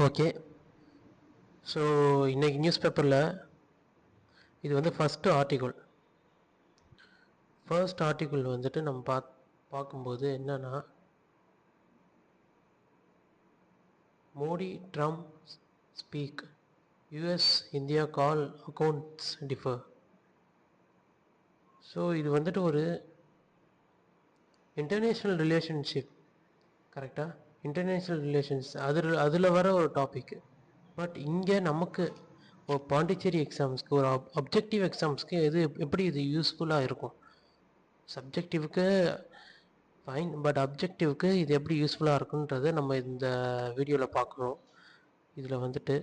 Okay. So இன்றைக்கி news பேப்பரில் இது வந்து ஃபஸ்ட்டு ஆர்டிக்கிள் வந்துட்டு நம்ம பார்க்கும்போது என்னென்னா, Modi Trump speak, US India call accounts differ. So இது வந்துட்டு ஒரு இன்டர்நேஷ்னல் ரிலேஷன்ஷிப், கரெக்டாக இன்டர்நேஷ்னல் ரிலேஷன்ஸ் அதில் வர ஒரு டாபிக். பட் இங்கே நமக்கு ஒரு பாண்டிச்சேரி எக்ஸாம்ஸ்க்கு, ஒரு அப்ஜெக்டிவ் எக்ஸாம்ஸ்க்கு எப்படி இது யூஸ்ஃபுல்லாக இருக்கும்? சப்ஜெக்டிவ்க்கு ஃபைன், பட் அப்ஜெக்டிவ்க்கு இது எப்படி யூஸ்ஃபுல்லாக இருக்குன்றதை நம்ம இந்த வீடியோவில் பார்க்குறோம். இதில் வந்துட்டு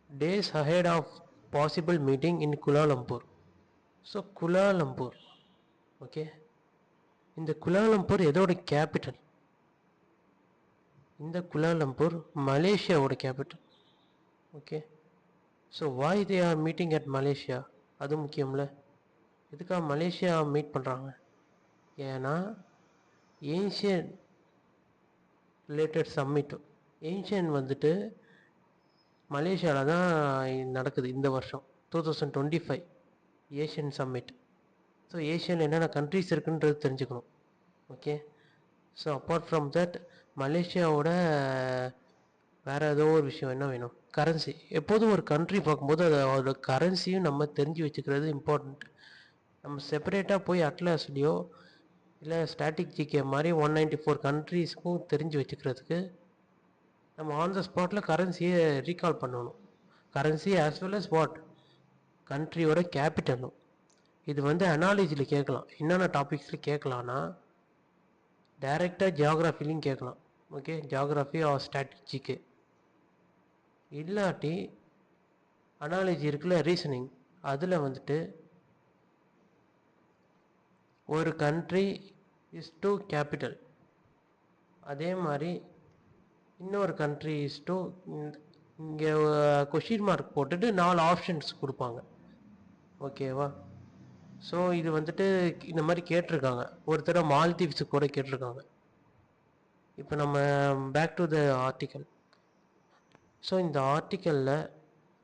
days ahead of possible meeting in Kuala Lumpur. So Kuala Lumpur, okay, இந்த குலாலம்பூர் எதோட கேபிட்டல்? இந்த குலாலம்பூர் மலேசியாவோட capital. Okay, so why they are meeting at Malaysia, அது முக்கியம்ல. எதுக்காக மலேசியா மீட் பண்ணுறாங்க? ஏன்னா ஏஷியன் ரிலேட்டட் சம்மிட், ஏஷியன் வந்துட்டு மலேசியாவில் தான் நடக்குது இந்த வருஷம் 2025 ஏஷியன் சம்மிட். ஸோ ஏஷியனில் என்னென்ன கண்ட்ரிஸ் இருக்குன்றது தெரிஞ்சுக்கணும். Okay, so apart from that மலேசியாவோட வேறு ஏதோ ஒரு விஷயம் என்ன வேணும்? கரன்சி. எப்போதும் ஒரு கண்ட்ரி பார்க்கும்போது அதோட கரன்சியும் நம்ம தெரிஞ்சு வச்சுக்கிறது இம்பார்ட்டண்ட். நம்ம செப்பரேட்டாக போய் அட்லாஸ்லையோ இல்லை ஸ்டாட்டிக் ஜிகே மாதிரி 194 கண்ட்ரீஸ்க்கும் தெரிஞ்சு வச்சுக்கிறதுக்கு நம்ம ஆன் த ஸ்பாட்டில் கரன்சியை ரீகால் பண்ணணும். Currency as well as what, கண்ட்ரியோட கேபிட்டலும். இது வந்து அனாலஜியில் கேட்கலாம். என்னென்ன டாபிக்ஸில் கேட்கலான்னா, டைரெக்டாக ஜியாகிரஃபிலையும் கேட்கலாம். Okay, geography or static GK. இல்லாட்டி அனாலஜி இருக்குல்ல, ரீசனிங், அதில் வந்துட்டு ஒரு கண்ட்ரி இஸ் டு கேபிட்டல், அதே மாதிரி இன்னொரு கண்ட்ரி இஸ் டு, இங்கே கொஷின் மார்க் போட்டுட்டு 4 ஆப்ஷன்ஸ் கொடுப்பாங்க. ஓகேவா? ஸோ இது வந்துட்டு இந்த மாதிரி கேட்டிருக்காங்க. ஒருத்தர மால்தீவ்ஸுக்கு கூட கேட்டிருக்காங்க. இப்போ நம்ம back to the article. So இந்த ஆர்டிக்கலில்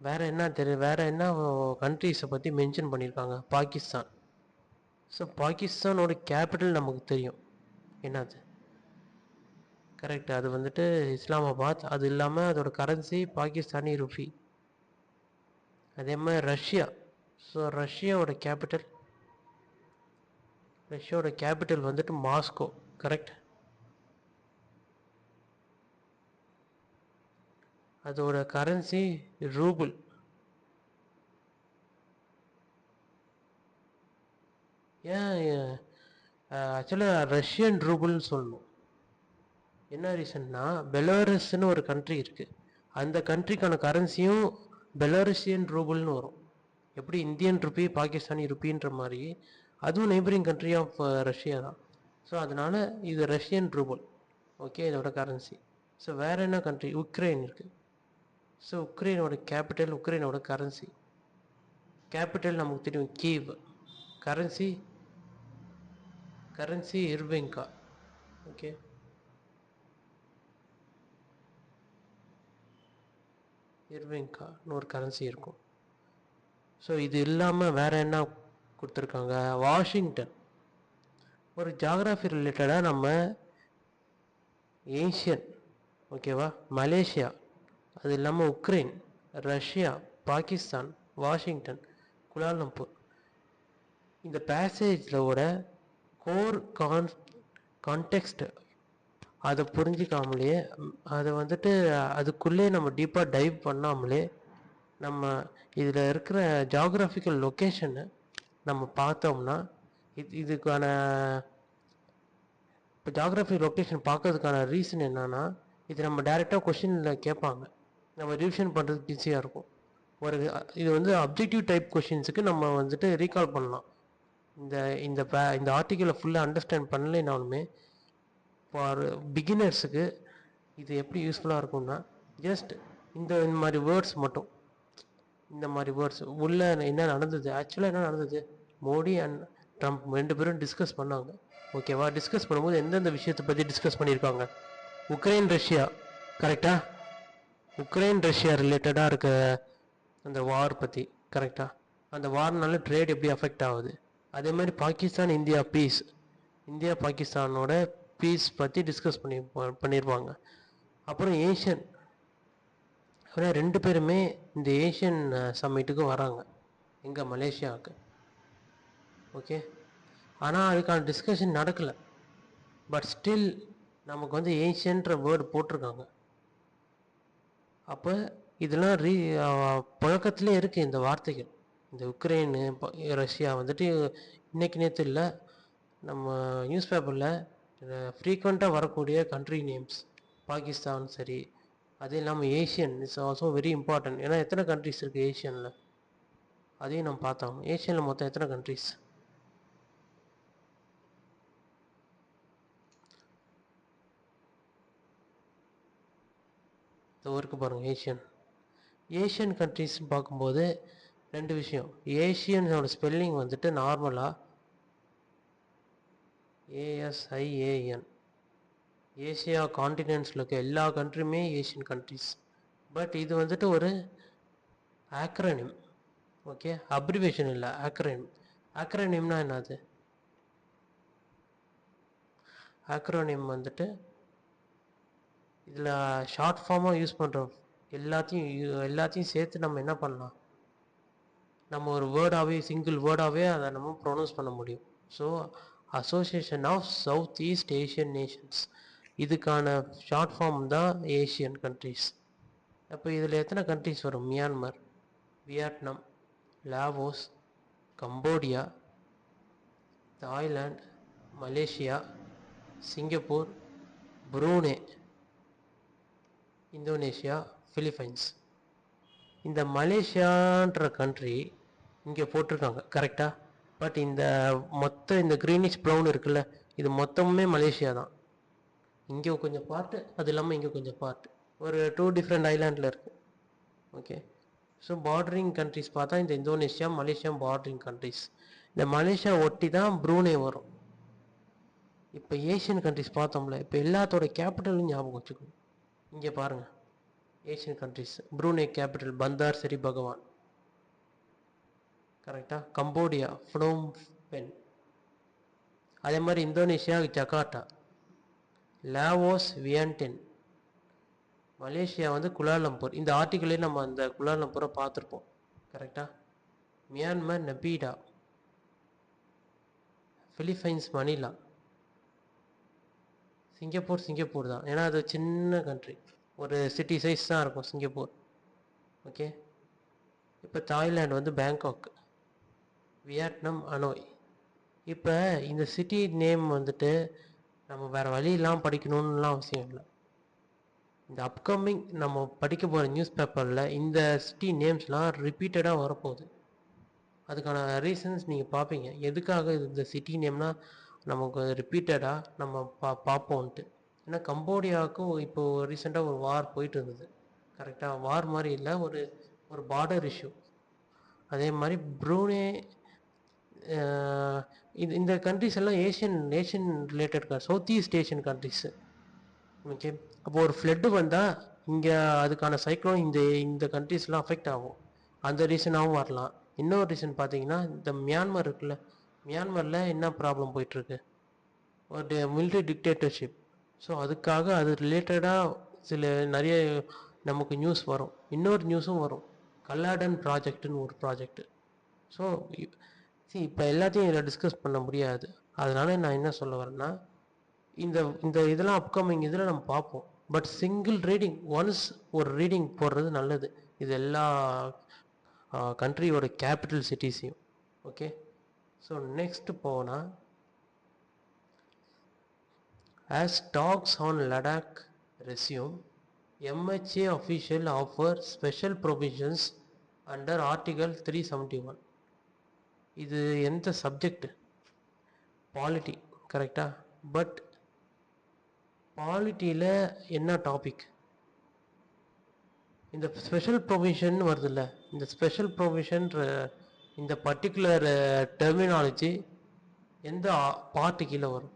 வேறு என்ன கண்ட்ரிஸை பற்றி மென்ஷன் பண்ணியிருக்காங்க? பாகிஸ்தான். ஸோ பாகிஸ்தானோட கேபிட்டல் நமக்கு தெரியும் என்னது, கரெக்ட்? அது வந்துட்டு இஸ்லாமாபாத். அது இல்லாமல் அதோட கரன்சி பாகிஸ்தானி ருபி. அதே மாதிரி ரஷ்யா. ஸோ ரஷ்யாவோட கேபிட்டல் வந்துட்டு மாஸ்கோ, கரெக்ட்? அதோட கரன்சி ரூபிள். ஏன் ஆக்சுவலாக ரஷ்யன் ரூபிள்னு சொல்லணும். என்ன ரீசன்னா, பெலாரஸ்ன்னு ஒரு கண்ட்ரி இருக்குது, அந்த கண்ட்ரிக்கான கரன்சியும் பெலாரஸியன் ரூபிள்னு வரும். எப்படி இந்தியன் ருபி பாகிஸ்தானி ருபின்ற மாதிரி அதுவும் நெய்பரிங் கண்ட்ரி ஆஃப் ரஷ்யா தான். ஸோ அதனால் இது ரஷ்யன் ரூபிள். ஓகே, இதோட கரன்சி. ஸோ வேறு என்ன கண்ட்ரி? உக்ரைன் இருக்குது. ஸோ உக்ரைனோட கேபிட்டல், உக்ரைனோட கரன்சி. கேபிட்டல் நமக்கு தெரியும், கீவ். Currency hryvnia. ஓகே, இர்விங்கான்னு ஒரு கரன்சி இருக்கும். ஸோ இது இல்லாமல் வேறு என்ன கொடுத்துருக்காங்க? வாஷிங்டன். ஒரு ஜாகிரஃபி ரிலேட்டடாக நம்ம ஏஷியன், ஓகேவா, மலேசியா, அது இல்லாமல் Ukraine, Russia, Pakistan, Washington, Kuala Lumpur. இந்த பேசேஜோட கோர் கான்டெக்ஸ்ட் அதை புரிஞ்சிக்காமலே, அதை வந்துட்டு அதுக்குள்ளே நம்ம டீப்பாக டைவ் பண்ணாமலே நம்ம இதில் இருக்கிற ஜாகிரபிக்கல் லொக்கேஷனை நம்ம பார்த்தோம்னா இதுக்கான இப்போ ஜாகிரபி லொக்கேஷன் பார்க்கறதுக்கான ரீசன் என்னன்னா, இது நம்ம டைரெக்டாக கொஷினில் கேட்பாங்க, நம்ம ரிவிஷன் பண்ணுறதுக்கு ஈஸியாக இருக்கும். இது வந்து அப்ஜெக்டிவ் டைப் கொஷின்ஸுக்கு நம்ம வந்துட்டு ரீகால் பண்ணலாம். இந்த ஆர்டிக்கலை ஃபுல்லாக அண்டர்ஸ்டாண்ட் பண்ணலைனாலுமே ஃபார் பிகினர்ஸுக்கு இது எப்படி யூஸ்ஃபுல்லாக இருக்கும்னா, ஜஸ்ட் இந்த மாதிரி வேர்ட்ஸ் மட்டும், இந்த மாதிரி வேர்ட்ஸ் உள்ள என்ன நடந்தது, ஆக்சுவலாக என்ன நடந்தது, மோடி அண்ட் ட்ரம்ப் 2 பேரும் டிஸ்கஸ் பண்ணாங்க. ஓகேவா? டிஸ்கஸ் பண்ணும்போது எந்தெந்த விஷயத்தை பற்றி டிஸ்கஸ் பண்ணியிருக்காங்க? உக்ரைன், ரஷ்யா, கரெக்டாக? உக்ரைன் ரஷ்யா ரிலேட்டடாக இருக்க அந்த வார் பற்றி. கரெக்டாக அந்த வார்னால ட்ரேட் எப்படி அஃபெக்ட் ஆகுது. அதே மாதிரி பாகிஸ்தான் இந்தியா பீஸ், இந்தியா பாகிஸ்தானோட பீஸ் பற்றி டிஸ்கஸ் பண்ணியிருப்பாங்க. அப்புறம் ஏஷியன், அப்புறம் 2 பேருமே இந்த ஏஷியன் சம்மிட்டுக்கு வராங்க, எங்கே மலேசியாவுக்கு. ஓகே, ஆனால் அதுக்கான டிஸ்கஷன் நடக்கலை. பட் ஸ்டில் நமக்கு வந்து ஏஷியன்ற வேர்டு போட்டிருக்காங்க. அப்போ இதெல்லாம் புழக்கத்திலே இருக்குது இந்த வார்த்தைகள். இந்த உக்ரைனு ரஷ்யா வந்துட்டு இன்னைக்கு நேற்று இல்லை, நம்ம நியூஸ் பேப்பரில் ஃப்ரீக்வெண்ட்டாக வரக்கூடிய கண்ட்ரி நேம்ஸ். பாகிஸ்தான் சரி, அது இல்லாமல் Asian is also very important. ஏன்னா எத்தனை கண்ட்ரிஸ் இருக்குது ஏஷியனில், அதையும் நம்ம பார்த்தோம். ஏஷியனில் மொத்தம் எத்தனை கண்ட்ரிஸ்? இருக்கு பாருங்கள். ஏஷியன் கண்ட்ரிஸ்ன்னு பார்க்கும்போது 2 விஷயம். ஏஷியனோட ஸ்பெல்லிங் வந்துட்டு நார்மலாக ASIAN, ஏசியா காண்டினென்ட்ஸில் இருக்க எல்லா கண்ட்ரியுமே ஏஷியன் கண்ட்ரிஸ். பட் இது வந்துட்டு ஒரு ஆக்ரோனிம். ஓகே, அப்ரிவேஷன் இல்லை, ஆக்ரோனிம். ஆக்ரோனிம்னா என்னது? ஆக்ரோனிம் வந்துட்டு இதில் ஷார்ட் ஃபார்மாக யூஸ் பண்ணுறோம். எல்லாத்தையும் சேர்த்து நம்ம என்ன பண்ணலாம், நம்ம ஒரு வேர்டாகவே, சிங்கிள் வேர்டாகவே அதை நம்ம ப்ரொனவுன்ஸ் பண்ண முடியும். So association of south east Asian nations, இதுக்கான ஷார்ட் ஃபார்ம் தான் ஏஷியன் கண்ட்ரிஸ். அப்போ இதில் எத்தனை கண்ட்ரிஸ் வரும்? Myanmar, Vietnam, Laos, Cambodia, Thailand, Malaysia, Singapore, Brunei, Indonesia, Philippines. இந்த மலேசியான்ற கண்ட்ரி இங்கே போட்டிருக்காங்க கரெக்டாக. பட் இந்த இந்த க்ரீனிஷ் ப்ரௌன் இருக்குல்ல, இது மொத்தமுமே மலேசியா தான். இங்கே கொஞ்சம் பார்ட்டு, அது இல்லாமல் இங்கே கொஞ்சம் பார்ட்டு, ஒரு 2 டிஃப்ரெண்ட் ஐலாண்டில் இருக்குது. ஓகே, ஸோ பார்டரிங் கண்ட்ரிஸ் பார்த்தா இந்த இந்தோனேஷியா, மலேசியா பார்டரிங் கண்ட்ரிஸ். இந்த மலேசியா ஒட்டி தான் ப்ரூனே வரும். இப்போ ஏஷியன் கண்ட்ரிஸ் பார்த்தோம்ல, இப்போ எல்லாத்தோட கேபிட்டலும் ஞாபகம் வச்சுக்கணும். இங்கே பாருங்கள், ஏஷியன் கண்ட்ரிஸ். ப்ரூனே கேபிட்டல் பந்தார் சரி பகவான், கரெக்டாக. கம்போடியா ஃப்னோம் பென், அதே மாதிரி இந்தோனேஷியா ஜகார்ட்டா, லாவோஸ் வியன்டின், மலேசியா வந்து குலாலம்பூர். இந்த ஆர்டிக்கிளே நம்ம அந்த குலாலம்பூரை பார்த்துருப்போம், கரெக்டாக. மியான்மர் நபீடா, பிலிப்பைன்ஸ் மணிலா, சிங்கப்பூர் தான், ஏன்னா அது சின்ன கண்ட்ரி, ஒரு சிட்டி சைஸ் தான் இருக்கும் சிங்கப்பூர். ஓகே, இப்போ தாய்லாந்து வந்து பேங்காக், வியட்நாம் அனோய். இப்போ இந்த சிட்டி நேம் வந்துட்டு நம்ம வேறு வழியெல்லாம் படிக்கணும்னுலாம் அவசியம் இல்லை. இந்த அப்கமிங் நம்ம படிக்க போகிற நியூஸ் பேப்பரில் இந்த சிட்டி நேம்ஸ்லாம் ரிப்பீட்டடாக வரப்போகுது. அதுக்கான ரீசன்ஸ் நீங்கள் பார்ப்பீங்க, எதுக்காக இந்த சிட்டி நேம்னால் நமக்கு ரிப்பீட்டடாக நம்ம பார்ப்போன்ட்டு. ஏன்னா கம்போடியாவுக்கும் இப்போது ரீசெண்டாக ஒரு வார் போயிட்டு இருந்தது, கரெக்டாக. வார் மாதிரி இல்லை, ஒரு பார்டர் இஷ்யூ. அதே மாதிரி ப்ரூனே, இந்த கண்ட்ரிஸ் எல்லாம் Asian related, south east Asian countries. Okay, அப்போ ஒரு ஃப்ளட்டு வந்தால் இங்கே அதுக்கான சைக்ளோன் இந்த கண்ட்ரிஸ்லாம் அஃபெக்ட் ஆகும், அந்த ரீசனாகவும் வரலாம். இன்னொரு ரீசன் பார்த்தீங்கன்னா, இந்த மியான்மர் இருக்குல்ல, மியான்மரில் என்ன ப்ராப்ளம் போயிட்டுருக்கு, ஒரு மிலிட்ரி டிக்டேட்டர்ஷிப். ஸோ அதுக்காக அது ரிலேட்டடாக நிறைய நமக்கு நியூஸ் வரும். இன்னொரு நியூஸும் வரும், கல்லாடன் ப்ராஜெக்ட்னு ஒரு ப்ராஜெக்ட். ஸோ இப்போ எல்லாத்தையும் இதில் டிஸ்கஸ் பண்ண முடியாது. அதனால் நான் என்ன சொல்ல வரேன்னா, இந்த இதெல்லாம் அப்கமிங் இதில் நம்ம பார்ப்போம். பட் சிங்கிள் ரீடிங், ஒன்ஸ் ஒரு ரீடிங் போடுறது நல்லது, இது எல்லா கண்ட்ரியோட கேபிட்டல் சிட்டிஸையும். ஓகே, ஸோ நெக்ஸ்ட் போனால், as talks on Ladakh resume, MHA official offer special provisions under Article 371. இது எந்த சப்ஜெக்ட்? பாலிட்டி, கரெக்டாக. பட் பாலிட்டியில் என்ன டாபிக்? இந்த ஸ்பெஷல் ப்ரொவிஷன் வருதுல்ல, இந்த ஸ்பெஷல் ப்ரொவிஷன்ற இந்த பர்டிகுலர் டெர்மினாலஜி எந்த பார்ட்டு கீழே வரும்?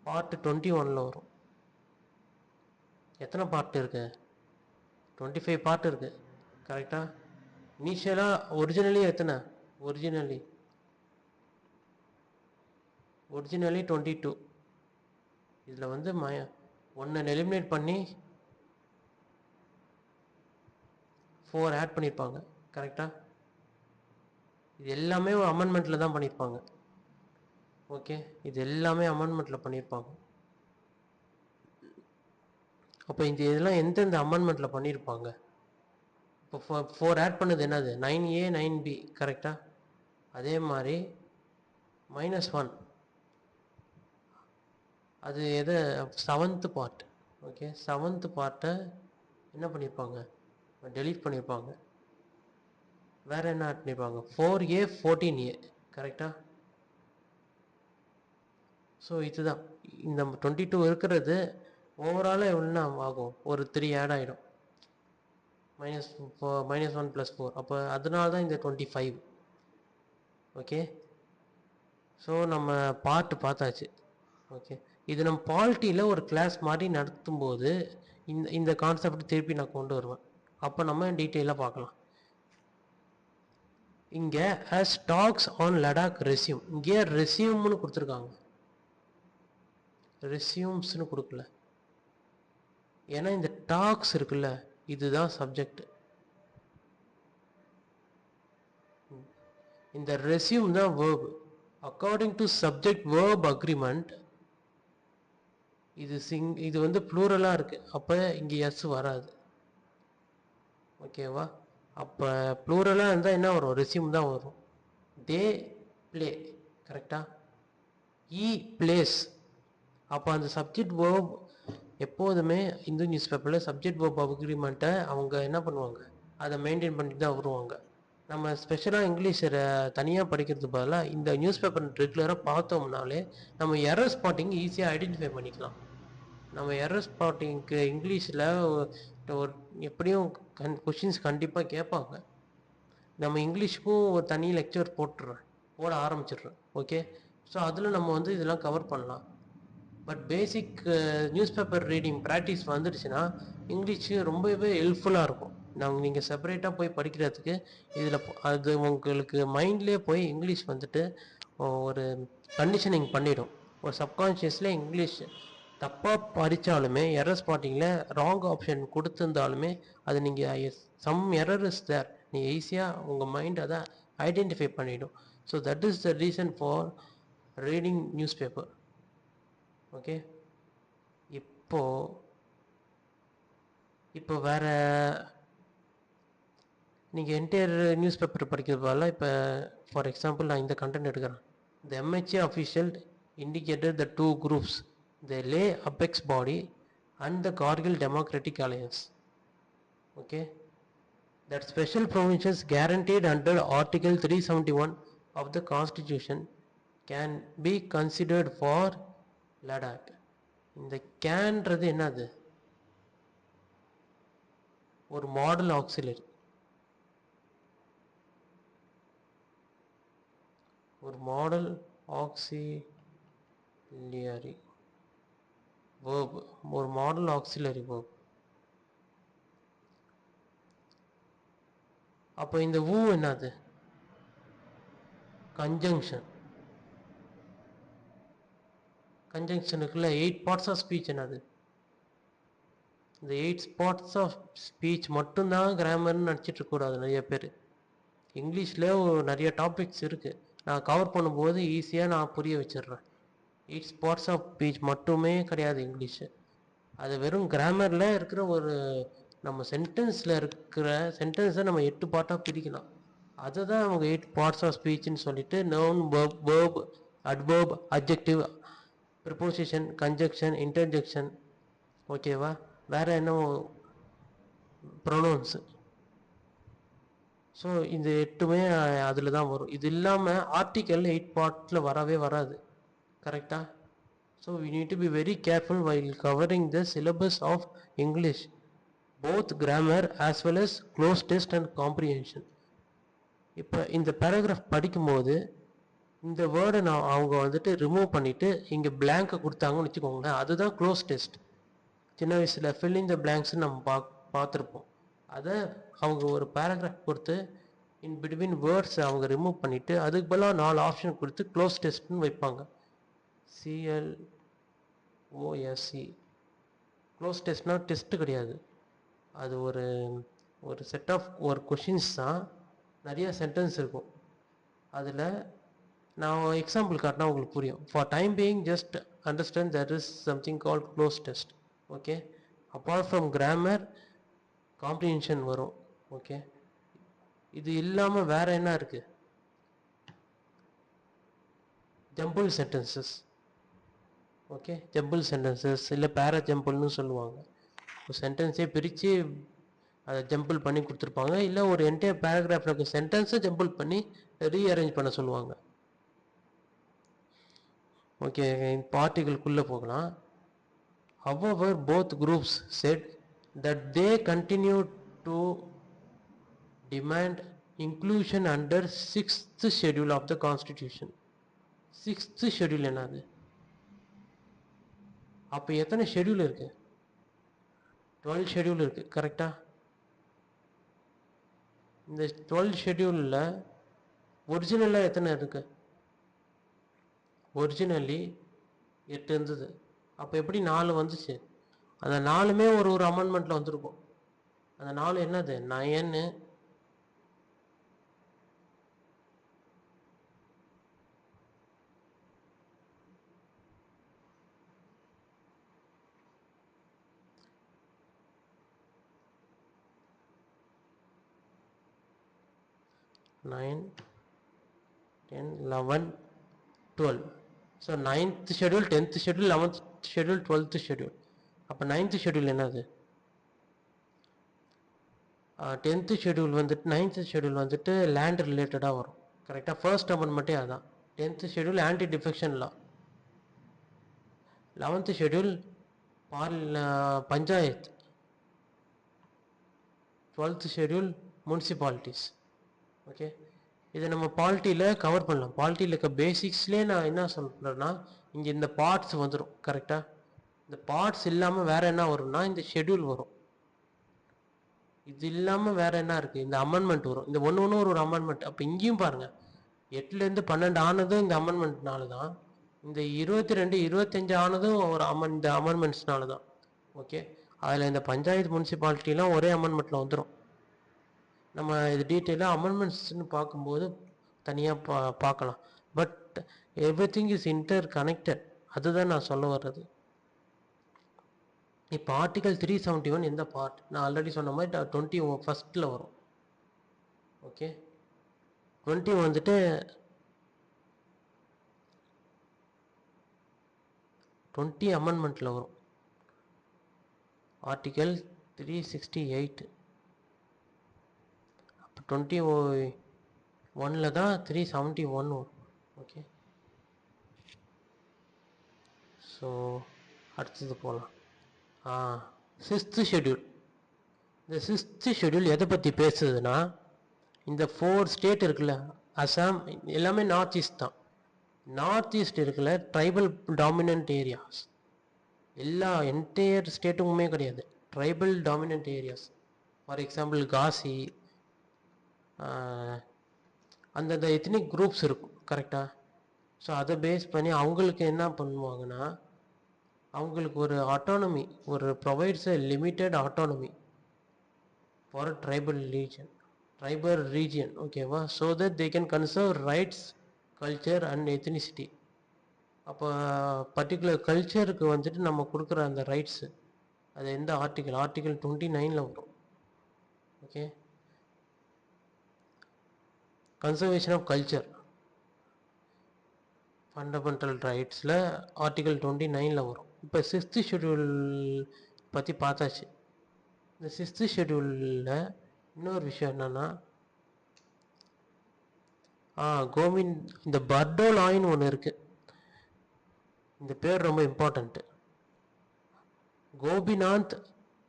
பார்ட் 21 வரும். எத்தனை பார்ட் இருக்கு? 25 பார்ட் இருக்குது கரெக்டாக. இனிஷியலாக ஒரிஜினலி எத்தனை? ஒரிஜினலி 22. இதில் வந்து ஒன்றை எலிமினேட் பண்ணி 4 ஆட் பண்ணியிருப்பாங்க கரெக்டாக. இது எல்லாமே அமெண்ட்மெண்ட்டில் தான் பண்ணியிருப்பாங்க. ஓகே, இது எல்லாமே அமெண்ட்மெண்ட்டில் பண்ணியிருப்பாங்க. அப்போ இதெல்லாம் எந்தெந்த அமெண்ட்மெண்ட்டில் பண்ணியிருப்பாங்க? இப்போ 4 ஆட் பண்ணது என்னது? 9A 9B கரெக்டாக. அதே மாதிரி -1 அது எதை? 7th part. ஓகே, 7th பார்ட்டை என்ன பண்ணியிருப்பாங்க? டெலீட் பண்ணியிருப்பாங்க. வேறு என்ன ஆட் பண்ணியிருப்பாங்க? 4A 14A கரெக்டாக. ஸோ இதுதான் இந்த 22 இருக்கிறது. ஓவராலாக எவ்வளோ ஆகும்? ஒரு 3 ஆட் ஆகிடும். -1 + 4. அப்போ அதனால தான் இந்த 25. ஓகே, ஸோ நம்ம பார்த்தாச்சு. ஓகே, இது நம்ம பாலிட்டியில் ஒரு கிளாஸ் மாதிரி நடத்தும்போது இந்த கான்செப்ட் திருப்பி நான் கொண்டு வருவேன். அப்போ நம்ம டீட்டெயிலாக பார்க்கலாம். இங்கே has talks on Ladakh resume. இங்கே ரெஸ்யூம்னு கொடுத்துருக்காங்க, ரெஸ்யூம்ஸ்னு கொடுக்கல. ஏன்னா இந்த டாக்ஸ் இருக்குல்ல, இதுதான் சப்ஜெக்ட். இந்த ரெஸ்யூம் தான் verb. According to subject verb agreement இது வந்து ப்ளூரலாக இருக்குது. அப்போ இங்கே எஸ் வராது. ஓகேவா? அப்போ ப்ளூரலாக இருந்தால் என்ன வரும்? ரெஸ்யூம் தான் வரும். தே ப்ளே கரெக்டாக. இ பிளேஸ். அப்போ அந்த சப்ஜெக்ட் வேர்ப் எப்போதுமே இந்து நியூஸ் பேப்பரில் சப்ஜெக்ட் வேர்ப் அக்ரிமெண்ட்டை அவங்க என்ன பண்ணுவாங்க? அதை மெயின்டைன் பண்ணிட்டு தான் வருவாங்க. நம்ம ஸ்பெஷலாக இங்கிலீஷை தனியாக படிக்கிறது பதிலாக இந்த நியூஸ் பேப்பர் ரெகுலராக பார்த்தோம்னாலே நம்ம எரர் ஸ்பாட்டிங் ஈஸியாக ஐடென்டிஃபை பண்ணிக்கலாம். நம்ம எரர் ஸ்பாட்டிங்க்கு இங்கிலீஷில் ஒரு எப்படியும் கொஷின்ஸ் கண்டிப்பாக கேட்பாங்க. நம்ம இங்கிலீஷுக்கும் ஒரு தனி லெக்சர் போட ஆரம்பிச்சிடுறோம். ஓகே, ஸோ அதில் நம்ம வந்து இதெல்லாம் கவர் பண்ணலாம். But basic news paper reading practice வந்துடுச்சுன்னா இங்கிலீஷு ரொம்பவே ஹெல்ப்ஃபுல்லாக இருக்கும். நீங்கள் செப்பரேட்டாக போய் படிக்கிறதுக்கு இதில் அது உங்களுக்கு மைண்ட்லேயே போய் இங்கிலீஷ் வந்துட்டு ஒரு கண்டிஷனிங் பண்ணிடும். ஒரு சப்கான்ஷியஸில் இங்கிலீஷ் தப்பாக படித்தாலுமே எரர் ஸ்பாட்டிங்கில் ராங் ஆப்ஷன் கொடுத்துருந்தாலுமே அது நீங்கள் சம் எரர் இஸ் தேர், நீங்கள் ஈஸியாக உங்கள் மைண்ட் அதை ஐடென்டிஃபை பண்ணிடும். So that is the reason for reading news paper. Okay, இப்போ வேறு நீங்கள் என்டையர் நியூஸ் பேப்பர் படிக்கிறது போல, இப்போ ஃபார் எக்ஸாம்பிள் நான் இந்த கண்டென்ட் எடுக்கிறேன். த MHA official indicated the 2 groups, the Leh Apex Body and the Kargil Democratic Alliance. Okay, that special provisions guaranteed under Article 371 of the Constitution can be considered for Ladakh. இந்த கேன்றது என்னது? ஒரு model auxiliary. ஒரு model auxiliary verb. ஒரு model auxiliary verb. அப்போ இந்த ஊ என்னது? Conjunction. கன்ஜங்ஷனுக்குள்ள 8 parts of speech என்னது? இந்த 8 பார்ட்ஸ் ஆஃப் ஸ்பீச் மட்டும்தான் கிராமர்னு நினச்சிட்டு இருக்கக்கூடாது. நிறைய பேர் இங்கிலீஷில் நிறைய டாபிக்ஸ் இருக்குது, நான் கவர் பண்ணும்போது ஈஸியாக நான் புரிய வச்சிடுறேன். 8 பார்ட்ஸ் ஆஃப் ஸ்பீச் மட்டுமே கிடையாது இங்கிலீஷு. அது வெறும் கிராமரில் இருக்கிற ஒரு நம்ம சென்டென்ஸில் இருக்கிற சென்டென்ஸை நம்ம 8 பார்ட்டாக பிரிக்கலாம். அதை தான் அவங்க 8 பார்ட்ஸ் ஆஃப் ஸ்பீச்சுன்னு சொல்லிட்டு noun, verb, adverb, adjective, preposition, conjunction, interjection. ஓகேவா? வேறு என்ன? ப்ரொனவுன்ஸு. ஸோ இந்த 8மே அதில் தான் வரும். இது இல்லாமல் ஆர்டிக்கல் 8 பார்ட்டில் வரவே வராது. கரெக்டாக? So we need to be very careful while covering the syllabus of English, both grammar as well as close test and comprehension. இப்போ இந்த பேராகிராஃப் படிக்கும்போது இந்த வேர்டை அவங்க வந்துட்டு ரிமூவ் பண்ணிவிட்டு இங்கே பிளாங்கை கொடுத்தாங்கன்னு வச்சுக்கோங்களேன், அதுதான் க்ளோஸ் டெஸ்ட். சின்ன வயசில் ஃபில் இன் த பிளாங்க்ஸ்ன்னு நம்ம பார்த்துருப்போம். அதை அவங்க ஒரு பேராகிராஃப் கொடுத்து இன் பிட்வீன் வேர்ட்ஸ் அவங்க ரிமூவ் பண்ணிவிட்டு அதுக்கு பதிலாக 4 ஆப்ஷன் கொடுத்து க்ளோஸ் டெஸ்ட்னு வைப்பாங்க. CLOSE க்ளோஸ் டெஸ்ட்னா டெஸ்ட்டு கிடையாது, அது ஒரு செட் ஆஃப் ஒரு கொஷின்ஸ் தான், நிறைய சென்டென்ஸ் இருக்கும். அதில் நான் எக்ஸாம்பிள் காட்டினா உங்களுக்கு புரியும். For time being just understand that is something called close test. Okay, apart from grammar comprehension வரும். ஓகே, இது இல்லாமல் வேற என்ன இருக்குது? Jumble sentences. Okay, jumble sentences இல்லை பேரா ஜம்பிள்னு சொல்லுவாங்க. ஒரு சென்டென்ஸே பிரித்து அதை ஜம்பிள் பண்ணி கொடுத்துருப்பாங்க, இல்லை ஒரு என்டையர் பேராகிராஃபில் இருக்க சென்டென்ஸை ஜம்பிள் பண்ணி ரீஅரேஞ்ச் பண்ண சொல்லுவாங்க. ஓகே, பார்ட்டிகளுக்குள்ளே போகலாம். However, both groups said that they continue to demand inclusion under 6th schedule of the constitution. 6th schedule என்னது? அப்போ எத்தனை ஷெடியூல் இருக்கு? 12 ஷெடியூல் இருக்கு, கரெக்டா? இந்த 12 ஷெடியூலில் ஒரிஜினலாக எத்தனை இருக்கு? ஒரிஜினலி 8 இருந்தது. அப்போ எப்படி 4 வந்துச்சு? அந்த 4மே ஒரு அமெண்ட்மெண்ட்டில் வந்திருக்கும். அந்த 4 என்னது? 9 9 10 11 12. So 9th schedule, 10th schedule, 11th schedule, 12th schedule. அப்போ 9th ஷெடியூல் என்னது? 10th ஷெடியூல் வந்துட்டு 9th ஷெடியூல் வந்துட்டு லேண்ட் ரிலேட்டடாக வரும், கரெக்டாக? ஃபர்ஸ்ட் அமெண்ட்மெண்ட்டே அதான். 10th ஷெடியூல் ஆன்டி டிஃபெக்ஷன் லா. 11th schedule panchayat. 12th schedule municipalities. Okay, இதை நம்ம பாலிட்டியில் கவர் பண்ணலாம். பாலிட்டியில் இருக்க பேசிக்ஸ்லேயே நான் என்ன சொல்கிறேன்னா, இங்கே இந்த பார்ட்ஸ் வந்துடும், கரெக்டாக? இந்த பார்ட்ஸ் இல்லாமல் வேறு என்ன வரும்னா இந்த ஷெடியூல் வரும். இது இல்லாமல் வேறு என்ன இருக்குது? இந்த அமெண்ட்மெண்ட் வரும். இந்த ஒன்று ஒரு அமெண்ட்மெண்ட். அப்போ இங்கேயும் பாருங்கள், 8லேருந்து 12 ஆனதும் இந்த அமெண்ட்மெண்ட்னால தான். இந்த 22 25 ஆனதும் ஒரு இந்த அமெண்ட்மெண்ட்ஸ்னால தான். ஓகே, அதில் இந்த பஞ்சாயத்து முனிசிபாலிட்டிலாம் ஒரே அமெண்ட்மெண்ட்டில் வந்துடும். நம்ம இது டீட்டெயிலாக அமெண்ட்மெண்ட்ஸ்னு பார்க்கும்போது தனியாக பார்க்கலாம். But every thing is inter connected, அதுதான் நான் சொல்ல வர்றது. இப்போ ஆர்டிகல் 371 எந்த பார்ட்? நான் ஆல்ரெடி சொன்ன மாதிரி 21st வரும். ஓகே, 20 வந்துட்டு 20 அமெண்ட்மெண்ட்டில் வரும். ஆர்டிகல் 368. 21 தான் 371 வரும். ஓகே, ஸோ அடுத்தது போகலாம். 6th schedule. இந்த 6th ஷெடியூல் எதை பற்றி பேசுதுன்னா, இந்த 4 ஸ்டேட் இருக்குல்ல, அசாம் எல்லாமே நார்த் ஈஸ்ட் தான். நார்த் ஈஸ்ட் இருக்குல்ல, ட்ரைபல் டாமினன்ட் ஏரியாஸ். எல்லா என்டையர் ஸ்டேட்டுக்குமே கிடையாது, tribal dominant areas. For example Khasi, அந்தந்த எத்தனிக் குரூப்ஸ் இருக்கும், கரெக்டாக? ஸோ அதை பேஸ் பண்ணி அவங்களுக்கு என்ன பண்ணுவாங்கன்னா, அவங்களுக்கு ஒரு ஆட்டானமி, ஒரு provides a limited autonomy for tribal region. ஓகேவா? So that they can conserve rights, culture and ethnicity. அப்போ பர்டிகுலர் கல்ச்சருக்கு வந்துட்டு நம்ம கொடுக்குற அந்த ரைட்ஸு, அது எந்த ஆர்டிகல் 29 வரும். Okay, conservation of culture fundamental ரைட்ஸில் ஆர்டிகல் 29 வரும். இப்போ 6th ஷெடியூல் பற்றி பார்த்தாச்சு. இந்த 6th ஷெடியூலில் இன்னொரு விஷயம் என்னென்னா, இந்த பர்டோலாய்னு ஒன்று இருக்குது. இந்த பேர் ரொம்ப இம்பார்ட்டண்ட்டு. கோபிநாத்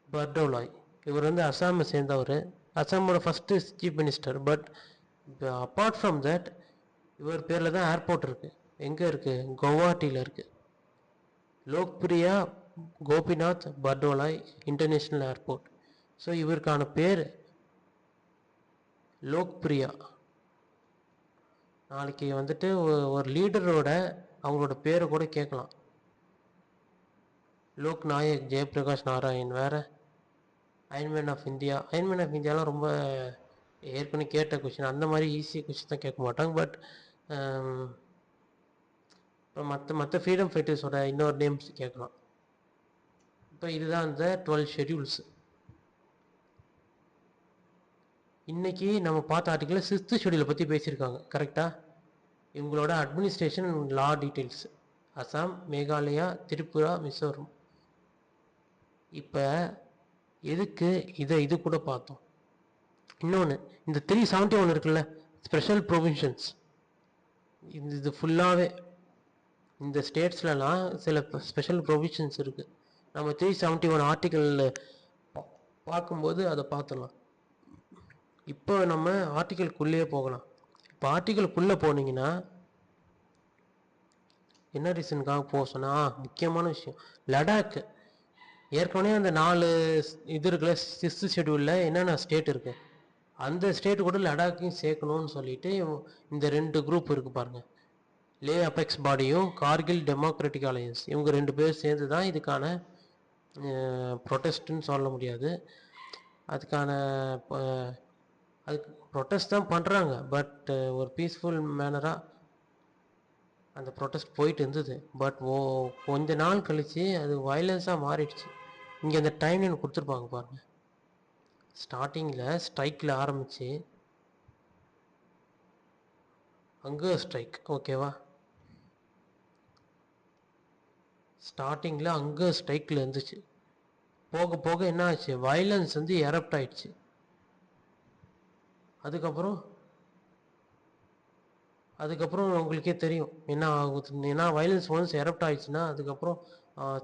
பர்டோலாய். இவர் வந்து அசாமை சேர்ந்தவர், அசாமோட first chief minister. But apart from that இவர் பேரில் தான் ஏர்போர்ட் இருக்குது. எங்கே இருக்குது? கவுஹாட்டியில் இருக்குது. Lokpriya Gopinath Bordoloi international airport. So இவருக்கான பேர் லோக்பிரியா. நாளைக்கு வந்துட்டு ஒரு லீடரோட அவங்களோட பேரை கூட கேட்கலாம். லோக் நாயக் ஜெயபிரகாஷ் நாராயண் வேறு. Iron man of India. Iron man of இந்தியாலாம் ரொம்ப ஏற்கனவே கேட்ட கொஷின். அந்த மாதிரி ஈஸி கொஷின் தான் கேட்க மாட்டாங்க. பட் இப்போ மற்ற ஃப்ரீடம் ஃபைட்டர்ஸோட இன்னொரு நேம்ஸ் கேட்கலாம். இப்போ இதுதான் இந்த 12 ஷெட்யூல்ஸ். இன்றைக்கி நம்ம பார்த்த ஆர்டிக்கில் 6th ஷெட்யூலை பற்றி பேசியிருக்காங்க. கரெக்டாக? இவங்களோட அட்மினிஸ்ட்ரேஷன் லா டீட்டெயில்ஸ். அசாம், மேகாலயா, திரிபுரா, மிசோரம். இப்போ எதுக்கு இது கூட பார்த்தோம். இன்னொன்று, இந்த 371 இருக்குல்ல, ஸ்பெஷல் ப்ரொவிஷன்ஸ். இது ஃபுல்லாகவே இந்த ஸ்டேட்ஸ்லலாம் சில ஸ்பெஷல் ப்ரொவிஷன்ஸ் இருக்குது. நம்ம 371 ஆர்டிக்கலில் பார்க்கும்போது அதை பார்த்துடலாம். இப்போ நம்ம ஆர்டிக்கலுக்குள்ளேயே போகலாம். இப்போ ஆர்டிக்கலுக்குள்ளே போனீங்கன்னா என்ன ரீசனுக்காக போக சொன்னால், முக்கியமான விஷயம் லடாக். ஏற்கனவே அந்த 4 இது இருக்குல்ல, 6th ஷெட்யூலில் என்னென்ன ஸ்டேட் இருக்குது, அந்த ஸ்டேட்டு கூட லடாக்கையும் சேர்க்கணும்னு சொல்லிட்டு இந்த 2 குரூப் இருக்குது பாருங்கள். லே அபெக்ஸ் பாடியும் கார்கில் டெமோக்ராட்டிக் அலையன்ஸ், இவங்க 2 பேர் சேர்ந்து தான் இதுக்கான ப்ரொட்டஸ்ட்டுன்னு சொல்ல முடியாது, அதுக்கான அதுக்கு ப்ரொட்டஸ்ட் தான் பண்ணுறாங்க. பட் ஒரு பீஸ்ஃபுல் மேனராக அந்த ப்ரொட்டஸ்ட் போயிட்டு இருந்தது. பட் கொஞ்ச நாள் கழித்து அது வயலன்ஸாக மாறிடுச்சு. இங்கே அந்த டைம் லைன் கொடுத்துருப்பாங்க பாருங்கள். ஸ்டார்டிங்கில் ஸ்ட்ரைக்கில் ஆரம்பித்து ஹங்கர் ஸ்ட்ரைக், ஓகேவா? ஸ்டார்டிங்கில் ஹங்கர் ஸ்ட்ரைக்கில் இருந்துச்சு. போக போக என்ன ஆச்சு, வயலன்ஸ் வந்து எரப்ட் ஆயிடுச்சு. அதுக்கப்புறம் உங்களுக்கே தெரியும் என்ன ஆகுது. ஏன்னா வயலன்ஸ் ஒன்ஸ் எரப்ட் ஆயிடுச்சுன்னா அதுக்கப்புறம்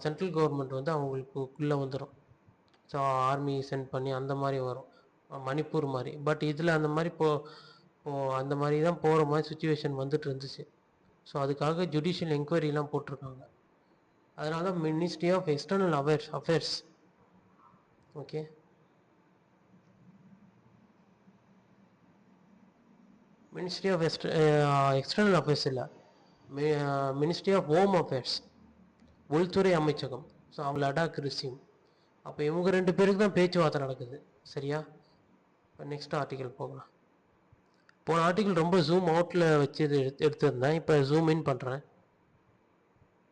சென்ட்ரல் கவர்மெண்ட் வந்து அவங்களுக்குள்ளே வந்துடும். ஸோ ஆர்மி சென்ட் பண்ணி அந்த மாதிரி வரும், மணிப்பூர் மாதிரி. பட் இதில் அந்த மாதிரி அந்த மாதிரி தான் போகிற மாதிரி சுச்சுவேஷன் வந்துட்டு இருந்துச்சு. ஸோ அதுக்காக ஜுடிஷியல் என்கொயரிலாம் போட்டிருக்காங்க. அதனால தான் ministry of external affairs, okay, ministry of external affairs இல்லை, மினிஸ்ட்ரி ஆஃப் ஹோம் அஃபேர்ஸ், உள்துறை அமைச்சகம். ஸோ அவங்க லடாக் ரிசீவ். அப்போ இவங்க 2 பேருக்கு தான் பேச்சுவார்த்தை நடக்குது. சரியா? இப்போ நெக்ஸ்ட் ஆர்டிக்கல் போகலாம். போன ஆர்டிக்கல் ரொம்ப ஜூம் அவுட்டில் வச்சு எடுத்திருந்தேன். இப்போ ஜூம் இன் பண்ணுறேன்.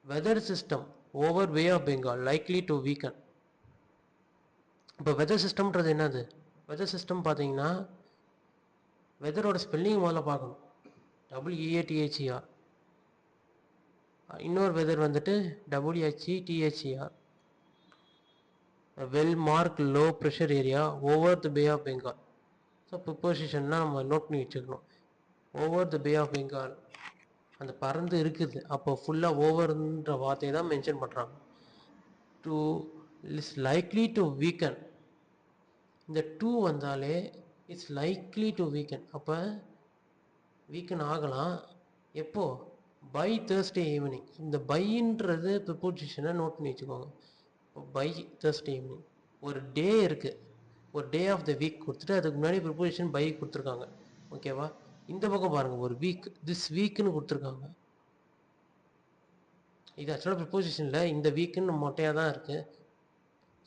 Weather system over Bay of Bengal likely to weaken. இப்போ வெதர் சிஸ்டம்ன்றது என்னது? வெதர் சிஸ்டம் பார்த்தீங்கன்னா வெதரோட ஸ்பெல்லிங் முதல்ல பார்க்கணும். WEATHER. இன்னொரு வெதர் வந்துட்டு WHETHER. Well marked low pressure area over the Bay of Bengal. So ப்ரிப்போசிஷன்லாம் நம்ம நோட் பண்ணி வச்சுக்கணும். Over the Bay of Bengal அந்த பறந்து இருக்குது. அப்போ ஃபுல்லாக ஓவர்ன்ற வார்த்தையை தான் மென்ஷன் பண்ணுறாங்க. To is likely to weaken. இந்த 2 வந்தாலே இட்ஸ் லைக்லி டு வீக்கன். அப்போ வீக்கன் ஆகலாம். எப்போ? By Thursday evening. இந்த பைன்றது ப்ரிப்போசிஷனை நோட் பண்ணி வச்சுக்கோங்க. By Thursday evening. ஒரு டே இருக்குது, ஒரு டே ஆஃப் த வீக் கொடுத்துட்டு அதுக்கு முன்னாடி ப்ரிப்போசிஷன் பை கொடுத்துருக்காங்க. ஓகேவா? இந்த பக்கம் பாருங்கள், ஒரு வீக், திஸ் வீக்குன்னு கொடுத்துருக்காங்க. இது ஆக்சுவலாக ப்ரிப்போசிஷனில் இந்த வீக்குன்னு மொட்டையாக தான் இருக்குது.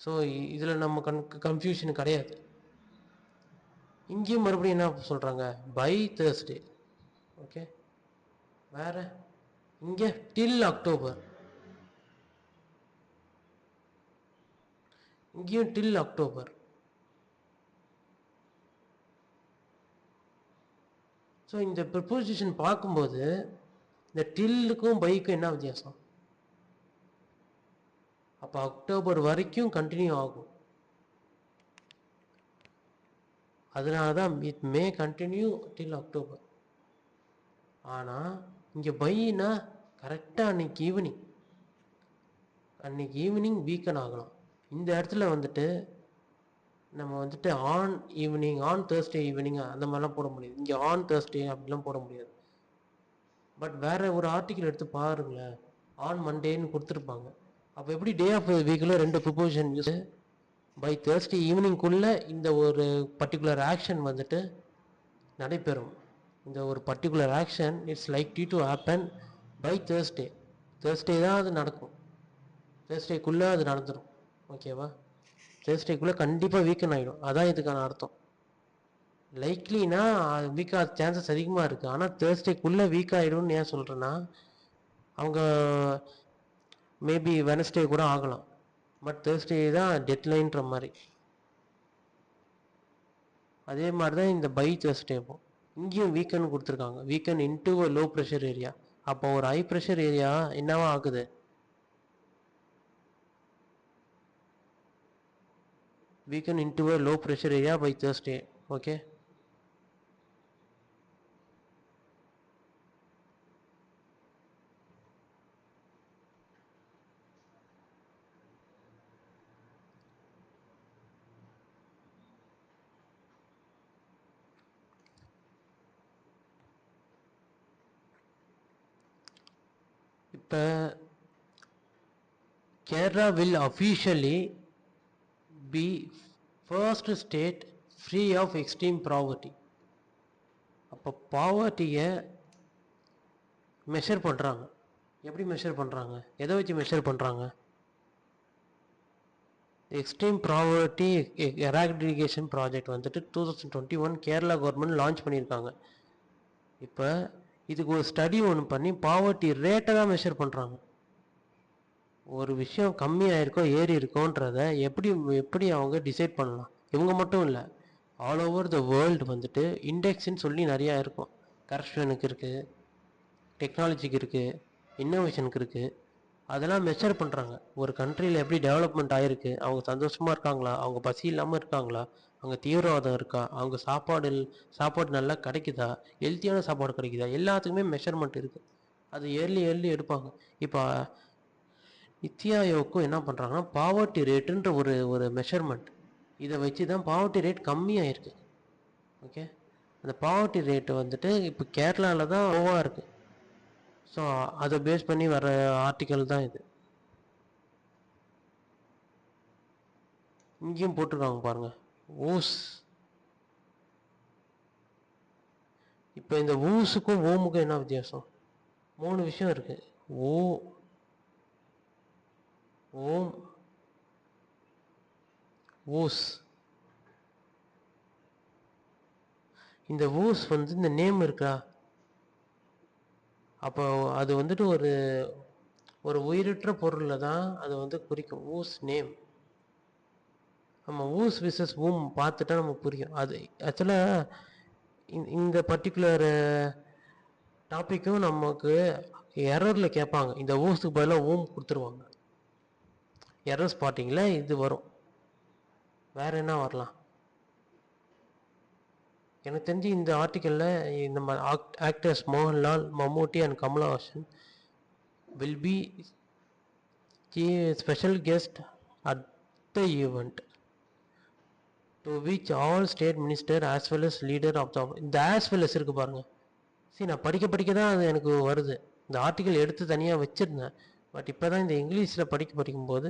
ஸோ இதில் நம்ம கன்ஃபியூஷன் கிடையாது. இங்கேயும் மறுபடியும் என்ன சொல்கிறாங்க, பை தேர்ஸ்டே. ஓகே, வேறு இங்கே டில் அக்டோபர், இங்கேயும் டில் அக்டோபர். ஸோ இந்த ப்ரிப்போசிஷன் பார்க்கும்போது இந்த டில்லுக்கும் பைக்கும் என்ன வித்தியாசம்? அப்போ அக்டோபர் வரைக்கும் கண்டினியூ ஆகும். அதனால தான் it may continue till October. ஆனால் இங்கே பைனா கரெக்டாக அன்னைக்கு ஈவினிங் வீக்கன் ஆகலாம். இந்த இடத்துல வந்துட்டு நம்ம வந்துட்டு on evening, on Thursday evening அந்த மாதிரிலாம் போட முடியாது. இங்கே ஆன் தேர்ஸ்டே அப்படிலாம் போட முடியாது. பட் வேறு ஒரு ஆர்டிக்கல் எடுத்து பாருங்களேன், ஆன் மண்டேன்னு கொடுத்துருப்பாங்க. அப்போ எப்படி டே ஆஃப் வீக்கில் 2 ப்ரிப்போசிஷன் யூஸ் பை தேர்ஸ்டே ஈவினிங்குள்ளே இந்த ஒரு பர்டிகுலர் ஆக்ஷன் வந்துட்டு நடைபெறும். இந்த ஒரு particular action it's likely to happen by Thursday. Thursday தான் அது நடக்கும். தேர்ஸ்டேக்குள்ளே அது நடந்துடும். ஓகேவா? தேர்ஸ்டேக்குள்ளே கண்டிப்பாக வீக்கன் ஆகிடும். அதான் இதுக்கான அர்த்தம். லைக்லினா வீக் ஆக சான்சஸ் அதிகமாக இருக்குது. ஆனால் தேர்ஸ்டேக்குள்ளே வீக் ஆகிடும்னு ஏன் சொல்கிறேன்னா, அவங்க மேபி வெனஸ்டே கூட ஆகலாம். பட் தேர்ஸ்டே தான் டெட்லைன்ற மாதிரி. அதே மாதிரி தான் இந்த பை தேர்ஸ்டேவும் இங்கேயும் வீக்கன் கொடுத்துருக்காங்க. Weaken into low pressure area. அப்போ ஒரு ஹை ப்ரெஷர் ஏரியா என்னவா ஆகுது? Weaken into low pressure area by Thursday. Okay, இப்போ Kerala will officially be first state free of extreme poverty. அப்போ பாவர்ட்டியை மெஷர் பண்ணுறாங்க. எப்படி மெஷர் பண்ணுறாங்க? எதை வச்சு மெஷர் பண்ணுறாங்க? எக்ஸ்ட்ரீம் பாவர்ட்டி எராடிகேஷன் ப்ராஜெக்ட் வந்துட்டு 2021 கேரளா கவர்மெண்ட் லான்ச் பண்ணியிருக்காங்க. இப்போ இதுக்கு ஒரு ஸ்டடி ஒன்று பண்ணி பாவர்ட்டி ரேட்டை தான் மெஷர் பண்ணுறாங்க. ஒரு விஷயம் கம்மியாயிருக்கோ ஏறி இருக்கோன்றத எப்படி அவங்க டிசைட் பண்ணலாம்? இவங்க மட்டும் இல்லை, ஆல் ஓவர் த வேர்ல்டு வந்துட்டு இண்டெக்ஸ்ன்னு சொல்லி நிறையா இருக்கும். கரப்ஷனுக்கு இருக்குது, டெக்னாலஜிக்கு இருக்குது, இன்னோவேஷனுக்கு இருக்குது. அதெல்லாம் மெஷர் பண்ணுறாங்க. ஒரு கண்ட்ரியில் எப்படி டெவலப்மெண்ட் ஆகிருக்கு, அவங்க சந்தோஷமாக இருக்காங்களா, அவங்க பசி இல்லாமல் இருக்காங்களா, அவங்க தீவிரவாதம் இருக்கா, அவங்க சாப்பாடு நல்லா கிடைக்குதா, ஹெல்த்தியான சாப்பாடு கிடைக்குதா, எல்லாத்துக்குமே மெஷர்மெண்ட் இருக்குது. அது ஏர்லி எடுப்பாங்க. இப்போ நித்தி ஆயோக்கும் என்ன பண்ணுறாங்கன்னா பாவர்ட்டி ரேட்டுன்ற ஒரு மெஷர்மெண்ட், இதை வச்சு தான் பாவர்ட்டி ரேட் கம்மியாயிருக்கு. ஓகே, அந்த பாவர்ட்டி ரேட்டு வந்துட்டு இப்போ கேரளாவில் தான் லோவாக இருக்குது. ஸோ அதை பேஸ் பண்ணி வர ஆர்டிக்கல் தான் இது. இங்கேயும் போட்டிருக்காங்க பாருங்கள், ஊஸ். இப்போ இந்த ஊஸுக்கும் ஓமுக்கும் என்ன வித்தியாசம்? 3 விஷயம் இருக்குது. ஓம், ஊஸ். இந்த ஊஸ் வந்து இந்த நேம் இருக்கா, அப்போ அது வந்துட்டு ஒரு உயிரற்ற பொருளில் தான் அது வந்து குறிக்கும். ஊஸ் நேம். நம்ம ஊஸ் விசஸ் ஊம் பார்த்துட்டா நமக்கு புரியும். அது ஆக்சுவலாக இந்த பர்டிகுலர் டாப்பிக்கும் நமக்கு எரரில் கேட்பாங்க. இந்த ஊஸுக்கு பதிலாக ஊம் கொடுத்துருவாங்க. எரர் ஸ்பாட்டிங்கில் இது வரும். வேறு என்ன வரலாம்? எனக்கு தெரிஞ்சு இந்த ஆர்டிக்கலில் நம்ம actors Mohanlal, Mammootty and Kamal Haasan will be special guest at the event to which all state minister as well as leader of the இந்த as well as இருக்கு பாருங்க. சரி, நான் படிக்க தான் அது எனக்கு வருது. இந்த ஆர்டிக்கல் எடுத்து தனியாக வச்சுருந்தேன். பட் இப்போ தான் இந்த இங்கிலீஷில் படிக்கும்போது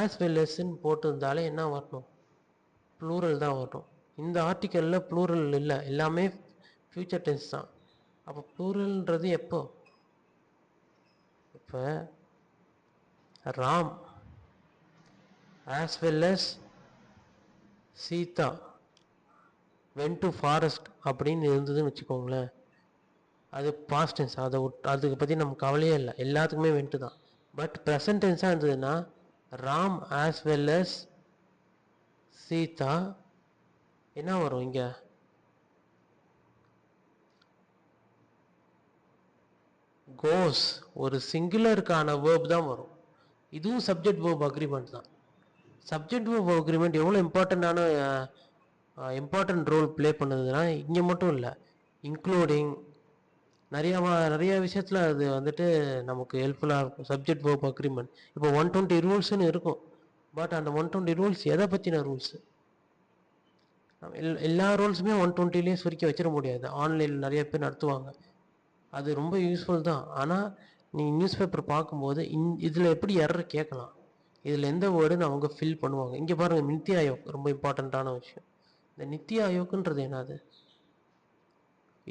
as well asன்னு போட்டிருந்தாலே என்ன வரணும்? ப்ளூரல் தான் வரணும். இந்த ஆர்டிக்கலில் ப்ளூரல் இல்லை, எல்லாமே ஃப்யூச்சர் டென்ஸ் தான். அப்போ ப்ளூரல்ன்றது எப்போ? இப்போ Ram as well as Sita went to forest அப்படின்னு இருந்ததுன்னு வச்சுக்கோங்களேன், அது பாஸ்ட் டென்ஸ். அதுக்கு பற்றி நமக்கு கவலையே இல்லை, எல்லாத்துக்குமே வென்ட்டு தான். பட் ப்ரெசன்ட் டென்ஸாக இருந்ததுன்னா Ram as well as Sita என்ன வரும்? இங்கே கோஸ், ஒரு சிங்குலருக்கான வேர்ப் தான் வரும். இதுவும் சப்ஜெக்ட் வேர்ப் அக்ரிமெண்ட் தான். சப்ஜெக்ட் வேர்ப் அக்ரிமெண்ட் எவ்வளோ இம்பார்ட்டன்ட் ரோல் ப்ளே பண்ணுதுன்னா இங்கே மட்டும் இல்லை, இன்க்ளூடிங் நிறைய விஷயத்தில் அது வந்துட்டு நமக்கு ஹெல்ப்ஃபுல்லாக இருக்கும். சப்ஜெக்ட் வேர்ப் அக்ரிமெண்ட் இப்போ 120 ரூல்ஸ்னு இருக்கும். பட் அந்த 120 ரூல்ஸ் எதை பற்றின ரூல்ஸு? எல்லா ரூல்ஸுமே 120லேயே சுருக்கி வச்சிட முடியாது. ஆன்லைனில் நிறைய பேர் நடத்துவாங்க, அது ரொம்ப யூஸ்ஃபுல் தான். ஆனால் நீங்கள் நியூஸ் பேப்பர் பார்க்கும்போது இதில் எப்படி எரர் கேட்கலாம், இதில் எந்த வேர்டுன்னு அவங்க ஃபில் பண்ணுவாங்க. இங்கே பாருங்கள், நித்தி ஆயோக் ரொம்ப இம்பார்ட்டண்ட்டான விஷயம். இந்த நித்தி ஆயோக்குன்றது என்னது?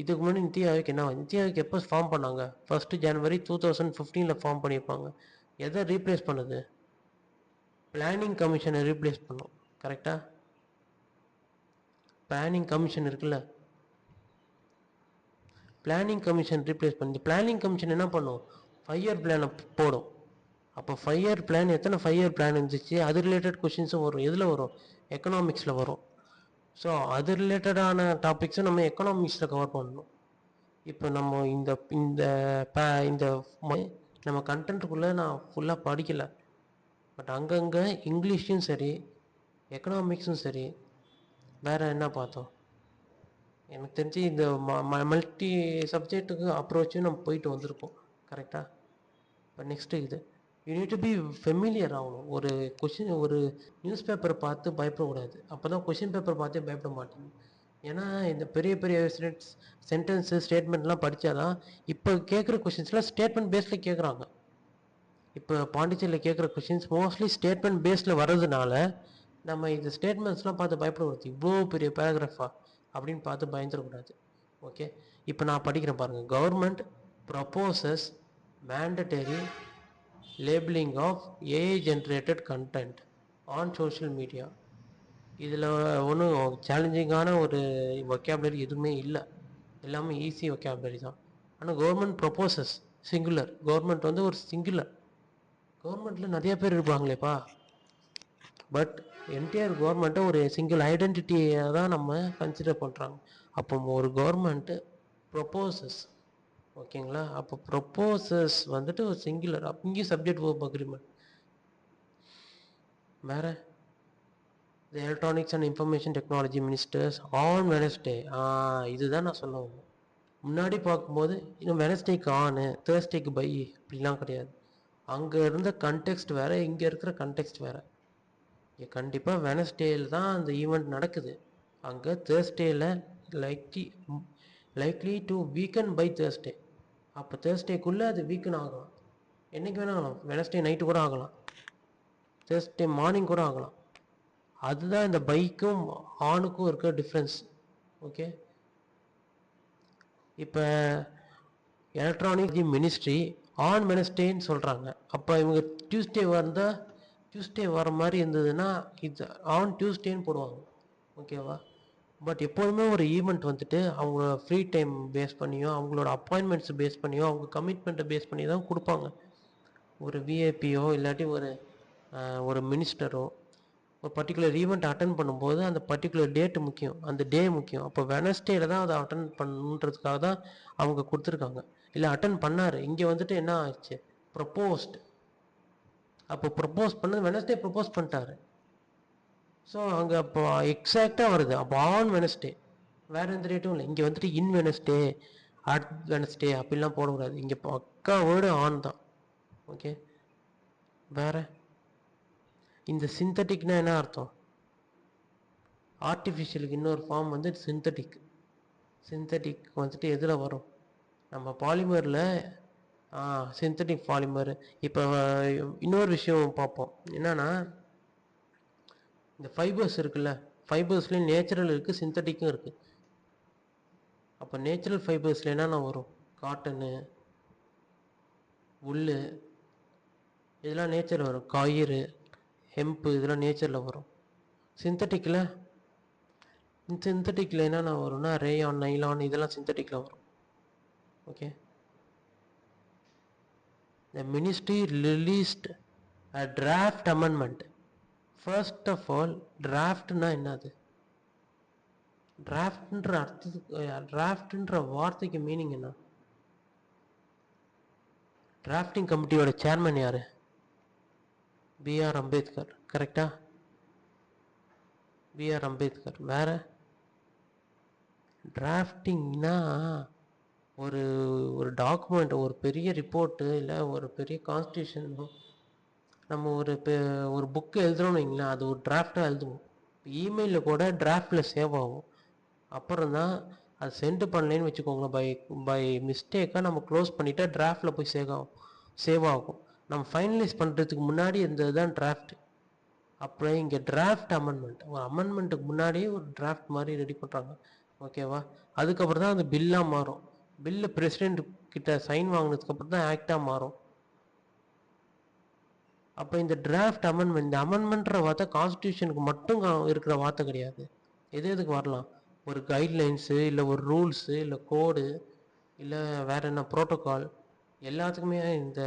இதுக்கு முன்னாடி நித்தி ஆயோக் என்ன, நித்தி ஆயோக் எப்போ ஃபார்ம் பண்ணாங்க? 1 ஜனவரி 2015 ஃபார்ம் பண்ணியிருப்பாங்க. எதை ரீப்ளேஸ் பண்ணுது? பிளானிங் கமிஷனை ரீப்ளேஸ் பண்ணும். கரெக்டாக? பிளானிங் கமிஷன் இருக்குல்ல, பிளானிங் கமிஷன் ரீப்ளேஸ் பண்ணி பிளானிங் கமிஷன் என்ன பண்ணும்? 5 இயர் பிளானை போடும். அப்போ 5 இயர் பிளான், எத்தனை 5 இயர் பிளான் இருந்துச்சு, அது ரிலேட்டட் கொஷின்ஸும் வரும். எதில் வரும்? எக்கனாமிக்ஸில் வரும். ஸோ அது ரிலேட்டடான டாபிக்ஸும் நம்ம எக்கனாமிக்ஸில் கவர் பண்ணணும். இப்போ நம்ம இந்த இந்த இந்த நம்ம கண்டென்ட்டுக்குள்ளே நான் ஃபுல்லாக படிக்கலை, பட் அங்கங்கே இங்கிலீஷும் சரி எக்கனாமிக்ஸும் சரி வேறு என்ன பார்த்தோம், எனக்கு தெரிஞ்சு இந்த மல்டி சப்ஜெக்ட்டுக்கு அப்ரோச்சும் நம்ம போயிட்டு வந்திருக்கோம். கரெக்டாக? இப்போ நெக்ஸ்ட்டு இது you need to be familiar ஆகணும். ஒரு கொஷின், ஒரு நியூஸ் பேப்பரை பார்த்து பயப்படக்கூடாது. அப்போ தான் கொஷின் பேப்பர் பார்த்தே பயப்பட மாட்டேங்க. ஏன்னா இந்த பெரிய பெரிய சென்டென்ஸு ஸ்டேட்மெண்ட்லாம் படித்தா தான் இப்போ கேட்குற கொஷின்ஸ்லாம் ஸ்டேட்மெண்ட் பேஸில் கேட்குறாங்க. இப்போ பாண்டிச்சேரியில் கேட்குற கொஷின்ஸ் மோஸ்ட்லி ஸ்டேட்மெண்ட் பேஸில் வர்றதுனால நம்ம இந்த ஸ்டேட்மெண்ட்ஸ்லாம் பார்த்து பயப்படக்கூடாது. இவ்வளோ பெரிய பேராகிராஃபா அப்படின்னு பார்த்து பயந்துடக்கூடாது. ஓகே, இப்போ நான் படிக்கிறேன் பாருங்கள். Government proposes mandatory labelling of AI generated content on social media. இதில் ஒன்றும் சேலஞ்சிங்கான ஒரு வொக்காபுலரி எதுவுமே இல்லை, எல்லாமே ஈஸி வொக்காபுலரி தான். ஆனால் கவர்மெண்ட் ப்ரப்போசஸ் சிங்குலர், கவர்மெண்ட் வந்து ஒரு சிங்குலர். கவர்மெண்ட்டில் நிறைய பேர் இருப்பாங்களேப்பா, பட் என்டையர் கவர்மெண்ட்டை ஒரு சிங்கிள் ஐடென்டிட்டியை தான் நம்ம கன்சிடர் பண்ணுறாங்க. அப்போ ஒரு கவர்மெண்ட்டு ப்ரொப்போசஸ், ஓகேங்களா? அப்போ ப்ரொப்போசஸ் வந்துட்டு ஒரு சிங்குலர், இங்கேயும் சப்ஜெக்ட் வேர்ப் அக்ரிமெண்ட். வேறு the electronics and information technology ministers on Wednesday. இதுதான் நான் சொல்ல வந்தேன். முன்னாடி பார்க்கும்போது இன்னும் வெனஸ்டேக்கு ஆனு, தேர்ஸ்டேக்கு பை அப்படிலாம் கிடையாது. அங்கே இருந்த கண்டெக்ஸ்ட் வேறு, இங்கே இருக்கிற கண்டெக்ஸ்ட் வேறு. இங்கே கண்டிப்பாக வெனஸ்டேயில் தான் அந்த ஈவெண்ட் நடக்குது. அங்கே தேர்ஸ்டேயில் லைக்லி டு வீக்கன் பை தேர்ஸ்டே. அப்போ தேர்ஸ்டேக்குள்ளே அது வீக்கன் ஆகலாம். என்றைக்கு வேணால் ஆகலாம். வெனஸ்டே நைட்டு கூட ஆகலாம், தேர்ஸ்டே மார்னிங் கூட ஆகலாம். அதுதான் இந்த பைக்கும் ஆனுக்கும் இருக்க டிஃப்ரென்ஸ். ஓகே, இப்போ எலக்ட்ரானிக் மினிஸ்ட்ரி ஆன் வெனஸ்டேன்னு சொல்கிறாங்க. அப்போ இவங்க டியூஸ்டே வந்தால், டியூஸ்டே வர மாதிரி இருந்ததுன்னா இது ஆன் டியூஸ்டேன்னு போடுவாங்க. ஓகேவா? பட் எப்போதுமே ஒரு ஈவெண்ட் வந்துட்டு அவங்களோட ஃப்ரீ டைம் பேஸ் பண்ணியோ, அவங்களோட அப்பாயின்மெண்ட்ஸ் பேஸ் பண்ணியோ, அவங்க கமிட்மெண்ட்டை பேஸ் பண்ணி தான் கொடுப்பாங்க. ஒரு விஐபியோ இல்லாட்டி ஒரு மினிஸ்டரோ ஒரு பர்டிகுலர் ஈவெண்ட் அட்டன் பண்ணும்போது அந்த பர்டிகுலர் டேட்டு முக்கியம், அந்த டே முக்கியம். அப்போ வெனஸ்டேல தான் அதை அட்டன் பண்ணுன்றதுக்காக தான் அவங்க கொடுத்துருக்காங்க. இல்லை அட்டன் பண்ணார், இங்கே வந்துட்டு என்ன ஆச்சு, ப்ரப்போஸ்ட். அப்போ ப்ரப்போஸ் பண்ணது வெனஸ்டே ப்ரப்போஸ் பண்ணிட்டாரு. ஸோ அங்கே அப்போ எக்ஸாக்டாக வருது. அப்போ ஆன் வெனஸ்டே, வேறு எந்த டேட்டும் இல்லை. இங்கே வந்துட்டு இன் வெனஸ்டே, அட் வெனஸ்டே அப்படிலாம் போடக்கூடாது. இங்கே பக்கா வேர்டு ஆன் தான். ஓகே, வேறு இந்த சிந்தட்டிக்னா என்ன அர்த்தம்? ஆர்டிஃபிஷியலுக்கு இன்னொரு ஃபார்ம் வந்து சிந்தட்டிக். சிந்தட்டிக் வந்துட்டு எதில் வரும்? நம்ம பாலிமரில் சிந்தட்டிக் பாலிமர். இப்போ இன்னொரு விஷயம் பார்ப்போம், என்னன்னா இந்த ஃபைபர்ஸ் இருக்குல்ல, ஃபைபர்ஸ்லேயும் நேச்சுரல் இருக்குது, சிந்தட்டிக்கும் இருக்குது. அப்போ நேச்சுரல் ஃபைபர்ஸில் என்னென்ன வரும்? காட்டனு, உல், இதெல்லாம் நேச்சரில் வரும். கயிறு, ஹெம்பு, இதெல்லாம் நேச்சரில் வரும். சிந்தட்டிக்கில் என்னென்ன வரும்னா ரேயான், நைலான், இதெல்லாம் சிந்தட்டிக்கில் வரும். Okay, the ministry released a draft amendment. First of all, draftனா என்னது? டிராஃப்ட்ன்ற அர்த்தத்துக்கு, டிராஃப்ட்ன்ற வார்த்தைக்கு மீனிங் என்ன? டிராஃப்டிங் கமிட்டியோட சேர்மன் யாரு? பிஆர் அம்பேத்கர். கரெக்டா? பிஆர் அம்பேத்கர். வேற டிராஃப்டிங்னா ஒரு டாக்குமெண்ட், ஒரு பெரிய ரிப்போர்ட்டு, இல்லை ஒரு பெரிய கான்ஸ்டியூஷன், நம்ம ஒரு புக்கு எழுதுறோம்னு வைங்களேன், அது ஒரு டிராஃப்டாக எழுதுவோம். இமெயிலில் கூட டிராஃப்டில் சேவ் ஆகும். அப்புறம் தான் அது சென்ட் பண்ணலேன்னு வச்சுக்கோங்களேன், பை மிஸ்டேக்காக நம்ம க்ளோஸ் பண்ணிவிட்டா டிராஃப்டில் போய் சேவ் ஆகும். நம்ம ஃபைனலைஸ் பண்ணுறதுக்கு முன்னாடி இந்த தான் டிராஃப்ட். அப்புறம் இங்கே டிராஃப்ட் அமெண்ட்மெண்ட், ஒரு அமெண்ட்மெண்ட்டுக்கு முன்னாடியே ஒரு டிராஃப்ட் மாதிரி ரெடி பண்ணுறாங்க. ஓகேவா? அதுக்கப்புறம் தான் அந்த பில்லாக மாறும். பில்லு பிரசிடெண்ட் கிட்ட சைன் வாங்கினதுக்கப்புறம் தான் ஆக்டாக மாறும். அப்போ இந்த டிராஃப்ட் அமெண்ட்மெண்ட், இந்த அமெண்ட்மெண்ட்ற வார்த்தை கான்ஸ்டியூஷனுக்கு மட்டும் இருக்கிற வார்த்தை கிடையாது. எதுக்கு வரலாம்? ஒரு கைட்லைன்ஸு, இல்லை ஒரு ரூல்ஸு, இல்லை கோடு, இல்லை வேற என்ன ப்ரோட்டோகால், எல்லாத்துக்குமே இந்த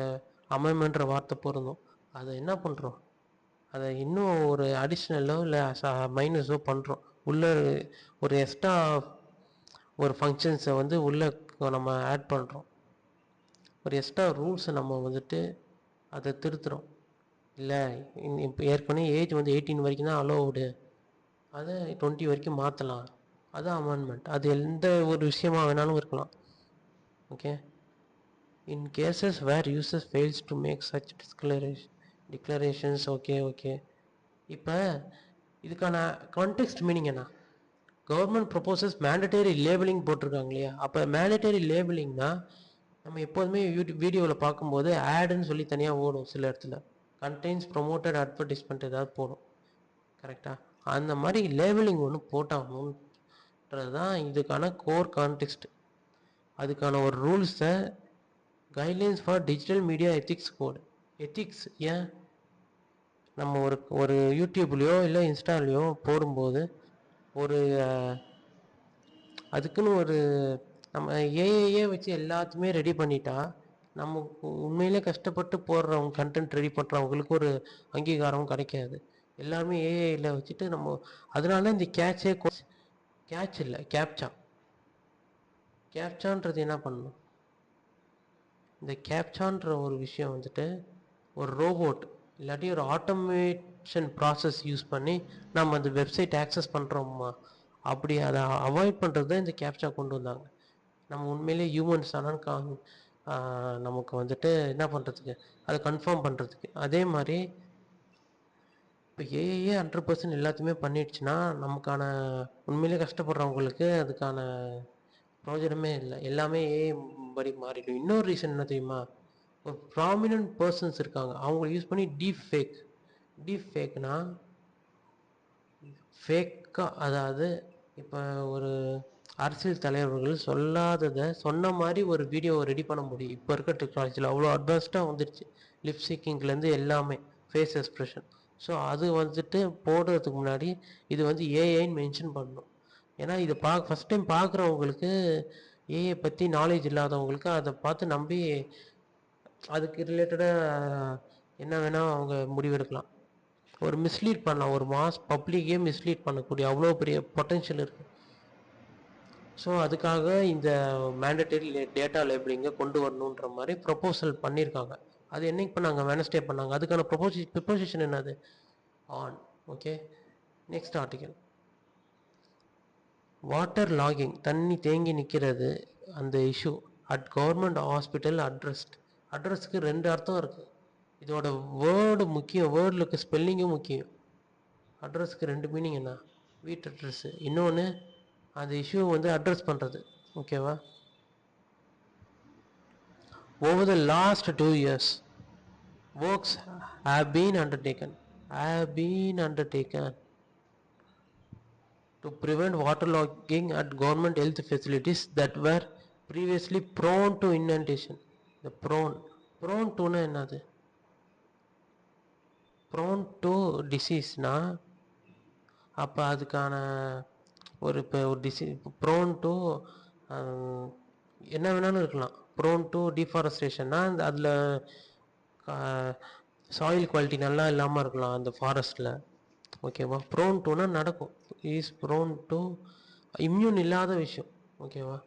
அமெண்ட்மெண்ட்ற வார்த்தை பொருந்தும். அதை என்ன பண்ணுறோம்? அதை இன்னும் ஒரு அடிஷ்னலோ இல்லை மைனஸோ பண்ணுறோம். உள்ள ஒரு எக்ஸ்ட்ரா ஒரு ஃபங்க்ஷன்ஸை வந்து உள்ள நம்ம ஆட் பண்ணுறோம். ஒரு எக்ஸ்ட்ரா ரூல்ஸை நம்ம வந்துட்டு அதை திருத்துறோம். இல்லை இப்போ ஏற்கனவே ஏஜ் வந்து 18 வரைக்கும் தான் அலோவுடு, அதை 20 வரைக்கும் மாற்றலாம். அதுதான் அமெண்ட்மெண்ட். அது எந்த ஒரு விஷயமா வேணாலும் இருக்கலாம். Okay. In cases where users fails to make such declarations. Okay. இப்போ இதுக்கான கான்டெக்ஸ்ட் மீனிங் என்ன? கவர்மெண்ட் ப்ரொபோசஸ் மேண்டட்டரி லேபிளிங் போட்டிருக்காங்க இல்லையா? அப்போ மேண்டட்டரி லேபிளிங்னா நம்ம எப்போதுமே வீடியோவில் பார்க்கும்போது ஆடுன்னு சொல்லி தனியாக ஓடும். சில இடத்துல கண்டெய்ன்ஸ் ப்ரொமோட்டட் அட்வர்டைஸ்மெண்ட் ஏதாவது போடும். கரெக்டாக? அந்த மாதிரி லேபிளிங் ஒன்று போட்டாகணுன்றது தான் இதுக்கான கோர் கான்டெக்ஸ்ட். அதுக்கான ஒரு ரூல்ஸை guidelines for digital media ethics code. Ethics ஏன்? நம்ம ஒரு யூடியூப்லேயோ இல்லை இன்ஸ்டாலேயோ போடும்போது ஒரு அதுக்குன்னு ஒரு நம்ம ஏஐயே வச்சு எல்லாத்தையுமே ரெடி பண்ணிட்டா, நம்ம உண்மையிலே கஷ்டப்பட்டு போடுறவங்க, கண்டென்ட் ரெடி பண்ணுறவங்களுக்கு ஒரு அங்கீகாரம் கிடைக்காது. எல்லாருமே ஏஐயில் வச்சுட்டு நம்ம அதனால இந்த கேட்ச் இல்லை, கேப்சான்றது என்ன பண்ணணும்? இந்த கேப்சான்ற ஒரு விஷயம் வந்துட்டு ஒரு ரோபோட் இல்லாட்டி ஒரு ஆட்டோமேஷன் ப்ராசஸ் யூஸ் பண்ணி நம்ம அந்த வெப்சைட் ஆக்சஸ் பண்ணுறோமா, அப்படி அதை அவாய்ட் பண்ணுறது தான் இந்த கேப்சா கொண்டு வந்தாங்க. நம்ம உண்மையிலே ஹியூமன்ஸ் ஆனால் நமக்கு வந்துட்டு என்ன பண்ணுறதுக்கு, அதை கன்ஃபார்ம் பண்ணுறதுக்கு. அதே மாதிரி இப்போ ஏஐயே 100% எல்லாத்தையுமே பண்ணிடுச்சுன்னா நமக்கான உண்மையிலே கஷ்டப்படுறவங்களுக்கு அதுக்கான பிரயோஜனமே இல்லை. எல்லாமே ஏஐ படி மாறிடும். இன்னொரு ரீசன் என்ன தெரியுமா? ஒரு ப்ராமினன்ட் பர்சன்ஸ் இருக்காங்க, அவங்கள யூஸ் பண்ணி டீப் ஃபேக்னா ஃபேக்காக, அதாவது இப்போ ஒரு அரசியல் தலைவர்கள் சொல்லாததை சொன்ன மாதிரி ஒரு வீடியோவை ரெடி பண்ண முடியும். இப்போ இருக்க டெக்னாலஜியில் அவ்வளோ அட்வான்ஸ்டாக வந்துடுச்சு. லிப்சிங்கிலேருந்து எல்லாமே ஃபேஸ் எக்ஸ்ப்ரெஷன். ஸோ அது வந்துட்டு போடுறதுக்கு முன்னாடி இது வந்து ஏஐன்னு மென்ஷன் பண்ணணும். ஏன்னா இது ஃபஸ்ட் டைம் பார்க்குறவங்களுக்கு, ஏஐ பற்றி நாலேஜ் இல்லாதவங்களுக்கு அதை பார்த்து நம்பி அதுக்கு ரிலேட்டடாக என்ன வேணால் அவங்க முடிவெடுக்கலாம். ஒரு மிஸ்லீட் பண்ணலாம், ஒரு மாஸ் பப்ளிக்கே மிஸ்லீட் பண்ணக்கூடிய அவ்வளோ பெரிய பொட்டென்ஷியல் இருக்குது. ஸோ அதுக்காக இந்த மேண்டட்டரி டேட்டா லேபிளிங்கை கொண்டு வரணுன்ற மாதிரி ப்ரொப்போசல் பண்ணியிருக்காங்க. அது என்னைக்கு பண்ணாங்க? வெனஸ்டே பண்ணாங்க. அதுக்கான ப்ரொபோசிஷன் என்னது? On. Okay. Next article. Water logging, தண்ணி தேங்கி நிற்கிறது, அந்த இஷ்யூ அட் கவர்மெண்ட் ஹாஸ்பிட்டல் அட்ரஸ்க்கு 2 அர்த்தம் இருக்குது. இதோட வேர்டு முக்கியம், வேர்டில் இருக்க ஸ்பெல்லிங்கும் முக்கியம். அட்ரஸ்க்கு 2 மீனிங் என்ன? வீட்டு அட்ரஸ்ஸு, இன்னொன்று அந்த இஷ்யூ வந்து அட்ரஸ் பண்ணுறது. ஓகேவா? Over the last 2 years, works have been undertaken to prevent waterlogging at government health facilities that were previously prone to inundation. The prone to na என்னது? prone to diseaseனா அப்போ அதுக்கான இப்போ ஒரு டிசீஸ், ப்ரோன் டு என்ன வேணாலும் இருக்கலாம். ப்ரோன் டு டிஃபாரஸ்டேஷன்னா அதில் soil quality நல்லா இல்லாமல் இருக்கலாம் அந்த ஃபாரஸ்ட்டில். ஓகேவா? ப்ரோன் டுனா நடக்கும். இஸ் ப்ரோன் டு இம்யூன் இல்லாத விஷயம். ஓகேவா?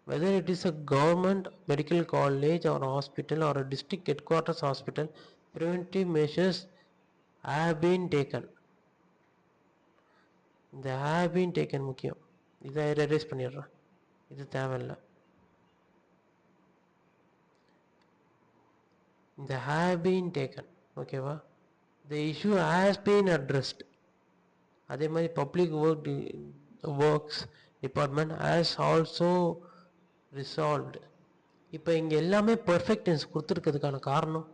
Whether it is a government medical college or hospital or a district headquarters hospital, preventive measures have been taken. இந்த have been taken முக்கியம். இதை எரேஸ் பண்ணிடுறேன், இது தேவையில்லை. இந்த have been taken. ஓகேவா? the issue has been addressed. அதே மாதிரி public works department has also resolved. இப்போ இங்கே எல்லாமே பர்ஃபெக்ட் டென்ஸ் கொடுத்துருக்கிறதுக்கான காரணம்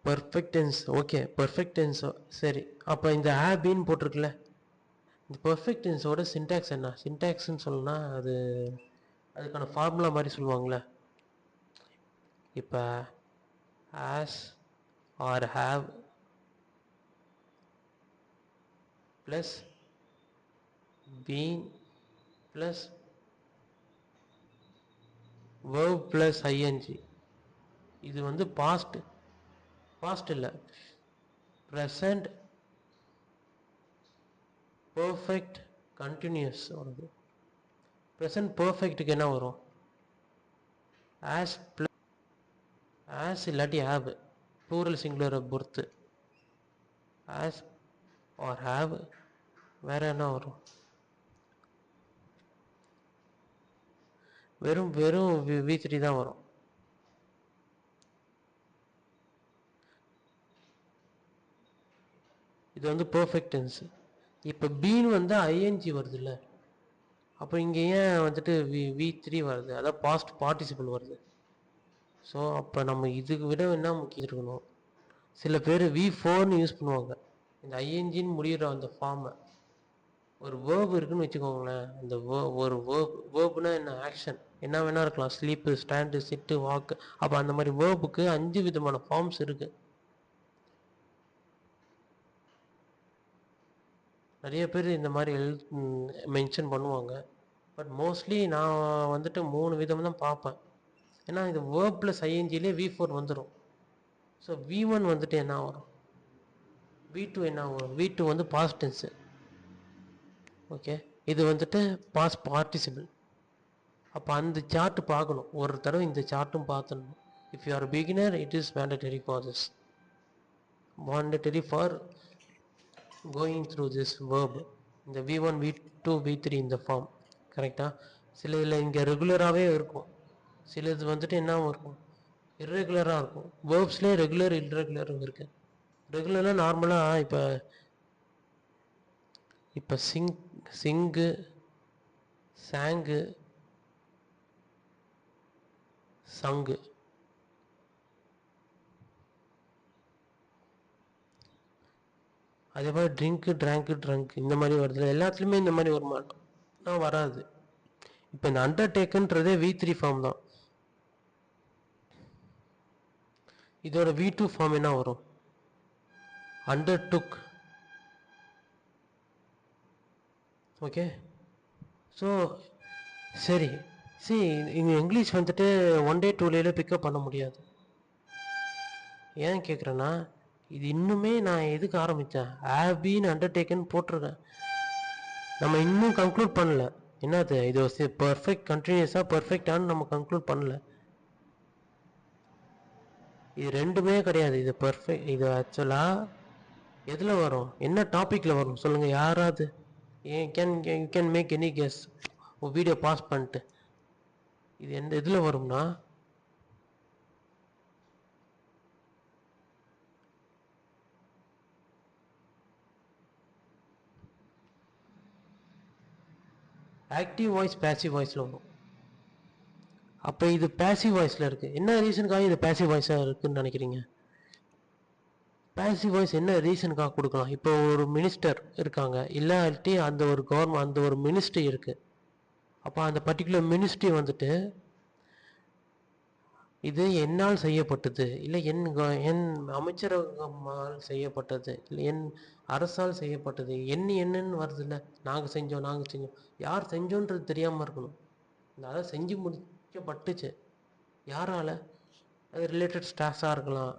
perfect tense okay, perfect tense சரி. அப்போ இந்த ஹேபின்னு போட்டிருக்குல்ல, இந்த பர்ஃபெக்ட் டென்ஸோட சின்டாக்ஸ் என்ன? சின்டாக்ஸ்ன்னு சொல்லணும்னா அதுக்கான ஃபார்முலா மாதிரி சொல்லுவாங்களே. இப்போ has or have plus been plus verb plus ING. இது வந்து பாஸ்ட் இல்லை, ப்ரெசண்ட் பர்ஃபெக்ட் கண்டினியூஸ் வருது. ப்ரெசண்ட் பர்ஃபெக்ட்டுக்கு என்ன வரும்? ஆஸ் இல்லாட்டி ஹேவ், ப்ளூரல் சிங்குலரை பொறுத்து. ஆஸ் ஆர் ஹேவ், வேற என்ன வரும்? வெறும் V3 தான் வரும். இது வந்து பர்ஃபெக்ட் டென்ஸ். இப்போ பீன் வந்து ஐஎன்ஜி வருது இல்லை, அப்போ இங்கே ஏன் வந்துட்டு V3 வருது? அதான் பாஸ்ட் பார்ட்டிசிபிள் வருது. ஸோ அப்போ நம்ம இதுக்கு விட என்ன முக்கியம் இருக்கணும்? சில பேர் V4ன்னு யூஸ் பண்ணுவாங்க இந்த ஐஎன்ஜின்னு முடிகிற அந்த ஃபார்மை. ஒரு வேர்ப் இருக்குன்னு வச்சுக்கோங்களேன், அந்த ஒரு வேர்ப்னா என்ன? ஆக்ஷன் என்ன வேணா இருக்கலாம், ஸ்லீப்பு, ஸ்டாண்டு, சிட்டு, வாக்கு. அப்போ அந்த மாதிரி வேர்புக்கு 5 விதமான ஃபார்ம்ஸ் இருக்கு. நிறைய பேர் இந்த மாதிரி மென்ஷன் பண்ணுவாங்க. பட் மோஸ்ட்லி நான் வந்துட்டு 3 விதம் தான் பார்ப்பேன். ஏன்னா இது வேர்ப் ப்ளஸ் ஐஎன்ஜிலே V4 வந்துடும். ஸோ V1 வந்துட்டு என்ன வரும்? V2 என்ன வரும்? V2 வந்து பாஸ்ட் டென்ஸு. ஓகே, இது வந்துட்டு பாஸ்ட் பார்ட்டிசிபிள். அப்போ அந்த சார்ட் பார்க்கணும் ஒரு தடவை, இந்த சார்ட்டும் பார்த்துடணும். If you are beginner, it is mandatory for this, mandatory for going through this verb. இந்த V1 V2 V3 இந்த ஃபார்ம் கரெக்டாக. சில இதில் இங்கே ரெகுலராகவே இருக்கும், சிலது வந்துட்டு என்ன இருக்கும்? இர்ரெகுலராக இருக்கும். வேர்ப்ஸ்லேயே ரெகுலர் இர்ரெகுலரும் இருக்குது. ரெகுலராக நார்மலாக இப்போ சிங்கு, சாங்கு, சங்கு, அதே மாதிரி ட்ரிங்க்கு, ட்ரங்க் இந்த மாதிரி வருது. எல்லாத்துலேயுமே இந்த மாதிரி வர மாட்டோம், வராது. இப்போ இந்த அண்டர்டேக்குன்றதே V3 ஃபார்ம் தான். இதோட V2 ஃபார்ம் என்ன வரும்? அண்டர்டுக். ஓகே, ஸோ சரி இங்கே இங்கிலீஷ் வந்துட்டு 1 day 2 dayல பிக்கப் பண்ண முடியாது. ஏன் கேட்குறேன்னா, இது இன்னுமே நான் எதுக்கு ஆரம்பித்தேன்? ஹேவ் பீன் அண்டர்டேக்கன் போட்டிருக்கேன். நம்ம இன்னும் கன்க்ளூட் பண்ணல. என்னது இது பர்ஃபெக்ட் கண்டினியூஸாக பர்ஃபெக்டானு நம்ம கன்க்ளூட் பண்ணல. இது ரெண்டுமே கிடையாது. இது பர்ஃபெக்ட். இது ஆக்சுவலாக எதில் வரும்? என்ன டாப்பிக்கில் வரும் சொல்லுங்கள் யாராவது? You can make any guess. Video pause பண்ணிட்டு இது எந்த இதில் வரும்னா, ஆக்டிவ் வாய்ஸ் பேசிவ் வாய்ஸில் வரும். அப்போ இது பேசிவ் வாய்ஸில் இருக்குது. என்ன ரீசனுக்காக இது பேசிவ் வாய்ஸாக இருக்குதுன்னு நினைக்கிறீங்க? பேசிவ் வாய்ஸ் என்ன ரீசனுக்காக கொடுக்கலாம்? இப்போ ஒரு மினிஸ்டர் இருக்காங்க, இல்லாட்டி அந்த ஒரு கவர்மெண்ட், அந்த ஒரு மினிஸ்ட்ரி இருக்குது. அப்போ அந்த பர்டிகுலர் மினிஸ்ட்ரி வந்துட்டு இது என்னால் செய்யப்பட்டது, இல்லை என் அமைச்சரகமால் செய்யப்பட்டது, இல்லை என் அரசால் செய்யப்பட்டது, என்னன்னு வருது இல்லை, நாங்கள் செஞ்சோம். யார் செஞ்சோன்றது தெரியாமல் இருக்கணும். அதை செஞ்சு முடிக்கப்பட்டுச்சு யாரால்? அது ரிலேட்டட் ஸ்டாஃப்ஸாக இருக்கலாம்.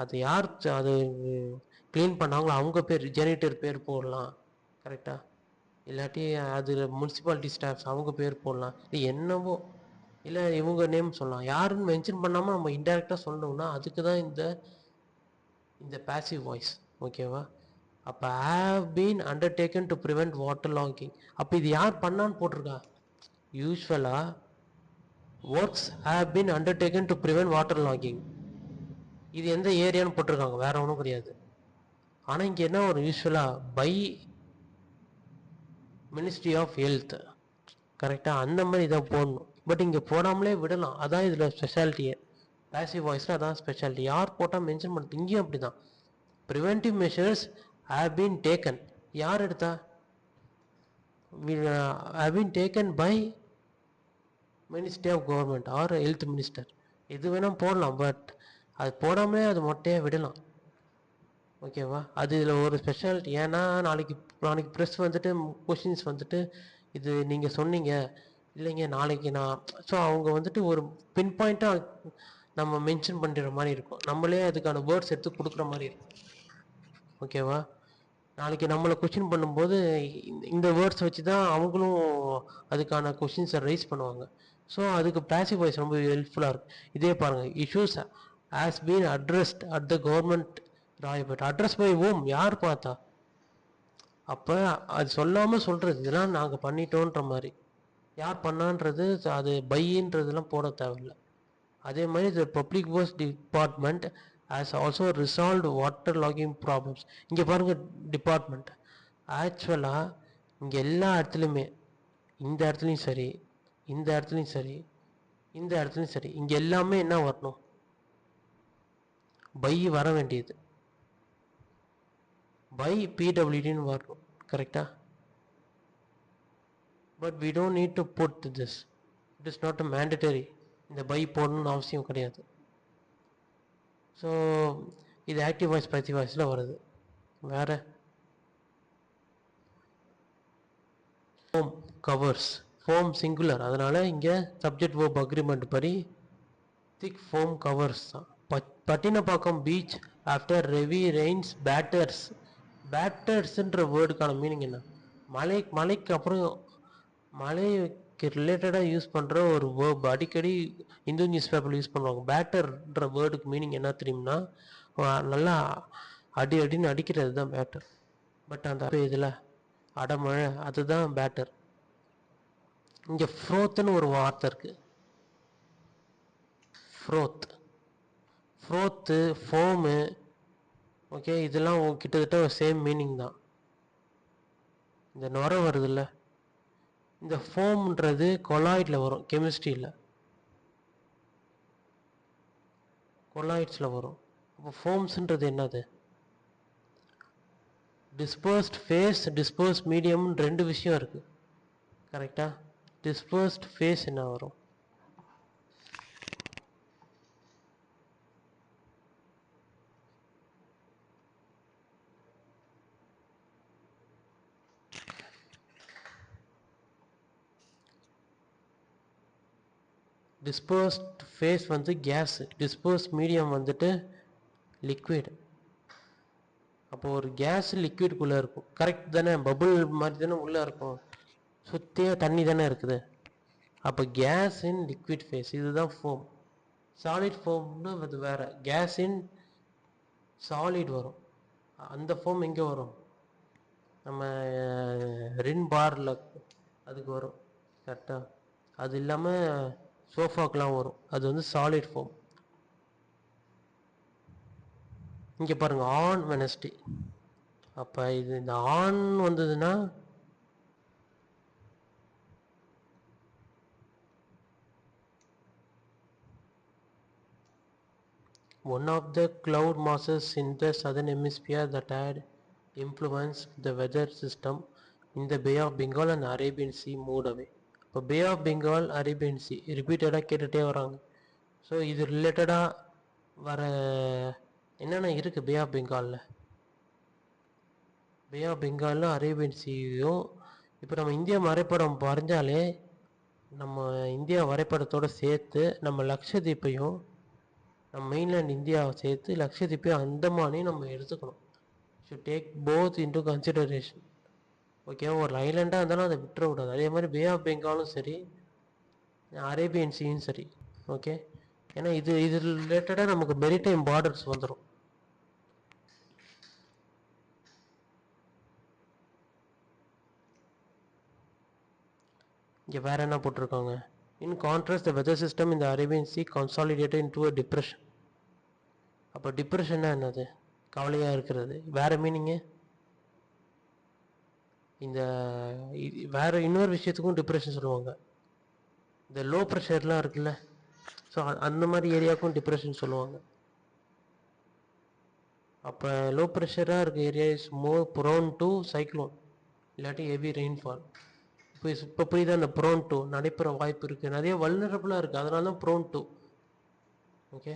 அது யார் அது க்ளீன் பண்ணாங்களோ அவங்க பேர், ஜெனிட்டர் பேர் போடலாம் கரெக்டாக. இல்லாட்டி அது முனிசிபாலிட்டி ஸ்டாஃப்ஸ் அவங்க பேர் போடலாம். இது என்னவோ, இல்லை இவங்க நேம் சொல்லலாம். யாருன்னு மென்ஷன் பண்ணாமல் நம்ம இன்டெரக்டாக சொல்லணும்னா அதுக்கு தான் இந்த பேசிவ் வாய்ஸ். ஓகேவா? அப்போ have been undertaken to prevent water logging. அப்போ இது யார் பண்ணான்னு போட்டிருக்கா? யூஸ்வலாக works have been undertaken to prevent water logging. இது எந்த ஏரியான்னு போட்டிருக்காங்க, வேற ஒன்றும் கிடையாது. ஆனால் இங்கே என்ன ஒரு யூஸ்வலாக பை மினிஸ்ட்ரி ஆஃப் ஹெல்த் கரெக்டாக, அந்த மாதிரி இதை போடணும். பட் இங்கே போடாமலே விடலாம், அதான் இதில் ஸ்பெஷாலிட்டியே. பேசிவ் வாய்ஸில் அதான் ஸ்பெஷாலிட்டி. யார் போட்டால் மென்ஷன் பண்ணுறது, இங்கேயும் அப்படி தான். Preventive measures have been taken, யார் எடுத்தா, have been taken by ministry of government or health minister. இது வேணால் போடலாம், பட் அது போடாமலே அது மொட்டையாக விடலாம். ஓகேவா, அது இதில் ஒரு ஸ்பெஷாலிட்டி. ஏன்னா நாளைக்கு ப்ரெஸ் வந்துட்டு கொஷின்ஸ் வந்துட்டு இது நீங்கள் சொன்னீங்க இல்லைங்க நாளைக்கு நான், ஸோ அவங்க வந்துட்டு ஒரு பின் பாயிண்ட்டாக நம்ம மென்ஷன் பண்ணுற மாதிரி இருக்கும், நம்மளே அதுக்கான வேர்ட்ஸ் எடுத்து கொடுக்குற மாதிரி இருக்கும். ஓகேவா, நாளைக்கு நம்மளை கொஷின் பண்ணும்போது இந்த வேர்ட்ஸ் வச்சு தான் அவங்களும் அதுக்கான கொஷின்ஸை ரைஸ் பண்ணுவாங்க. ஸோ அதுக்கு பேசிவ் வாய்ஸ் ரொம்ப ஹெல்ப்ஃபுல்லாக இருக்கும். இதே பாருங்கள், issues has been addressed at the government Royapettah. Address by home, யார் பார்த்தா, அப்போ அது சொல்லாமல் சொல்கிறது இதெல்லாம் நாங்கள் பண்ணிட்டோன்ற மாதிரி. யார் பண்ணான்றது அது பையின்றதுலாம் போட தேவையில்லை. அதே மாதிரி the public works department has also resolved water logging problems. இங்கே பாருங்கள், டிபார்ட்மெண்ட் ஆக்சுவலாக இங்கே எல்லா இடத்துலையுமே, இந்த இடத்துலையும் சரி, இந்த இடத்துலையும் சரி, இந்த இடத்துலையும் சரி, இங்கே எல்லாமே என்ன வரணும், பை வர வேண்டியது, பை பிடபிள்யூடின்னு வரணும். கரெக்டா, but we don't need to put this, it is not a mandatory. இந்த பை போடணும்னு அவசியம் கிடையாது. ஸோ இது ஆக்டிவ் வாய்ஸ் பேசிவ் வாய்ஸில் வருது. வேறு ஃபோம் கவர்ஸ், ஃபோம் சிங்குலர், அதனால் இங்கே சப்ஜெக்ட் வேர்ப் அக்ரிமெண்ட் படி திக் ஃபோம் கவர்ஸ் தான். Pattinapakkam beach after heavy rains batters. பேட்டர்ஸ்ன்ற வேர்டுக்கான மீனிங் என்ன, மலைக்கு அப்புறம் மலைக்கு ரிலேட்டடாக யூஸ் பண்ணுற ஒரு வேர்ப், அடிக்கடி இந்து நியூஸ் பேப்பரில் யூஸ் பண்ணுவாங்க. பேட்டர்ன்ற வேர்டுக்கு மீனிங் என்ன தெரியும்னா, நல்லா அடின்னு அடிக்கிறது தான் பேட்டர். பட் அந்த இதில் அடமழை, அதுதான் பேட்டர். இங்கே ஃப்ரோத்துன்னு ஒரு வார்த்தை இருக்குது, ஃப்ரோத்து, ஃபோமு, ஓகே, இதெல்லாம் கிட்டத்தட்ட சேம் மீனிங் தான். இந்த நுரை வருதுல்ல, இந்த ஃபோம்ன்றது கொலாய்டில் வரும், கெமிஸ்ட்ரியில் கொலாய்ட்ஸில் வரும். அப்போ ஃபோம்ஸ்ன்றது என்னது, டிஸ்பர்ஸ்ட் ஃபேஸ், டிஸ்பர்ஸ்ட் மீடியம்னு ரெண்டு விஷயம் இருக்குது. கரெக்டாக, டிஸ்பர்ஸ்ட் ஃபேஸ் என்ன வரும், டிஸ்பர்ஸ்ட் ஃபேஸ் வந்து கேஸ், டிஸ்பர்ஸ்ட் மீடியம் வந்துட்டு லிக்விட். அப்போது ஒரு கேஸ் லிக்விட்குள்ளே இருக்கும், கரெக்ட் தானே, பபுள் மாதிரி தானே உள்ளே இருக்கும், சுற்றியாக தண்ணி தானே இருக்குது. அப்போ கேஸ் இன் லிக்விட் ஃபேஸ், இதுதான் ஃபோம். சாலிட் ஃபோம்னு அது வேறு, கேஸ் இன் சாலிட் வரும். அந்த ஃபோம் எங்கே வரும், நம்ம ரின் பாரில் அதுக்கு வரும். கரெக்டாக, அது இல்லாமல் சோஃபாக்கெலாம் வரும், அது வந்து சாலிட் ஃபோம். இங்கே பாருங்கள், ஆன் வெனஸ்டே. அப்போ இது இந்த ஆன் வந்ததுன்னா one of the cloud masses in the southern hemisphere that had influenced the weather system in the Bay of Bengal and Arabian Sea moved away. இப்போ பே ஆஃப் பெங்கால், அரேபியன் சி ரிப்பீட்டடாக கேட்டுகிட்டே வராங்க. So இது ரிலேட்டடாக வர என்னென்ன இருக்குது பே ஆஃப் பெங்காலில், பே ஆஃப் பெங்காலில் அரேபியன் சீயும். இப்போ நம்ம இந்தியா வரைபடம் வரைஞ்சாலே நம்ம இந்தியா வரைபடத்தோடு சேர்த்து நம்ம லக்ஷதீப்பையும், நம்ம மெயின்லேண்ட் இந்தியாவை சேர்த்து லக்ஷதீப்பையும் அந்தமானையும் நம்ம எடுத்துக்கணும். Should take both into consideration. ஓகேவா, ஒரு ஐலாண்டாக இருந்தாலும் அதை விட்டுற விடாது. அதே மாதிரி பே ஆஃப் பெங்காலும் சரி, அரேபியன் சீயும் சரி. ஓகே, ஏன்னா இது ரிலேட்டடாக நமக்கு மெரிடைம் பார்டர்ஸ் வந்துடும். இங்கே வேறு என்ன போட்டிருக்காங்க, in contrast the weather system இந்த Arabian sea consolidated into a depression. அப்போ டிப்ரெஷன்னா என்னது, கவலையாக இருக்கிறது. வேறு மீனிங்கு, இந்த வேறு இன்னொரு விஷயத்துக்கும் டிப்ரெஷன் சொல்லுவாங்க. இந்த லோ ப்ரெஷர்லாம் இருக்குல்ல, ஸோ அந்த மாதிரி ஏரியாவுக்கும் டிப்ரெஷன் சொல்லுவாங்க. அப்போ லோ ப்ரெஷராக இருக்க area is more prone to cyclone இல்லாட்டி ஹெவி ரெயின்ஃபால். இப்போ புரியுதா? அந்த ப்ரோன் டு நடைபெற வாய்ப்பு இருக்குது, நிறைய வல்னரபுளாக இருக்குது, அதனால தான் prone to. Okay,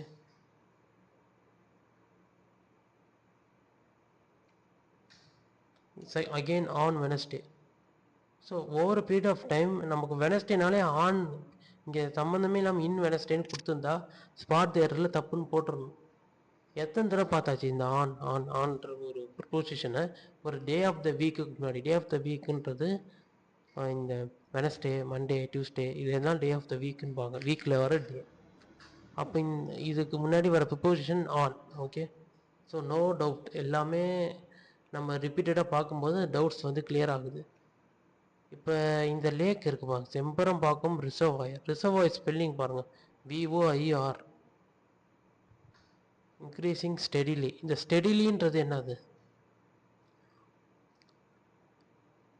again on Wednesday. So over period of time நமக்கு வெனஸ்டேனாலே ஆன், இங்கே சம்மந்தமே இல்லாமல் இன் வெனஸ்டேன்னு கொடுத்துருந்தா ஸ்பாட் தேட்டரில் தப்புன்னு போட்டுடணும். எத்தனை தடவை பார்த்தாச்சு இந்த ஆன் ஆன் ஆன்ற ஒரு ப்ரொபோசிஷனை ஒரு டே ஆஃப் த வீக்குக்கு முன்னாடி. டே ஆஃப் த வீக்குன்றது இந்த வெனஸ்டே, மண்டே, டியூஸ்டே இதெல்லாம் டே ஆஃப் த வீக்குன்பாங்க, வீக்கில் வர டே. அப்போ இதுக்கு முன்னாடி வர preposition on. Okay, so no doubt எல்லாமே நம்ம ரிப்பீட்டடாக பார்க்கும்போது டவுட்ஸ் வந்து கிளியர் ஆகுது. இப்போ இந்த லேக் இருக்குமா, செம்பரம்பாக்கம் ரிசர்வாயர். ரிசர்வாயர் ஸ்பெல்லிங் பாருங்கள், VOIR. Increasing steadily. இந்த ஸ்டெடிலின்றது என்னது?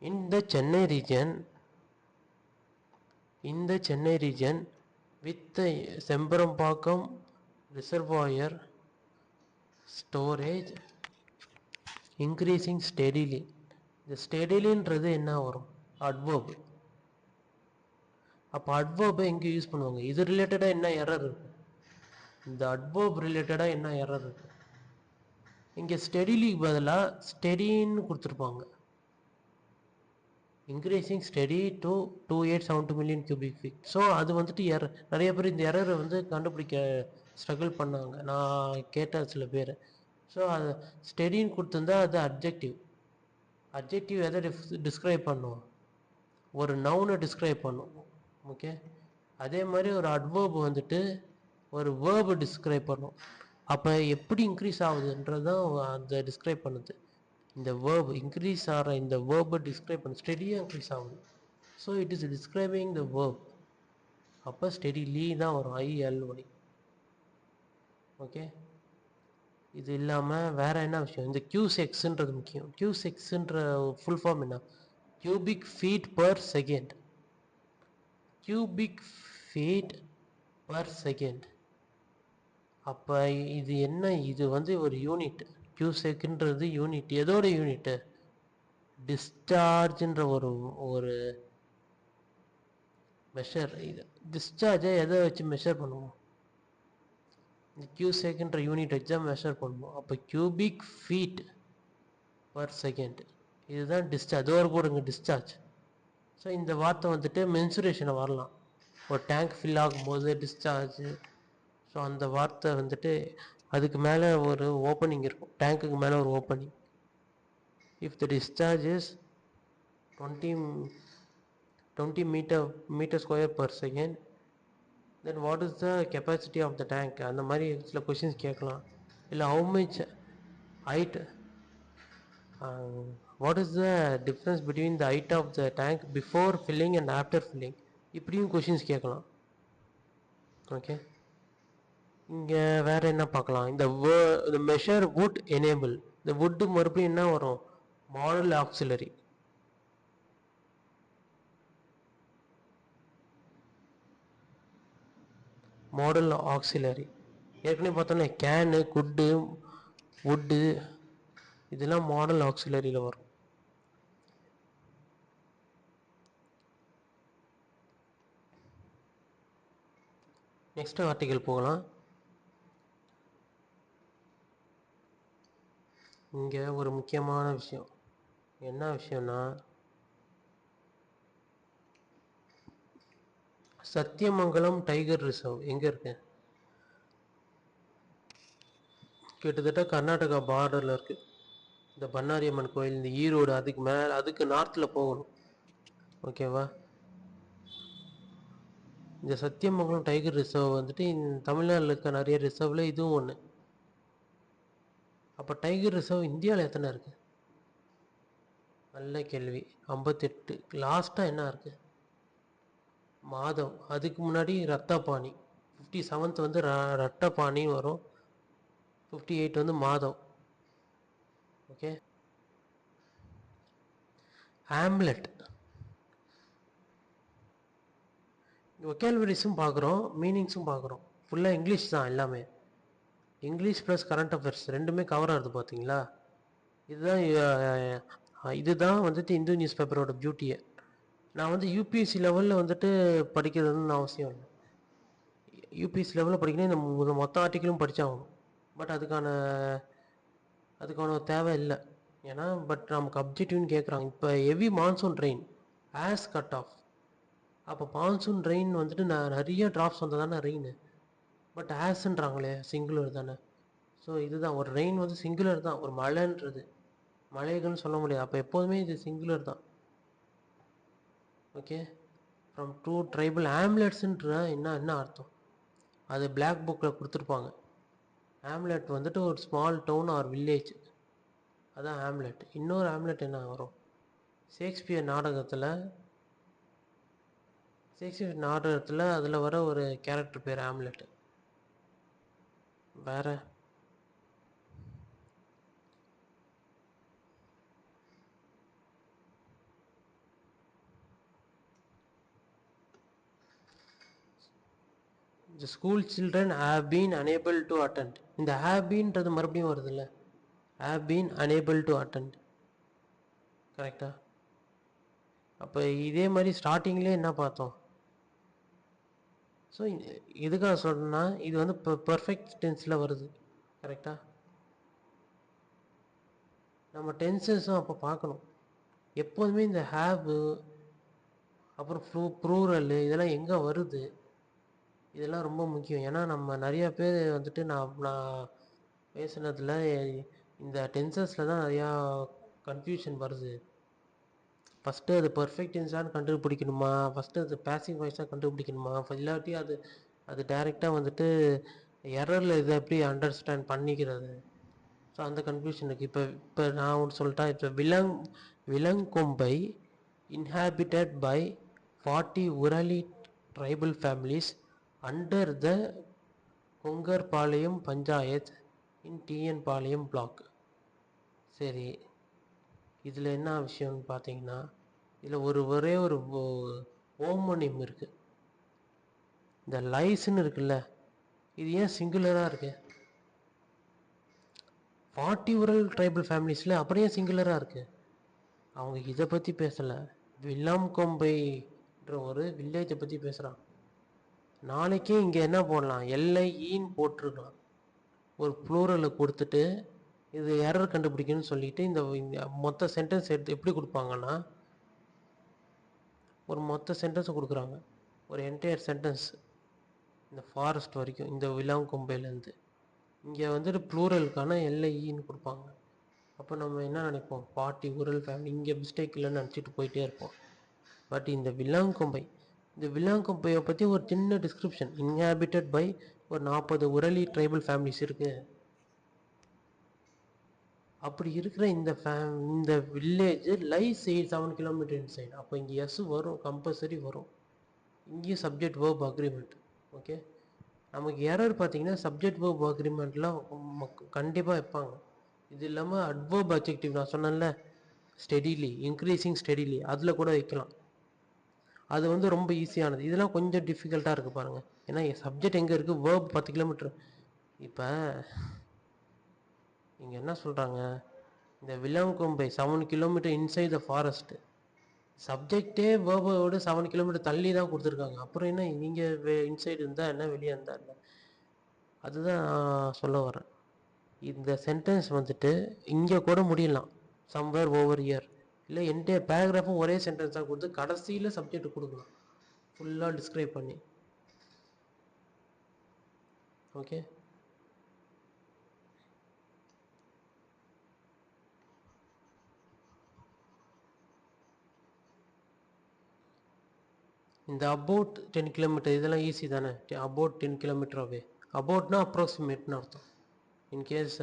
In the Chennai region with the Chembarambakkam reservoir storage increasing steadily. இந்த ஸ்டெடிலின்றது என்ன வரும்? அட்வர்ப். அப்போ அட்வர்பை எங்கே யூஸ் பண்ணுவாங்க? இது ரிலேட்டடாக என்ன எரர் இருக்கு? இந்த அட்வர்ப் ரிலேட்டடாக என்ன எரர் இருக்கு? இங்கே ஸ்டெடிலிக்கு பதிலாக ஸ்டெடின்னு கொடுத்துருப்பாங்க. Increasing steady to 2872 million cubic feet. So அது வந்துட்டு நிறைய பேர் இந்த எரரை வந்து கண்டுபிடிக்க ஸ்ட்ரகிள் பண்ணாங்க, நான் கேட்ட சில பேர். ஸோ அது ஸ்டெடின்னு கொடுத்துருந்தா அது அப்ஜெக்டிவ் எதை டிஸ்கிரைப் பண்ணும்? ஒரு நவுனை டிஸ்கிரைப் பண்ணும். ஓகே, அதே மாதிரி ஒரு அட்வர்ப் வந்துட்டு ஒரு வேர்பை டிஸ்கிரைப் பண்ணும். அப்போ எப்படி இன்க்ரீஸ் ஆகுதுன்றது தான் அதை டிஸ்கிரைப் பண்ணுது. இந்த வேர்ப் இன்க்ரீஸ் ஆகிற இந்த வேர்பை டிஸ்கிரைப் பண்ண ஸ்டெடியாக இன்க்ரீஸ் ஆகுது. So it is describing the verb. அப்போ ஸ்டெடிலி தான் வரும், ILY. ஓகே, இது இல்லாமல் வேறு என்ன விஷயம்? இந்த Q6ன்றது முக்கியம். Q6ன்ற ஃபுல் ஃபார்ம் என்ன? Cubic feet per second. Cubic feet per second. அப்போ இது என்ன? இது வந்து ஒரு யூனிட். Q6ன்றது யூனிட். எதோட யூனிட்டு? டிஸ்சார்ஜ்ன்ற ஒரு மெஷர். இது டிஸ்சார்ஜை எதை வச்சு மெஷர் பண்ணுவோம்? இந்த Q6ன்ற யூனிட் வச்சு தான் மெஷர் பண்ணுவோம். அப்போ கியூபிக் ஃபீட் பர் செகண்ட், இதுதான் டிஸ்சார்ஜ். அதோட போடுங்க டிஸ்சார்ஜ். ஸோ இந்த வார்த்தை வந்துட்டு மென்சுரேஷனை வரலாம். ஒரு டேங்க் ஃபில் ஆகும்போது டிஸ்சார்ஜ். ஸோ அந்த வார்த்தை வந்துட்டு அதுக்கு மேலே ஒரு ஓப்பனிங் இருக்கும், டேங்க்குக்கு மேலே ஒரு opening. If the discharge is 20 metre square per second, then what is the capacity of the tank? அந்த மாதிரி சில கொஷின்ஸ் கேட்கலாம். இல்லை how much height, what is the difference between the height of the tank before filling and after filling? இப்படியும் questions கேட்கலாம். Okay, இங்கே வேறு என்ன பார்க்கலாம்? இந்த மெஷர் வுட் எனேபிள். இந்த வுட்டு மறுபடியும் என்ன வரும்? Modal auxiliary. மாடல் ஆக்சிலரி ஏற்கனவே பார்த்தோன்னே கேனு, குட்டு, வுட்டு இதெல்லாம் மாடல் ஆக்சிலரியில் வரும். நெக்ஸ்ட் ஆர்டிகல் போகலாம். இங்கே ஒரு முக்கியமான விஷயம். என்ன விஷயம்னா, சத்தியமங்கலம் டைகர் ரிசர்வ் எங்கே இருக்கு? கிட்டத்தட்ட கர்நாடகா பார்டரில் இருக்குது. இந்த பண்ணாரி அம்மன் கோயில், இந்த ஈரோடு, அதுக்கு மேலே, அதுக்கு நார்த்தில் போகணும். ஓகேவா? இந்த சத்தியமங்கலம் டைகர் ரிசர்வ் வந்துட்டு தமிழ்நாட்டில் இருக்க நிறைய ரிசர்வில் இதுவும் ஒன்று. அப்போ டைகர் ரிசர்வ் இந்தியாவில் எத்தனை இருக்குது? நல்ல கேள்வி. 58. லாஸ்ட்டாக என்ன இருக்குது? மாதவ். அதுக்கு முன்னாடி ரத்தபாணி. 57th வந்து ரட்டபாணின்னு வரும். 58 வந்து மாதவ். Okay, omelette. ஒகேல்வரிஸும் பார்க்குறோம், மீனிங்ஸும் பார்க்குறோம். ஃபுல்லாக இங்கிலீஷ் தான் எல்லாமே. இங்கிலீஷ் ப்ளஸ் கரண்ட் அஃபேர்ஸ் ரெண்டுமே கவர் ஆகுது பார்த்தீங்களா? இதுதான் இதுதான் வந்துட்டு இந்து நியூஸ் பேப்பரோட பியூட்டியே. நான் வந்து யூபிஎஸ்சி லெவலில் வந்துட்டு படிக்கிறதுன்னு அவசியம் இல்லை. யூபிஎஸ்சி லெவலில் படிக்கணும் இந்த மொத்த ஆர்டிக்கிளும் படித்தாகணும். பட் அதுக்கான தேவை இல்லை. ஏன்னா நமக்கு அப்ஜெக்டிவ்னு கேட்குறாங்க. இப்போ heavy monsoon rain as cut off. அப்போ மான்சூன் ரெயின் வந்துட்டு நிறைய ட்ராப்ஸ் வந்தால் தானே ரெயின். பட் ஆஸ்ன்றாங்களே சிங்குலர் தானே. ஸோ இதுதான் ஒரு ரெயின் வந்து சிங்குலர் தான். ஒரு மழைன்றது மழைகள்னு சொல்ல முடியாது. அப்போ எப்போதுமே இது சிங்குலர் தான். ஓகே. ஃப்ரம் டூ ட்ரைபல் ஆம்லெட்ஸுன்ற என்ன அர்த்தம்? அது பிளாக் புக்கில் கொடுத்துருப்பாங்க. ஆம்லெட் வந்துட்டு ஒரு ஸ்மால் டவுன் ஆர் வில்லேஜ், அதான் ஆம்லெட். இன்னொரு ஆம்லெட் என்ன வரும்? ஷேக்ஸ்பியர் நாடகத்தில் அதில் வர ஒரு கேரக்டர் பேர் ஆம்லெட். வேற the school children have been unable to attend. இந்த have beenன்றது மறுபடியும் வருது இல்லை? have been unable to attend, கரெக்டா? அப்போ இதே மாதிரி ஸ்டார்டிங்லேயே என்ன பார்த்தோம்? ஸோ எதுக்காக சொல்கிறேன்னா, இது வந்து இப்போ பர்ஃபெக்ட் டென்ஸில் வருது, கரெக்டா? நம்ம டென்சஸும் அப்போ பார்க்கணும். எப்போதுமே இந்த ஹேவு அப்புறம் ப்ளூரல் இதெல்லாம் எங்கே வருது, இதெல்லாம் ரொம்ப முக்கியம். ஏன்னா நம்ம நிறையா பேர் வந்துட்டு நான் பேசுனதில் இந்த டென்சஸில் தான் நிறையா கன்ஃபியூஷன் வருது. ஃபஸ்ட்டு அது பர்ஃபெக்ட் டென்ஸான்னு கண்டுபிடிக்கணுமா, ஃபஸ்ட்டு அது பேசிவ் வாய்ஸாக கண்டுபிடிக்கணுமா, இல்லாட்டி அது டைரெக்டாக வந்துட்டு எரரில் இதை எப்படி அண்டர்ஸ்டாண்ட் பண்ணிக்கிறது. ஸோ அந்த கன்ஃபியூஷன் இருக்குது. இப்போ நான் ஒன்று சொல்லிட்டா, இப்போ Vilangombai inhabited by 40 Urali tribal families under the Kongarpalayam panchayat in TN Palayam block. சரி, இதில் என்ன விஷயம்னு பார்த்தீங்கன்னா, இதில் ஒரே ஒரு ஓமோனிம் இருக்குது. இந்த லைஸ்ன்னு இருக்குல்ல, இது ஏன் சிங்குலராக இருக்குது? 40 உரல் ட்ரைபல் ஃபேமிலிஸில் அப்படியே சிங்குலராக இருக்குது. அவங்க இதை பற்றி பேசலை, வில்லாம்கொம்பைன்ற ஒரு வில்லேஜை பற்றி பேசுகிறான். நாளைக்கே இங்கே என்ன போடலாம், எல்ஐஇன்னு போட்டிருக்கலாம். ஒரு ப்ளூரலை கொடுத்துட்டு இது எரர் கண்டுபிடிக்கணும்னு சொல்லிட்டு இந்த மொத்த சென்டென்ஸ் எப்படி கொடுப்பாங்கன்னா, ஒரு மொத்த சென்டென்ஸை கொடுக்குறாங்க. ஒரு என்டையர் சென்டென்ஸ் இந்த ஃபாரஸ்ட் வரைக்கும், இந்த வில்லாங்கொம்பையிலேருந்து இங்கே வந்துட்டு ப்ளூரலுக்கான எல்ஐஇன்னு கொடுப்பாங்க. அப்போ நம்ம என்ன நினைப்போம், 40 ஊரல் ஃபேமிலி, இங்கே மிஸ்டேக் இல்லைன்னு நினச்சிட்டு போயிட்டே இருப்போம். பட் இந்த வில்லாங்கொம்பையை பற்றி ஒரு சின்ன டிஸ்கிரிப்ஷன், இன்ஹாபிட்டட் பை ஒரு 40 உரலி ட்ரைபல் ஃபேமிலிஸ் இருக்குது. அப்படி இருக்கிற இந்த வில்லேஜ் லைஸ் 7 கிலோமீட்டர் இன்சைட். அப்போ இங்கே எஸ் வரும், கம்பல்சரி வரும். இங்கேயும் சப்ஜெக்ட் வேர்ப் அக்ரிமெண்ட். ஓகே, நமக்கு எரர் பார்த்தீங்கன்னா சப்ஜெக்ட் வேர்ப் அக்ரிமெண்ட்லாம் கண்டிப்பாக வைப்பாங்க. இது இல்லாமல் அட்வர்ப் அட்ஜெக்டிவ் நான் சொன்னேன்ல, ஸ்டெடிலி, இன்க்ரீஸிங் ஸ்டெடிலி, அதில் கூட வைக்கலாம். அது வந்து ரொம்ப ஈஸியானது. இதெல்லாம் கொஞ்சம் டிஃபிகல்ட்டாக இருக்குது பாருங்கள். ஏன்னா சப்ஜெக்ட் எங்கே இருக்குது, வேர்ப் 10 கிலோமீட்டர். இப்போ இங்கே என்ன சொல்கிறாங்க, இந்த வில்லாங்கொம்பை 7 கிலோமீட்டர் இன்சைட் த ஃபாரஸ்ட்டு, சப்ஜெக்டே வேர்போடு 7 கிலோமீட்டர் தள்ளி தான் கொடுத்துருக்காங்க. அப்புறம் என்ன நீங்கள் இன்சைடு இருந்தால் என்ன, வெளியே இருந்தால் என்ன? அதுதான் நான் சொல்ல வரேன். இந்த சென்டென்ஸ் வந்துட்டு இங்கே கூட முடியலாம், சம்வேர் ஓவர் இயர், இல்லை என்டையர் பேராகிராஃபும் ஒரே சென்டென்ஸாக கொடுத்து கடைசியில் சப்ஜெக்ட் கொடுக்கலாம் ஃபுல்லாக டிஸ்கிரைப் பண்ணி. ஓகே, இந்த அபவுட் 10 கிலோமீட்டர் இதெல்லாம் ஈஸி தானே. அபவுட் 10 கிலோமீட்டர் அவே, அபவுட்னா அப்ராக்சிமேட்னு அர்த்தம். இன்கேஸ்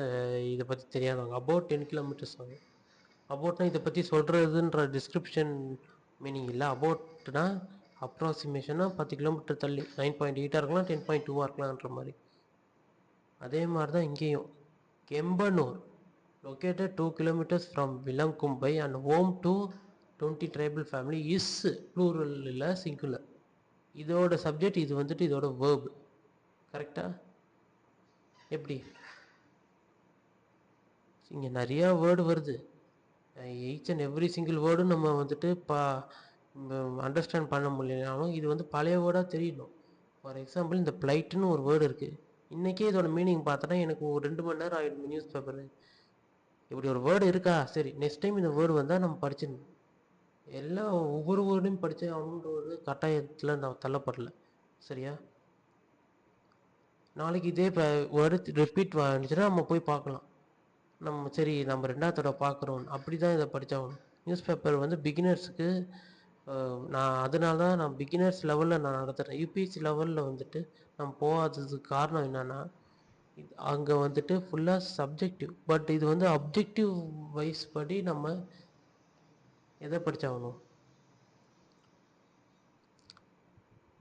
இதை பற்றி தெரியாதவங்க, அபவுட் 10 கிலோமீட்டர்ஸ் ஆகும். அபவுட்னா இதை பற்றி சொல்கிறதுன்ற டிஸ்கிரிப்ஷன் மீனிங் இல்லை. அபவுட்னா அப்ராக்சிமேஷனாக 10 கிலோமீட்டர் தள்ளி 9.8 இருக்கலாம், 10.2 இருக்கலாம்ன்ற மாதிரி. அதே மாதிரி தான் இங்கேயும். Kempanur located 2 kilometers from விலங்கொம்பை and home to 20 tribal family is plural இல்லை singular. இதோட சப்ஜெக்ட், இது வந்துட்டு இதோட வேர்பு. கரெக்டா? எப்படி இங்கே நிறையா வேர்டு வருது. ஈச் அண்ட் எவ்ரி சிங்கிள் வேர்டும் நம்ம வந்துட்டு அண்டர்ஸ்டாண்ட் பண்ண முடியலனாலும் இது வந்து பழைய வேர்டாக தெரியணும். ஃபார் எக்ஸாம்பிள் இந்த பிளைட்டுன்னு ஒரு வேர்டு இருக்குது. இன்றைக்கே இதோட மீனிங் பார்த்தோன்னா எனக்கு ஒரு 2 மணி நேரம் ஆகிடும் நியூஸ் பேப்பரில். இப்படி ஒரு வேர்டு இருக்கா, சரி நெக்ஸ்ட் டைம் இந்த வேர்டு வந்தால் நம்ம படிச்சிடணும். எல்லாம் ஒவ்வொரு வேர்டையும் படித்து அவனுன்ற ஒரு கட்டாயத்தில் நான் தள்ளப்படல. சரியா? நாளைக்கு இதே வேர்டு ரிப்பீட் வந்துச்சுன்னா நம்ம போய் பார்க்கலாம். நம்ம சரி நம்ம 2வது தடவை பார்க்குறோம், அப்படி தான் இதை படித்தாகணும். நியூஸ் பேப்பர் வந்து பிகினர்ஸுக்கு நான் அதனால தான் நான் பிகினர்ஸ் லெவலில் நான் நடத்துகிறேன். யூபிஎஸ்சி லெவலில் வந்துட்டு நம்ம போகாததுக்கு காரணம் என்னென்னா, அங்கே வந்துட்டு ஃபுல்லாக சப்ஜெக்டிவ். பட் இது வந்து அப்ஜெக்டிவ் வைஸ் படி நம்ம எதை படித்தாகணும்.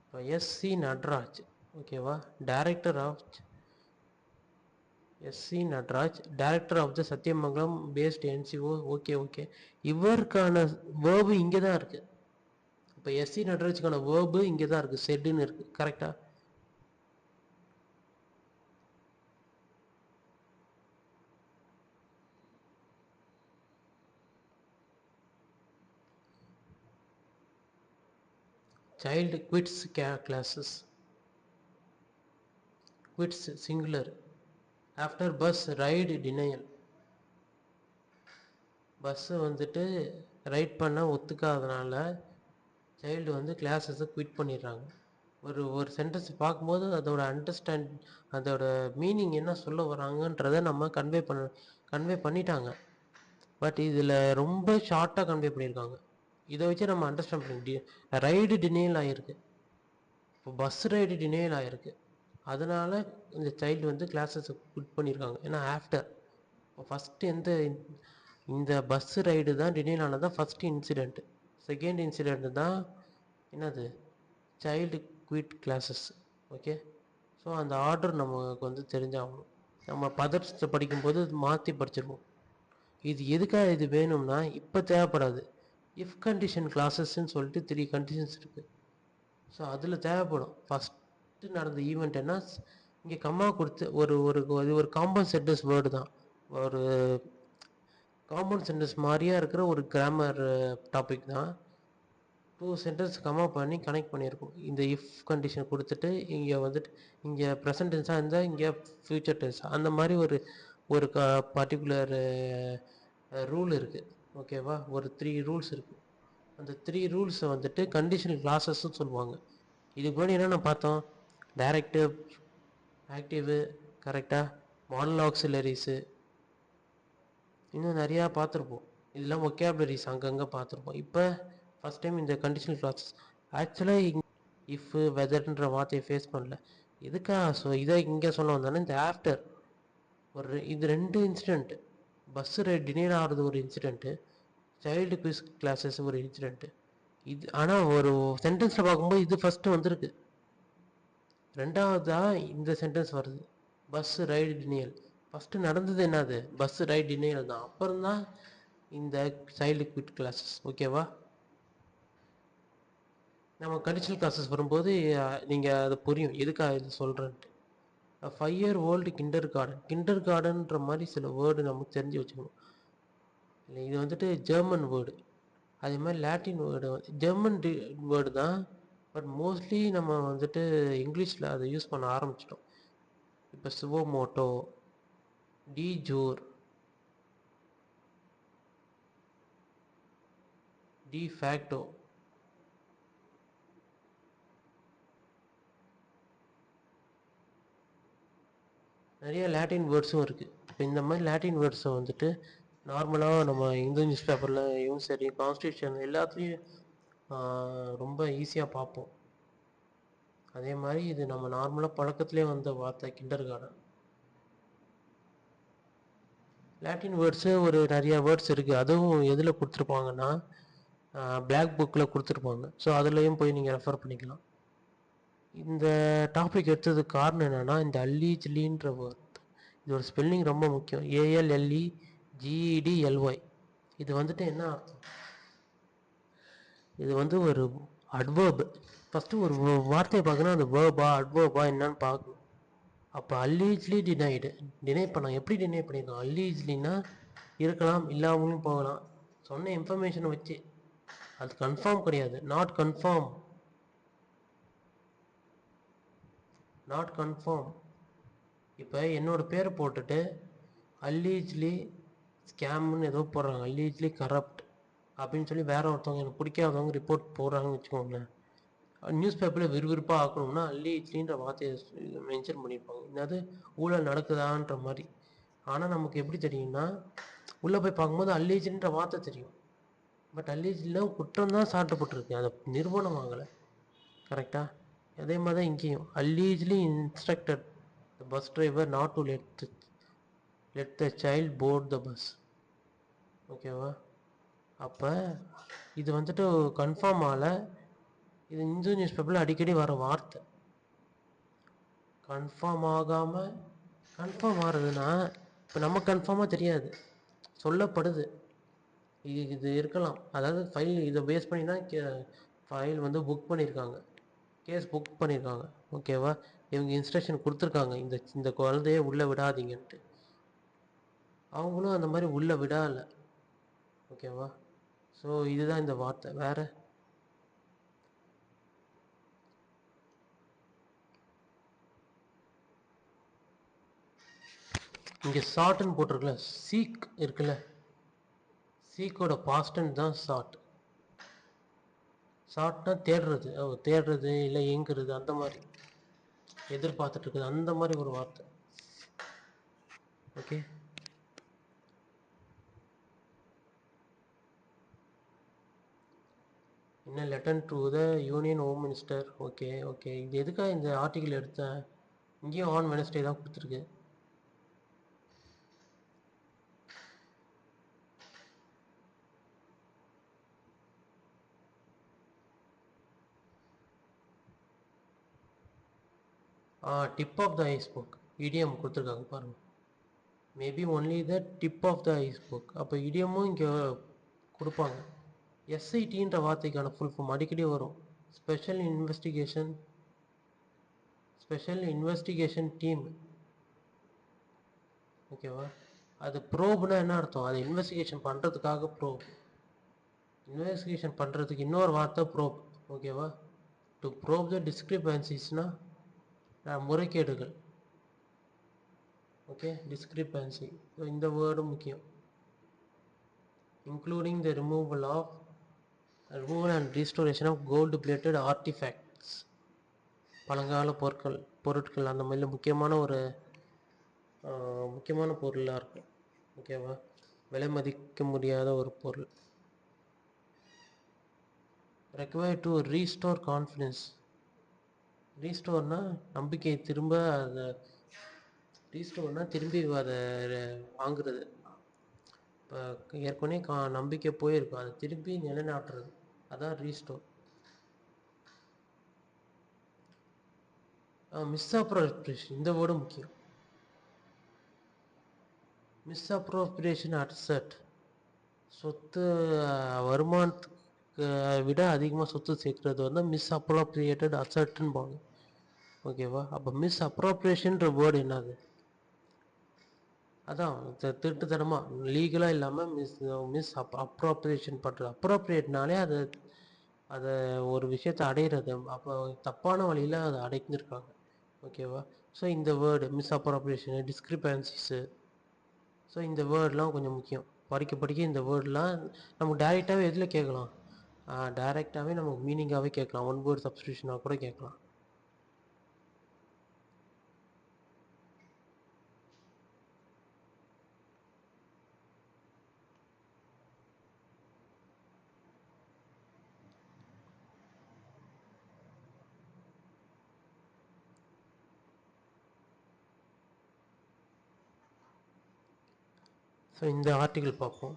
இப்போ எஸ்சி நடராஜ், ஓகேவா, director of SC Nataraj, director of the Sathyamangalam based NGO. Okay, இவருக்கான வேர்பு இங்கே தான் இருக்குது. இப்போ எஸ்சி நடராஜுக்கான வேர்பு இங்கே தான் இருக்குது, செட்டுன்னு இருக்குது. கரெக்டா? Child quits classes, quits singular. After bus ride denial, பஸ்ஸை வந்துட்டு ரைட் பண்ண ஒத்துக்காதனால சைல்டு வந்து கிளாஸஸை குவிட் பண்ணிடுறாங்க. ஒரு சென்டென்ஸ் பார்க்கும்போது அதோட மீனிங் என்ன சொல்ல வராங்கன்றதை நம்ம கன்வே பண்ணிட்டாங்க. பட் இதில் ரொம்ப ஷார்ட்டாக கன்வே பண்ணியிருக்காங்க. இதை வச்சு நம்ம அண்டர்ஸ்டாண்ட் பண்ணி ரைடு டினையல் ஆகிருக்கு. இப்போ பஸ் ரைடு டினையல் ஆகிருக்கு. அதனால் இந்த சைல்டு வந்து கிளாஸஸை குவிட் பண்ணியிருக்காங்க. ஏன்னா ஆஃப்டர் ஃபஸ்ட்டு இந்த பஸ் ரைடு தான் டினைல் ஆனது தான் ஃபஸ்ட்டு இன்சிடெண்ட்டு. செகண்ட் இன்சிடெண்ட்டு தான் என்னது, child quit classes. Okay, so அந்த ஆர்டர் நமக்கு வந்து தெரிஞ்சாகணும். நம்ம பதர்ஸை படிக்கும்போது மாற்றி படிச்சிருவோம். இது எதுக்காக இது வேணும்னா இப்போ தேவைப்படாது. இஃப் கண்டிஷன் கிளாஸஸ்ன்னு சொல்லிட்டு 3 கண்டிஷன்ஸ் இருக்குது. ஸோ அதில் தேவைப்படும். ஃபஸ்ட்டு நடந்த ஈவெண்ட் என்ன, இங்கே கம்மா கொடுத்து ஒரு காம்பவுண்ட் சென்டென்ஸ் வேர்டு தான், ஒரு காம்பவுண்ட் சென்டென்ஸ் மாதிரியாக இருக்கிற ஒரு கிராமர் டாபிக் தான். 2 சென்டென்ஸ் கம்மா பண்ணி கனெக்ட் பண்ணியிருக்கும். இந்த இஃப் கண்டிஷன் கொடுத்துட்டு இங்கே வந்துட்டு இங்கே ப்ரெசன்ட் டென்ஸாக இருந்தால் இங்கே ஃப்யூச்சர் டென்ஸ், அந்த மாதிரி ஒரு பர்டிகுலர் ரூல் இருக்குது. ஓகேவா, ஒரு 3 ரூல்ஸ் இருக்குது. அந்த 3 ரூல்ஸை வந்துட்டு கண்டிஷனல் கிளாஸஸ்ன்னு சொல்லுவாங்க. இதுக்கு முன்னாடி என்னென்ன பார்த்தோம், டைரக்டிவ், ஆக்டிவு, கரெக்டாக, மாடல் ஆக்சிலரிஸு, இன்னும் நிறையா பார்த்துருப்போம். இதெல்லாம் ஒகேபுலரிஸ் அங்கங்கே பார்த்துருப்போம். இப்போ ஃபஸ்ட் டைம் இந்த கண்டிஷனல் கிளாஸஸ். ஆக்சுவலாக இஃப் வெதர்ன்ற வார்த்தையை ஃபேஸ் பண்ணல. எதுக்காக இதை இங்கே சொல்ல வந்தானே, இந்த ஆஃப்டர் இது 2 இன்சிடெண்ட்டு. பஸ்ஸு டினைல் ஆகிறது ஒரு இன்சிடெண்ட்டு, சைல்டு குவிஸ் கிளாஸஸ் ஒரு இன்சிடெண்ட்டு. இது ஆனால் ஒரு சென்டென்ஸில் பார்க்கும்போது இது ஃபஸ்ட்டு வந்திருக்கு, ரெண்டாவதாக இந்த சென்டென்ஸ் வருது, பஸ் ரைடு டினையல். ஃபஸ்ட்டு நடந்தது என்னது, பஸ் ரைட் டினையல் தான். அப்புறம் தான் இந்த சைல்டு குவிட் கிளாஸஸ். ஓகேவா, நம்ம கண்டிஷனல் கிளாஸஸ் வரும்போது நீங்கள் அது புரியும் எதுக்காக இது சொல்கிறேன்ட்டு. 5 year old கிண்டர் கார்டன்ற மாதிரி சில வேர்டு நமக்கு தெரிஞ்சு வச்சுக்கணும். இல்லை, இது வந்துட்டு ஜெர்மன் வேர்டு. அதே மாதிரி லாட்டின் வேர்டு ஜெர்மன் வேர்டு தான். பட் மோஸ்ட்லி நம்ம வந்துட்டு இங்கிலீஷில் அதை யூஸ் பண்ண ஆரம்பிச்சிட்டோம். இப்போ சுவோமோட்டோ, டி ஜோர், டி ஃபேக்டோ, நிறைய லாட்டின் வேர்ட்ஸும் இருக்குது. இப்போ இந்த மாதிரி லாட்டின் வேர்ட்ஸை வந்துட்டு நார்மலாக நம்ம இந்து நியூஸ் பேப்பர்லையும் சரி, கான்ஸ்டியூஷன் எல்லாத்துலேயும் ரொம்ப ஈஸியாக பார்ப்போம். அதே மாதிரி இது நம்ம நார்மலாக பழக்கத்துலேயே வந்த வார்த்தை கிண்டர் கார்டன். லாட்டின் வேர்ட்ஸு ஒரு நிறையா வேர்ட்ஸ் இருக்குது. அதுவும் எதில் கொடுத்துருப்பாங்கன்னா பிளாக் புக்கில் கொடுத்துருப்பாங்க. ஸோ அதுலேயும் போய் நீங்கள் ரெஃபர் பண்ணிக்கலாம். இந்த டாபிக் எடுத்ததுக்கு காரணம் என்னென்னா, இந்த அல்லிஜிலின்ற வேர்ட், இதோட ஸ்பெல்லிங் ரொம்ப முக்கியம். ALLEGEDLY. இது வந்துட்டு என்ன அர்த்தம், இது வந்து ஒரு அட்வர்ப். ஃபஸ்ட்டு ஒரு வார்த்தையை பார்க்கணும், அது வேர்பா அட்வர்பா என்னன்னு பார்க்கணும். அப்போ அல்லீஜ்லி டினைடு, டினை பண்ணாங்க. எப்படி டினை பண்ணியிருக்காங்க? அல்லீஜ்லின்னா இருக்கலாம், இல்லாமலும் போகலாம். சொன்ன இன்ஃபர்மேஷனை வச்சு அது கன்ஃபார்ம் கிடையாது. Not confirm, not confirm. இப்போ என்னோடய பேரை போட்டுட்டு அல்லீஜ்லி ஸ்கேம்னு ஏதோ போடுறாங்க, அல்லீஜ்லி கரப்ட் அப்படின்னு சொல்லி வேற ஒருத்தவங்க எனக்கு பிடிக்காதவங்க ரிப்போர்ட் போடுறாங்கன்னு வச்சுக்கோங்களேன். நியூஸ் பேப்பரில் விறுவிறுப்பாக ஆக்கணும்னா அல்லீஜ்லின்ற வார்த்தையை மென்ஷன் பண்ணியிருப்பாங்க. என்னது ஊழல் நடக்குதான்ற மாதிரி. ஆனால் நமக்கு எப்படி தெரியும்னா, உள்ளே போய் பார்க்கும்போது அல்லீஜ்ன்ற வார்த்தை தெரியும். பட் அல்லீஜ்லாம் குற்றம் தான் சாட்டப்பட்டிருக்கு, அதை நிறுவனம் ஆகலை. கரெக்டாக? அதே மாதிரி தான் இங்கேயும் allegedly instructed the bus driver not to let the child board the bus. ஓகேவா? அப்போ இது வந்துட்டு கன்ஃபார்ம் ஆகலை. இது இந்து நியூஸ் பேப்பரில் அடிக்கடி வர வார்த்தை. கன்ஃபார்ம் ஆகாமல் கன்ஃபார்ம் ஆகிறதுனா இப்போ நமக்கு கன்ஃபார்மாக தெரியாது, சொல்லப்படுது. இது இருக்கலாம். அதாவது ஃபைல் இதை பேஸ் பண்ணி தான் ஃபைல் வந்து புக் பண்ணியிருக்காங்க, கேஸ் புக் பண்ணியிருக்காங்க. ஓகேவா? இவங்க இன்ஸ்ட்ரக்ஷன் கொடுத்துருக்காங்க, இந்த குழந்தைய உள்ளே விடாதீங்கன்ட்டு. அவங்களும் அந்த மாதிரி உள்ளே விடாலை. ஓகேவா? ஸோ இதுதான் இந்த வார்த்தை. வேறு இங்கே சாட்னு போட்டிருக்குல்ல, சீக் இருக்குல்ல, சீக்கோட பாஸ்டன் தான் சாட். சாட்னா தேடுறது, தேடுறது இல்லை ஏங்குறது, அந்த மாதிரி எதிர்பார்த்துட்டு இருக்குது, அந்த மாதிரி ஒரு வார்த்தை. ஓகே, என்ன letter to the union home minister. Okay okay, இது எதுக்காக இந்த ஆர்டிக்கிள் எடுத்தேன்? இங்கேயும் ஆன் வெனஸ்டே தான் கொடுத்துருக்கு. Tip of the iceberg idiom கொடுத்துருக்காங்க பாருங்கள். Maybe only the tip of the iceberg. அப்போ இடியமும் இங்கே கொடுப்பாங்க. எஸ்ஐடின்ற வார்த்தைக்கான ஃபுல் ஃபார்ம் அடிக்கடி வரும், ஸ்பெஷல் இன்வெஸ்டிகேஷன் டீம். ஓகேவா? அது ப்ரோப்னா என்ன அர்த்தம்? அது இன்வெஸ்டிகேஷன் பண்ணுறதுக்காக ப்ரோப். இன்வெஸ்டிகேஷன் பண்ணுறதுக்கு இன்னொரு வார்த்தை ப்ரோப். ஓகேவா? டு ப்ரோப் த டிஸ்கிரிபன்சிஸ்னா முறைகேடுகள். Okay, discrepancy. ஸோ இந்த வேர்டு முக்கியம். Including the removal and restoration of gold plated artefacts, பழங்கால பொருட்கள் அந்த மாதிரி முக்கியமான பொருளாக இருக்கும். ஓகேவா? விலை மதிக்க முடியாத ஒரு பொருள். Required to restore confidence. ரீஸ்டோர்னா நம்பிக்கையை திரும்ப, அதை ரீஸ்டோர்னா திரும்பி அதை வாங்குறது. இப்போ ஏற்கனவே நம்பிக்கை போயிருக்கும், அதை திரும்பி நிலைநாட்டுறது, அதான் ரீஸ்டோர். மிஸ்அப்ரோப்ரியேஷன், இந்த வேர்டு முக்கியம். மிஸ்அப்ரோப்ரியேஷன் அசட், சொத்து வருமானத்துக்கு விட அதிகமாக சொத்து சேர்க்கறது வந்து மிஸ்அப்ரோப்ரியேட்டட் அசட்னு போங்க. ஓகேவா? அப்போ மிஸ்அப்ரோப்ரியேஷன்ற வேர்டு என்னது? அதான் திருட்டுத்தனமாக லீகலாக இல்லாமல் அப்ரோப்ரியேஷன் பண்ணுறது. அப்ரோப்ரியேட்னாலே அதை ஒரு விஷயத்தை அடையிறது, அப்போ தப்பான வழியில் அதை அடைஞ்சிருக்காங்க. ஓகேவா? ஸோ இந்த வேர்டு மிஸ்அப்ரோப்ரியேஷனு, டிஸ்கிரிபன்சிஸு, ஸோ இந்த வேர்டெலாம் கொஞ்சம் முக்கியம். படிக்க இந்த வேர்டெலாம் நம்ம டைரெக்டாகவே எதில் கேட்கலாம்? டைரெக்டாகவே நமக்கு மீனிங்காகவே கேட்கலாம், ஒன் வேர்ட் சப்ஸ்டியூஷனாக கூட கேட்கலாம். ஸோ இந்த ஆர்டிக்கிள் பார்ப்போம்.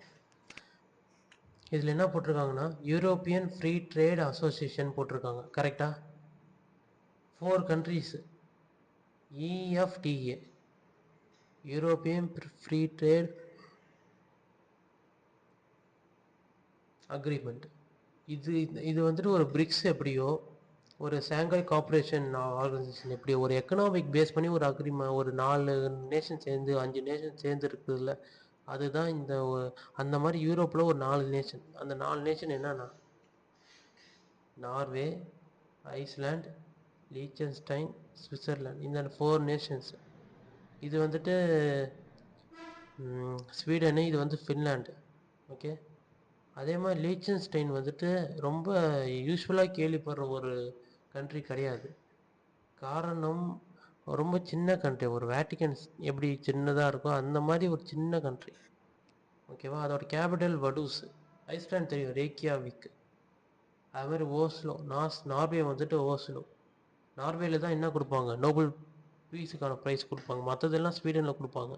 இதில் என்ன போட்டிருக்காங்கன்னா, யூரோப்பியன் ஃப்ரீ ட்ரேட் அசோசியேஷன் போட்டிருக்காங்க. கரெக்டாக? 4 countries, EFTA, European free trade agreement. இது வந்துட்டு ஒரு பிரிக்ஸ் எப்படியோ, ஒரு ஷாங்காய் கார்ப்பரேஷன் ஆர்கனைசேஷன் எப்படி ஒரு எக்கனாமிக் பேஸ் பண்ணி ஒரு ஒரு 4 நேஷன் சேர்ந்து 5 நேஷன் சேர்ந்து இருக்குதுல்ல, அதுதான் அந்த மாதிரி யூரோப்பில் ஒரு 4 நேஷன். அந்த 4 நேஷன் என்னன்னா நார்வே, ஐஸ்லாண்ட், லீச்சன்ஸ்டைன், சுவிட்சர்லாந்து. இந்த 4 நேஷன்ஸ். இது வந்துட்டு ஸ்வீடனு, இது வந்து ஃபின்லாண்டு. ஓகே, அதே மாதிரி லீச்சன்ஸ்டைன் வந்துட்டு ரொம்ப யூஸ்ஃபுல்லாக கேள்விப்படுற ஒரு கண்ட்ரி கிடையாது. காரணம், ரொம்ப சின்ன கண்ட்ரி. ஒரு வேட்டிகன்ஸ் எப்படி சின்னதாக இருக்கோ அந்த மாதிரி ஒரு சின்ன கண்ட்ரி. ஓகேவா, அதோட கேபிட்டல் வடூஸ். ஐஸ்லாண்ட் தெரியும், ரேக்கியாவிக். அது மாதிரி ஓஸ்லோ. நார்வே வந்துட்டு ஓஸ்லோ. நார்வேல தான் என்ன கொடுப்பாங்க, நோபல் பீஸுக்கான ப்ரைஸ் கொடுப்பாங்க. மற்றதெல்லாம் ஸ்வீடனில் கொடுப்பாங்க.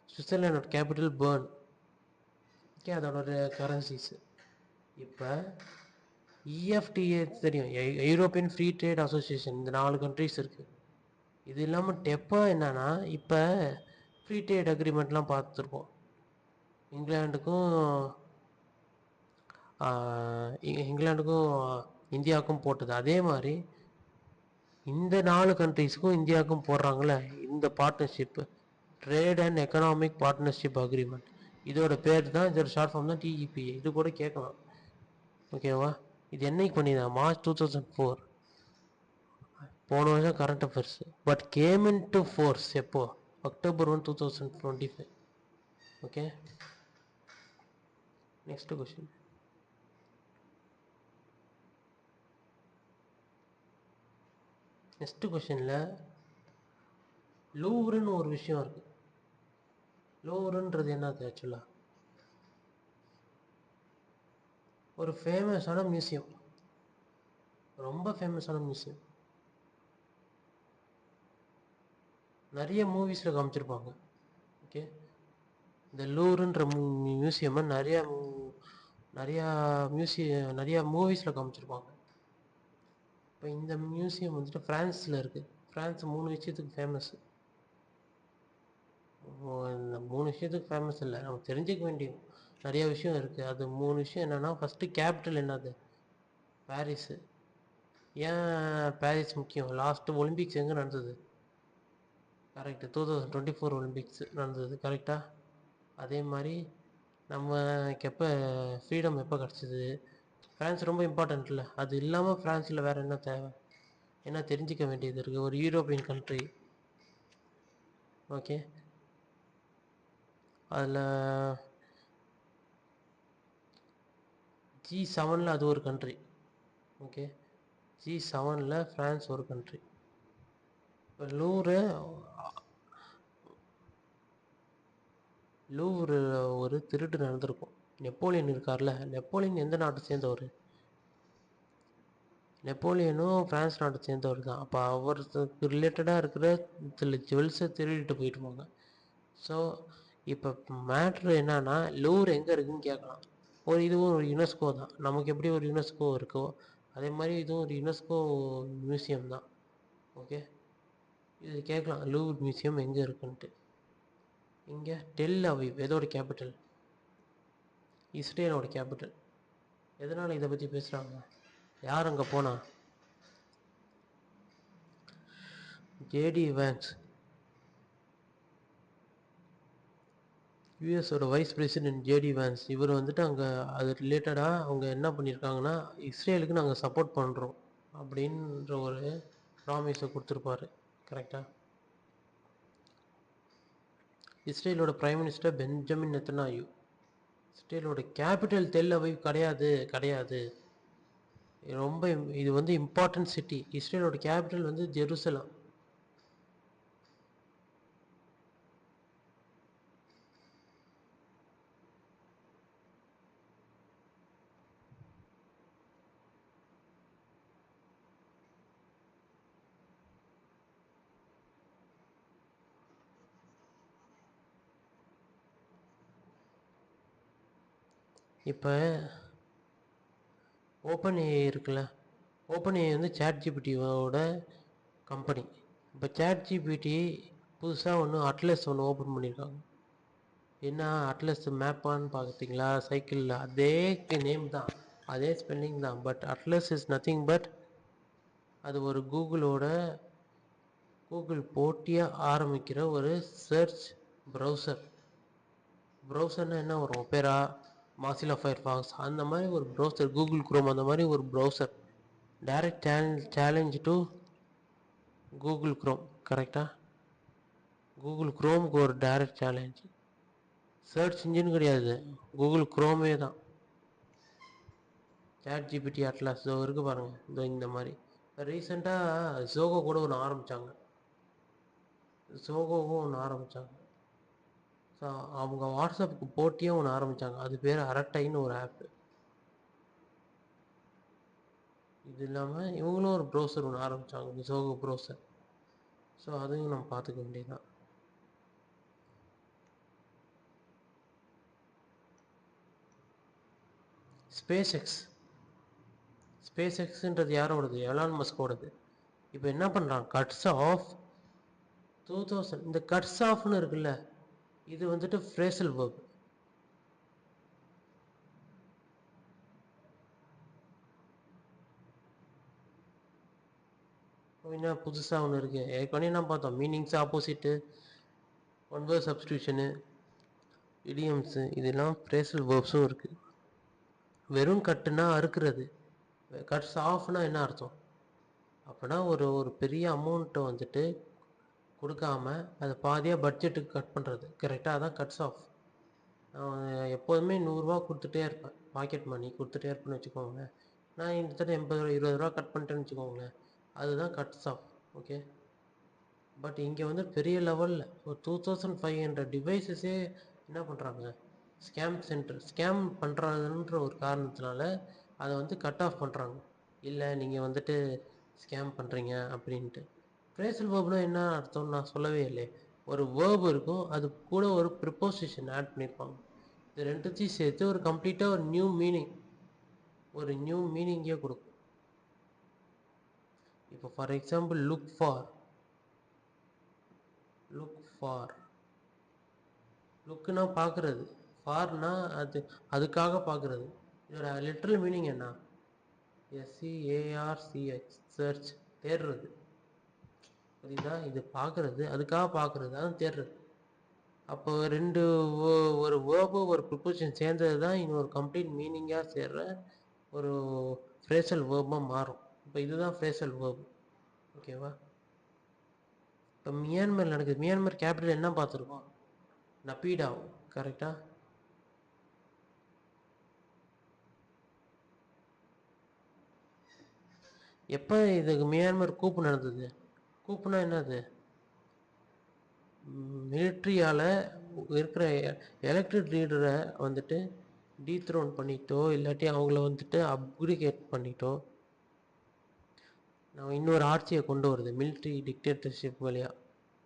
சுவிட்சர்லாண்டோட கேபிட்டல் பேர்ன். ஓகே, அதோட கரன்சிஸு. இப்போ இஎஃப்டிஏ தெரியும், யூரோப்பியன் ஃப்ரீ ட்ரேட் அசோசியேஷன். இந்த 4 கண்ட்ரிஸ் இருக்குது. இது இல்லாமல் டெப்பா என்னன்னா, இப்போ ஃப்ரீ ட்ரேட் அக்ரிமெண்ட்லாம் பார்த்துருக்கோம். இங்கிலாந்துக்கும் இந்தியாவுக்கும் போட்டது. அதே மாதிரி இந்த 4 கண்ட்ரிஸ்க்கும் இந்தியாவுக்கும் போடுறாங்களே இந்த partnership, trade and economic partnership agreement. இதோட பேர் தான், இதோட ஷார்ட் ஃபார்ம் தான் டிஇபிஏ. இது கூட கேட்கலாம். ஓகேவா, இது என்னைக்கு பண்ணிதான், மார்ச் 2004. போன வருஷம் current affairs. But game in to force எப்போ, October 1, 2025. Okay, next question. Next கொஸ்டினில் லூவ்ருன்னு ஒரு விஷயம் இருக்குது. லூவ்ருன்றது என்னது ஆக்சுவலாக? ஒரு ஃபேமஸான மியூசியம், ரொம்ப ஃபேமஸான மியூசியம். நிறைய மூவிஸில் காமிச்சிருப்பாங்க. ஓகே, இந்த லூவ்ருன்ற மியூசியமை நிறையா மூவிஸில் காமிச்சிருப்பாங்க. இப்போ இந்த மியூசியம் வந்துட்டு ஃப்ரான்ஸில் இருக்குது. ஃப்ரான்ஸ் 3 விஷயத்துக்கு ஃபேமஸ்ஸு. இந்த 3 விஷயத்துக்கு ஃபேமஸ் இல்லை, நம்ம தெரிஞ்சுக்க வேண்டிய நிறைய விஷயம் இருக்குது. அது 3 விஷயம் என்னென்னா, ஃபஸ்ட்டு கேபிட்டல் என்னது, பாரிஸு. ஏன் பாரிஸ் முக்கியம்? லாஸ்ட்டு ஒலிம்பிக்ஸ் எங்கே நடந்தது? கரெக்டு, 2024 ஒலிம்பிக்ஸ் நடந்தது. கரெக்டாக. அதே மாதிரி நமக்கு ஃப்ரீடம் எப்போ கிடச்சிது? ஃப்ரான்ஸ் ரொம்ப இம்பார்ட்டண்ட் இல்லை. அது இல்லாமல் ஃப்ரான்ஸில் வேறு என்ன தேவை, என்ன தெரிஞ்சிக்க வேண்டியது இருக்குது? ஒரு யூரோப்பியன் கண்ட்ரி. ஓகே, அதில் G7 அது ஒரு கண்ட்ரி. ஓகே, G7 ஃப்ரான்ஸ் ஒரு கண்ட்ரி. இப்போ லூவ்ரு ஒரு திருட்டு நடந்திருக்கும். நெப்போலியன் இருக்கார்ல, நெப்போலியன் எந்த நாட்டை சேர்ந்தவர்? நெப்போலியனும் ஃப்ரான்ஸ் நாட்டை சேர்ந்தவர் தான். அப்போ அவருக்கு ரிலேட்டடாக இருக்கிற சில ஜுவல்ஸை திருடிட்டு போயிட்டுருவாங்க. ஸோ இப்போ மேட்ரு என்னன்னா, லூவ்ரு எங்கே இருக்குதுன்னு கேட்கலாம். இதுவும் ஒரு யுனெஸ்கோ தான். நமக்கு எப்படி ஒரு யுனெஸ்கோ இருக்கோ அதே மாதிரி இதுவும் ஒரு யுனெஸ்கோ மியூசியம் தான். ஓகே, இது கேட்கலாம், லூவ்ரு மியூசியம் எங்கே இருக்குன்ட்டு. இங்கே டெல் அவீவ். எதோட கேபிட்டல்? இஸ்ரேலோட கேபிட்டல். எதனால் இதை பற்றி பேசுகிறாங்க? யார் அங்கே போனா? ஜேடி வேன்ஸ், யூஎஸோட வைஸ் பிரசிடென்ட் ஜேடி வேன்ஸ். இவர் வந்துட்டு அங்கே அது ரிலேட்டடாக அவங்க என்ன பண்ணியிருக்காங்கன்னா, இஸ்ரேலுக்கு நாங்கள் சப்போர்ட் பண்ணுறோம் அப்படின்ற ஒரு ப்ராமிஸை கொடுத்துருப்பாரு. கரெக்டாக. இஸ்ரேலோட பிரைம் மினிஸ்டர் பெஞ்சமின் நெத்தன்யாஹூ. இஸ்ரேலோட கேபிட்டல் டெல் அவீவ் கிடையாது. ரொம்ப இது வந்து இம்பார்ட்டன்ட் சிட்டி. இஸ்ரேலோட கேபிட்டல் வந்து ஜெருசலம். இப்போ ஓப்பன் ஏஐ இருக்குல்ல, ஓப்பன் ஏஐ வந்து சாட் ஜிபிடியோட கம்பெனி. இப்போ சாட் ஜிபிடி புதுசாக அட்லஸ் ஓப்பன் பண்ணியிருக்காங்க. என்ன அட்லஸ் மேப்பான்னு பார்த்தீங்களா? சைக்கிளில் அதே நேம் தான், அதே ஸ்பெல்லிங் தான். But atlas is nothing but அது ஒரு கூகுள் போட்டியாக ஆரம்பிக்கிற ஒரு சர்ச் ப்ரௌசர். ப்ரௌசர்னால் என்ன வரும்? ஒபேரா, மாசிலா ஃபயர்ஃபாக்ஸ் அந்த மாதிரி ஒரு ப்ரௌசர், கூகுள் குரோம் அந்த மாதிரி ஒரு browser. Direct challenge to Google Chrome. கரெக்டாக? கூகுள் குரோமுக்கு ஒரு டைரக்ட் சேலஞ்ச். சர்ச் இன்ஜின் கிடையாது, கூகுள் குரோமே தான். சாட் ஜிபிடி, அட்லாஸ் இதோ இருக்கு பாருங்கள், இதோ இந்த மாதிரி. ரீசெண்டாக ஜோகோ கூட ஒன்று ஆரம்பித்தாங்க. ஸோ அவங்க வாட்ஸ்அப்புக்கு போட்டியே ஒன்று ஆரம்பித்தாங்க. அது பேர் அரட்டைன்னு ஒரு ஆப்பு. இது இல்லாமல் இவங்களும் ஒரு ப்ரௌசர் ஒன்று ஆரம்பித்தாங்க, ஜோகோ ப்ரௌசர். ஸோ அதையும் நம்ம பார்த்துக்க வேண்டியதுதான். ஸ்பேஸ் எக்ஸ்ன்றது யாரோடது? எலான் மஸ்கோடது. இப்போ என்ன பண்ணுறான்? Cuts of 2000. இந்த கட்ஸ் ஆஃப்னு இருக்குல்ல, இது வந்துட்டு ஃப்ரேசல் வேர்ப். என்ன புதுசாக ஒன்று இருக்குது? ஏற்கனவே என்ன பார்த்தோம்? மீனிங்ஸ், ஆப்போசிட்டு, ஒன் வேர்ட் சப்ஸ்டியூஷனு, இடியம்ஸு, இதெல்லாம் ஃப்ரேசல் வேர்ப்ஸும் இருக்குது. வெறும் கட்டுனா அறுக்கிறது. கட்ஸ் ஆஃப்னா என்ன அர்த்தம்? அப்படின்னா ஒரு பெரிய அமௌண்ட்டை வந்துட்டு கொடுக்காம அதை பாதியாக பட்ஜெட்டுக்கு கட் பண்ணுறது. கரெக்டாக? அதான் கட்ஸ் ஆஃப். நான் எப்போதுமே 100 ரூபா கொடுத்துட்டே இருப்பேன், பாக்கெட் மணி கொடுத்துட்டே இருப்பேன்னு வச்சுக்கோங்களேன். நான் இந்த தடவை 80 ரூபா 20 ரூபா கட் பண்ணிட்டேன்னு வச்சுக்கோங்களேன், அதுதான் கட்ஸ் ஆஃப். ஓகே. பட் இங்கே வந்து பெரிய லெவலில் ஒரு 2500 டிவைசஸே என்ன பண்ணுறாங்க? ஸ்கேம் பண்ணுறாங்கன்ற ஒரு காரணத்தினால அதை வந்து கட் ஆஃப் பண்ணுறாங்க. இல்லை நீங்கள் வந்துட்டு ஸ்கேம் பண்ணுறீங்க அப்படின்ட்டு. ஃப்ரேசல் வேர்ப்னா என்ன அர்த்தம் நான் சொல்லவே இல்லை. ஒரு வேர்ப் இருக்கும், அது கூட ஒரு ப்ரிப்போசிஷன் ஆட் பண்ணியிருப்பாங்க. இது ரெண்டுத்தையும் சேர்த்து ஒரு கம்ப்ளீட்டாக ஒரு நியூ மீனிங்கே கொடுக்கும். இப்போ ஃபார் எக்ஸாம்பிள் லுக் ஃபார். லுக்குன்னா பார்க்குறது, ஃபார்னா அதுக்காக பார்க்குறது. இதோட லிட்ரல் மீனிங் என்ன? SEARCH, சர்ச், தேடுறது. புரியுதா? இது பார்க்குறது, அதுக்காக பார்க்குறது, அதான் தேடுறது. அப்போ ஒரு வேர்பு ஒரு ப்ரிப்போசிஷன் சேர்ந்தது தான் இன்னொரு கம்ப்ளீட் மீனிங்காக சேர்ற ஒரு ஃப்ரேசல் வேர்பாக மாறும். இப்போ இதுதான் ஃப்ரேசல் வேர்ப். ஓகேவா? இப்போ மியான்மர் நடக்குது. மியான்மர் கேபிட்டல் என்ன பார்த்துருக்கோம்? நபீடா. கரெக்டா? எப்போ இதுக்கு மியான்மர் கூப்பு நடந்தது? கூப்புனா என்னது? மிலிட்ரியால் இருக்கிற எலெக்டட் லீடரை வந்துட்டு டீத்ரோன் பண்ணிட்டோ, இல்லாட்டி அவங்கள வந்துட்டு அப்கிரிகேட் பண்ணிட்டோ நம்ம இன்னொரு ஆட்சியை கொண்டு வருது, மிலிட்ரி டிக்டேட்டர்ஷிப் வழியாக.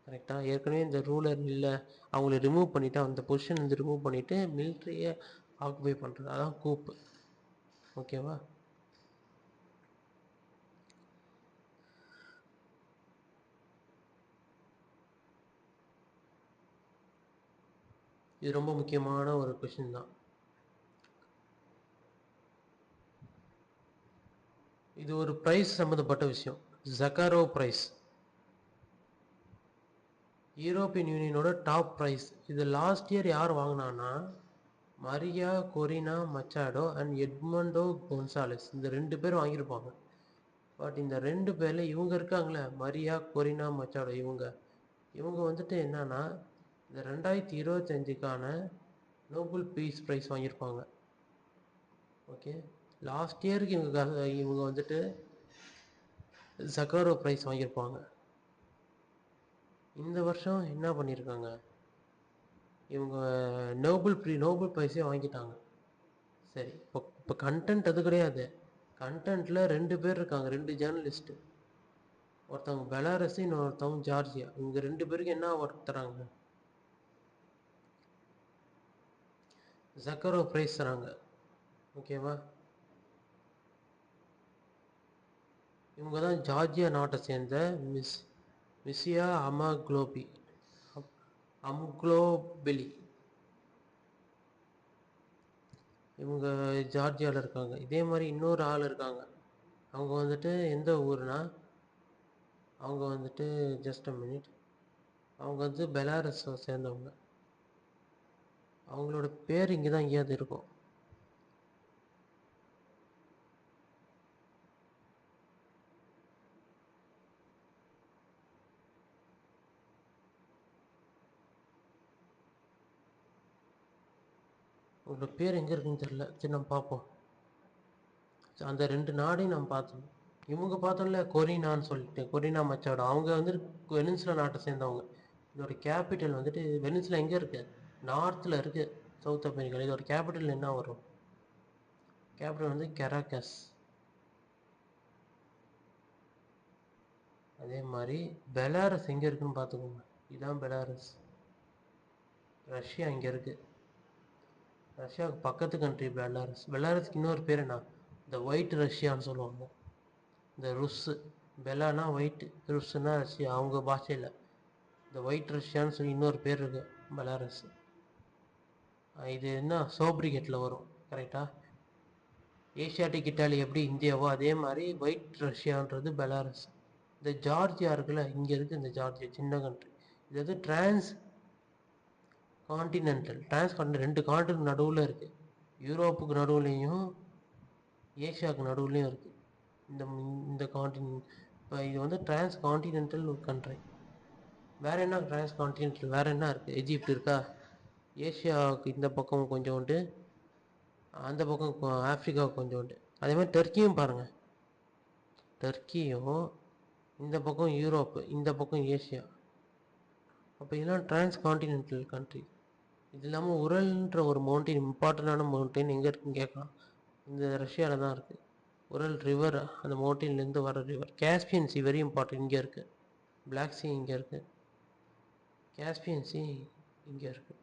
கரெக்டாக? ஏற்கனவே இந்த ரூலர் இல்லை, அவங்கள ரிமூவ் பண்ணிவிட்டு, அந்த பொசிஷன் வந்து ரிமூவ் பண்ணிவிட்டு மிலிட்ரியை ஆக்குபை பண்ணுறது, அதான் கூப்பு. ஓகேவா? இது ரொம்ப முக்கியமான ஒரு கொஷின் தான். இது ஒரு ப்ரைஸ் சம்மந்தப்பட்ட விஷயம். ஜக்காரோவ் ப்ரைஸ், யூரோப்பியன் யூனியனோட டாப் ப்ரைஸ். இது லாஸ்ட் இயர் யார் வாங்கினான்னா மரியா கொரினா மச்சாடோ அண்ட் எட்மண்டோ கொன்சாலஸ். இந்த 2 பேர் வாங்கியிருப்பாங்க. பட் இந்த 2 பேரில் இவங்க இருக்காங்களே, மரியா கொரினா மச்சாடோ, இவங்க வந்துட்டு என்னன்னா இந்த 2025க்கான நோபல் பீஸ் ப்ரைஸ் வாங்கியிருப்பாங்க. ஓகே. லாஸ்ட் இயருக்கு இவங்க வந்துட்டு ஜக்காரோவ் ப்ரைஸ் வாங்கியிருப்பாங்க. இந்த வருஷம் என்ன பண்ணியிருக்காங்க? இவங்க நோபல் ப்ரைஸே வாங்கிட்டாங்க. சரி, இப்போ கண்டென்ட் அது கிடையாது. கண்டென்ட்டில் 2 பேர் இருக்காங்க, 2 ஜேர்னலிஸ்ட்டு. ஒருத்தவங்க பெலாரஸ், இன்னொருத்தவங்க ஜார்ஜியா. இவங்க 2 பேருக்கு என்ன ஒர்க் தராங்க? ஜக்காரோவ் ப்ரைஸ் தராங்க. ஓகேவா? இவங்க தான் ஜார்ஜியா நாட்டை சேர்ந்த மிஸ்ஸியா அமுக்லோபெலி. இவங்க ஜார்ஜியாவில் இருக்காங்க. இதே மாதிரி இன்னொரு ஆள் இருக்காங்க. அவங்க வந்துட்டு எந்த ஊர்னா அவங்க வந்துட்டு ஜஸ்ட் அ மினிட். அவங்க வந்து பெலாரஸை சேர்ந்தவங்க. அவங்களோட பேர் இங்கே தான் எங்கேயாவது இருக்கும். அவங்களோட பேர் எங்கே இருக்குன்னு தெரில. சரி நம்ம பார்ப்போம். அந்த 2 நாடையும் நம்ம பார்த்தோம். இவங்க பார்த்தோம்ல கொரினான்னு சொல்லிட்டு, கொரினா மச்சாடோ. அவங்க வந்து வெனின்சுலா நாட்டை சேர்ந்தவங்க. இதோட கேபிட்டல் வந்துட்டு வெனின்சுலா எங்கே இருக்கு? நார்த்தில் இருக்கு, சவுத் அமெரிக்காவில். இதோட கேபிட்டல் என்ன வரும்? கேபிட்டல் வந்து கெராக்கஸ். அதே மாதிரி பெலாரஸ் எங்கே இருக்குன்னு பார்த்துக்கோங்க. இதுதான் பெலாரஸ். ரஷ்யா இங்கே இருக்குது. ரஷ்யாவுக்கு பக்கத்து கண்ட்ரி பெலாரஸ். பெலாரஸ்க்கு இன்னொரு பேர் என்ன? இந்த ஒயிட் ரஷ்யான்னு சொல்லுவாங்க. இந்த ருஸ்ஸு. பெலானா ஒயிட், ருஸ்ஸுன்னா ரஷ்யா அவங்க பாஷையில். இந்த ஒயிட் ரஷ்யான்னு சொல்லி இன்னொரு பேர் இருக்குது பெலாரஸ். இது என்ன சோப்ரிகேட்டில் வரும் கரெக்டாக. ஏஷியாட்டிக் இட்டாலி எப்படி இந்தியாவோ அதே மாதிரி ஒயிட் ரஷ்யான்றது பெலாரஸ். இந்த ஜார்ஜியா இருக்குல்ல, இங்கே இருக்குது இந்த ஜார்ஜியா, சின்ன கண்ட்ரி. இது வந்து டிரான்ஸ் கான்டினென்டல் 2 கான்டினென்ட் நடுவில் இருக்குது. யூரோப்புக்கு நடுவுலையும் ஏஷியாவுக்கு நடுவுலையும் இருக்குது இந்த இந்த கான்டினென்ட். இப்போ இது வந்து டிரான்ஸ் கான்டினென்டல் ஒரு கண்ட்ரி. வேறு என்ன டிரான்ஸ் கான்டினென்டல் வேறு என்ன இருக்குது? எஜிப்ட் இருக்கா? ஏஷியாவுக்கு இந்த பக்கம் கொஞ்சோண்டு, அந்த பக்கம் ஆஃப்ரிக்காவுக்கு கொஞ்சோண்டு. அதே மாதிரி டர்க்கியும் பாருங்கள். டர்க்கியும் இந்த பக்கம் யூரோப்பு, இந்த பக்கம் ஏஷியா. அப்போ இதெல்லாம் டிரான்ஸ் கான்டினென்டல் கண்ட்ரி. இது இல்லாமல் உரல்ன்ற ஒரு மவுண்டைன், இம்பார்ட்டண்டான மவுண்டைன் எங்கே இருக்குன்னு கேட்கலாம். இந்த ரஷ்யாவில் தான் இருக்குது. உரல் ரிவர், அந்த மவுண்டன்லேருந்து வர river. Caspian C very important, இங்கே இருக்குது. பிளாக் சி இங்கே இருக்குது. கேஸ்பியன் சி இங்கே இருக்குது.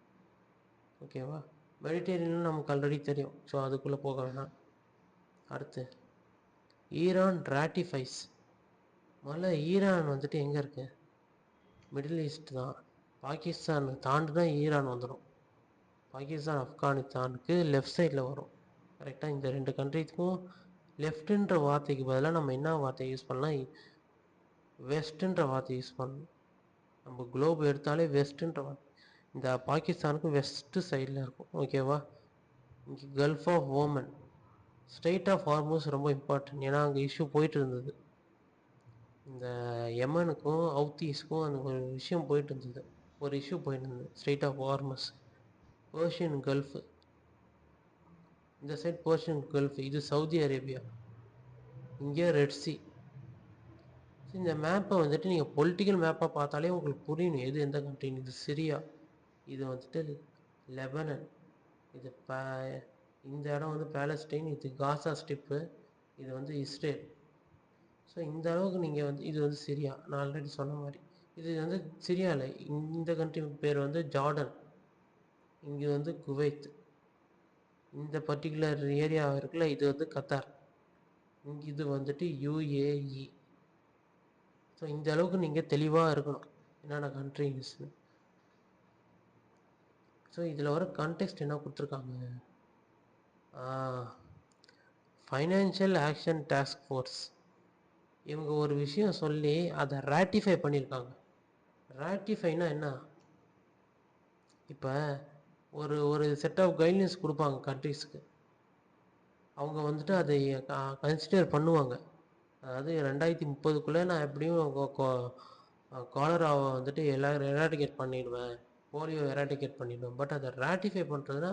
ஓகேவா? மெடிட்டேரியன் நமக்கு ஆல்ரெடி தெரியும், ஸோ அதுக்குள்ளே போக வேணாம். அடுத்து ஈரான் ராட்டிஃபைஸ். முதல்ல ஈரான் வந்துட்டு எங்கே இருக்குது? மிடில் ஈஸ்ட் தான். பாகிஸ்தான் தாண்டுனா ஈரான் வந்துடும். பாகிஸ்தான் ஆப்கானிஸ்தானுக்கு லெஃப்ட் சைடில் வரும் கரெக்டாக. இந்த 2 கண்ட்ரிக்கும் லெஃப்ட்டுன்ற வார்த்தைக்கு பதிலாக நம்ம என்ன வார்த்தை யூஸ் பண்ணலாம்? வெஸ்ட்டுன்ற வார்த்தை யூஸ் பண்ணணும். நம்ம குளோப் எடுத்தாலே வெஸ்ட்டுன்ற வார்த்தை. இந்த பாகிஸ்தானுக்கு வெஸ்ட்டு சைடில் இருக்கும். ஓகேவா? இங்கே Gulf of Oman, Strait of Hormuz ரொம்ப இம்பார்ட்டன்ட். ஏன்னா அங்கே இஷ்யூ போயிட்டு இருந்தது. இந்த யமனுக்கும் ஹவுத்தீஸ்க்கும் அந்த ஒரு விஷயம் போயிட்டு இருந்தது. ஒரு இஷ்யூ போயிட்டு இருந்தது. Strait of Hormuz, Persian Gulf. இந்த சைட் பர்ஷியன் கல்ஃப், இது சவுதி அரேபியா, இங்கே ரெட் சி. இந்த மேப்பை வந்துட்டு நீங்கள் பொலிட்டிக்கல் மேப்பாக பார்த்தாலே உங்களுக்கு புரியணும் எது எந்த கண்ட்ரின்னு. இது சிரியா, இது வந்துட்டு லெபனன், இது இந்த இடம் வந்து பேலஸ்டைன், இது காசா ஸ்ட்ரிப்பு, இது வந்து இஸ்ரேல். ஸோ இந்த அளவுக்கு நீங்கள் வந்து இது வந்து சிரியா, நான் ஆல்ரெடி சொன்ன மாதிரி. இது வந்து சிரியாவில் இந்த கண்ட்ரி பேர் வந்து ஜார்டன், இங்கே வந்து குவைத். இந்த பர்டிகுலர் ஏரியா இருக்குல்ல, இது வந்து கத்தார், இங்கே இது வந்துட்டு யுஏஇ. ஸோ இந்த அளவுக்கு நீங்கள் தெளிவாக இருக்கணும் என்னென்ன கண்ட்ரிஸ்னு. ஸோ இதில் வர கான்டெக்ஸ்ட் என்ன கொடுத்துருக்காங்க? Financial action task force. இவங்க ஒரு விஷயம் சொல்லி அதை ராட்டிஃபை பண்ணியிருக்காங்க. ராட்டிஃபைனா என்ன? இப்போ ஒரு ஒரு செட் ஆஃப் கைட்லைன்ஸ் கொடுப்பாங்க கண்ட்ரிஸ்க்கு. அவங்க வந்துட்டு அதை கன்சிடர் பண்ணுவாங்க. அதாவது 2030க்குள்ளே நான் எப்படியும் காலராவை வந்துட்டு எராடிகேட் பண்ணிடுவேன், போலியோ எராடிகேட் பண்ணிடுவேன். பட் அதை ராட்டிஃபை பண்ணுறதுனா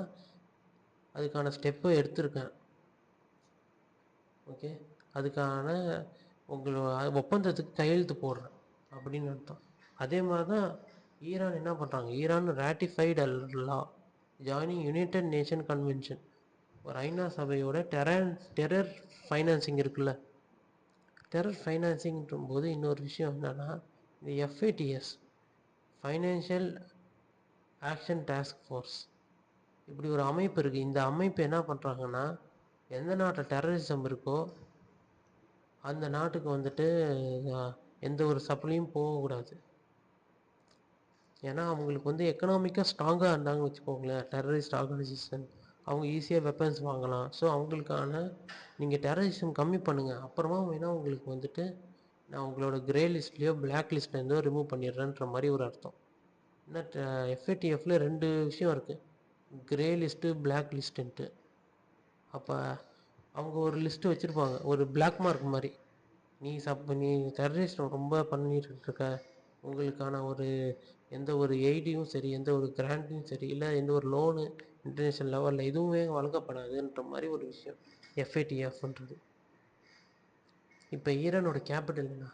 அதுக்கான ஸ்டெப்பை எடுத்திருக்கேன். ஓகே, அதுக்கான உங்களோட ஒப்பந்தத்துக்கு கையெழுத்து போடுறேன் அப்படின்னு அர்த்தம். அதே மாதிரி தான் ஈரான் என்ன பண்ணுறாங்க? ஈரான் ராட்டிஃபைடு லா ஜாயினிங் யுனைடெட் நேஷன் கன்வென்ஷன். ஒரு ஐநா சபையோட டெரர் ஃபைனான்சிங் இருக்குல்ல, டெரர் ஃபைனான்சிங்ன்ற போது இன்னொரு விஷயம் என்னென்னா, இந்த FADS, financial action task force, இப்படி ஒரு அமைப்பு இருக்குது. இந்த அமைப்பு என்ன பண்ணுறாங்கன்னா, எந்த நாட்டில் டெரரிசம் இருக்கோ அந்த நாட்டுக்கு வந்துட்டு எந்த ஒரு சப்ளையும் போகக்கூடாது. ஏன்னா அவங்களுக்கு வந்து எக்கனாமிக்காக ஸ்ட்ராங்காக இருந்தாங்கன்னு வச்சுக்கோங்களேன், டெரரிஸ்ட் ஆர்கனைசேஷன், அவங்க ஈஸியாக வெப்பன்ஸ் வாங்கலாம். ஸோ அவங்களுக்கான நீங்கள் டெரரிசம் கம்மி பண்ணுங்கள், அப்புறமா வேணால் உங்களுக்கு வந்துட்டு நான் உங்களோட கிரே லிஸ்ட்லேயோ பிளாக் லிஸ்ட்லேருந்தோ ரிமூவ் பண்ணிடுறேன்ற மாதிரி ஒரு அர்த்தம். ஏன்னா FATFல 2 விஷயம் இருக்குது, கிரே லிஸ்ட்டு பிளாக் லிஸ்ட்டுன்ட்டு. அப்போ அவங்க ஒரு லிஸ்ட்டு வச்சுருப்பாங்க, ஒரு பிளாக் மார்க் மாதிரி. நீ டெரரிஸ்ட் ரொம்ப பண்ணிட்டு இருக்க, உங்களுக்கான ஒரு எந்த ஒரு எய்டையும் சரி, எந்த ஒரு கிராண்ட்டையும் சரி, இல்லை எந்த ஒரு லோனு இன்டர்நேஷ்னல் லெவலில் எதுவுமே வழங்கப்படாதுன்ற மாதிரி ஒரு விஷயம் FATFன்றது. இப்போ ஈரானோட கேபிட்டல் என்ன?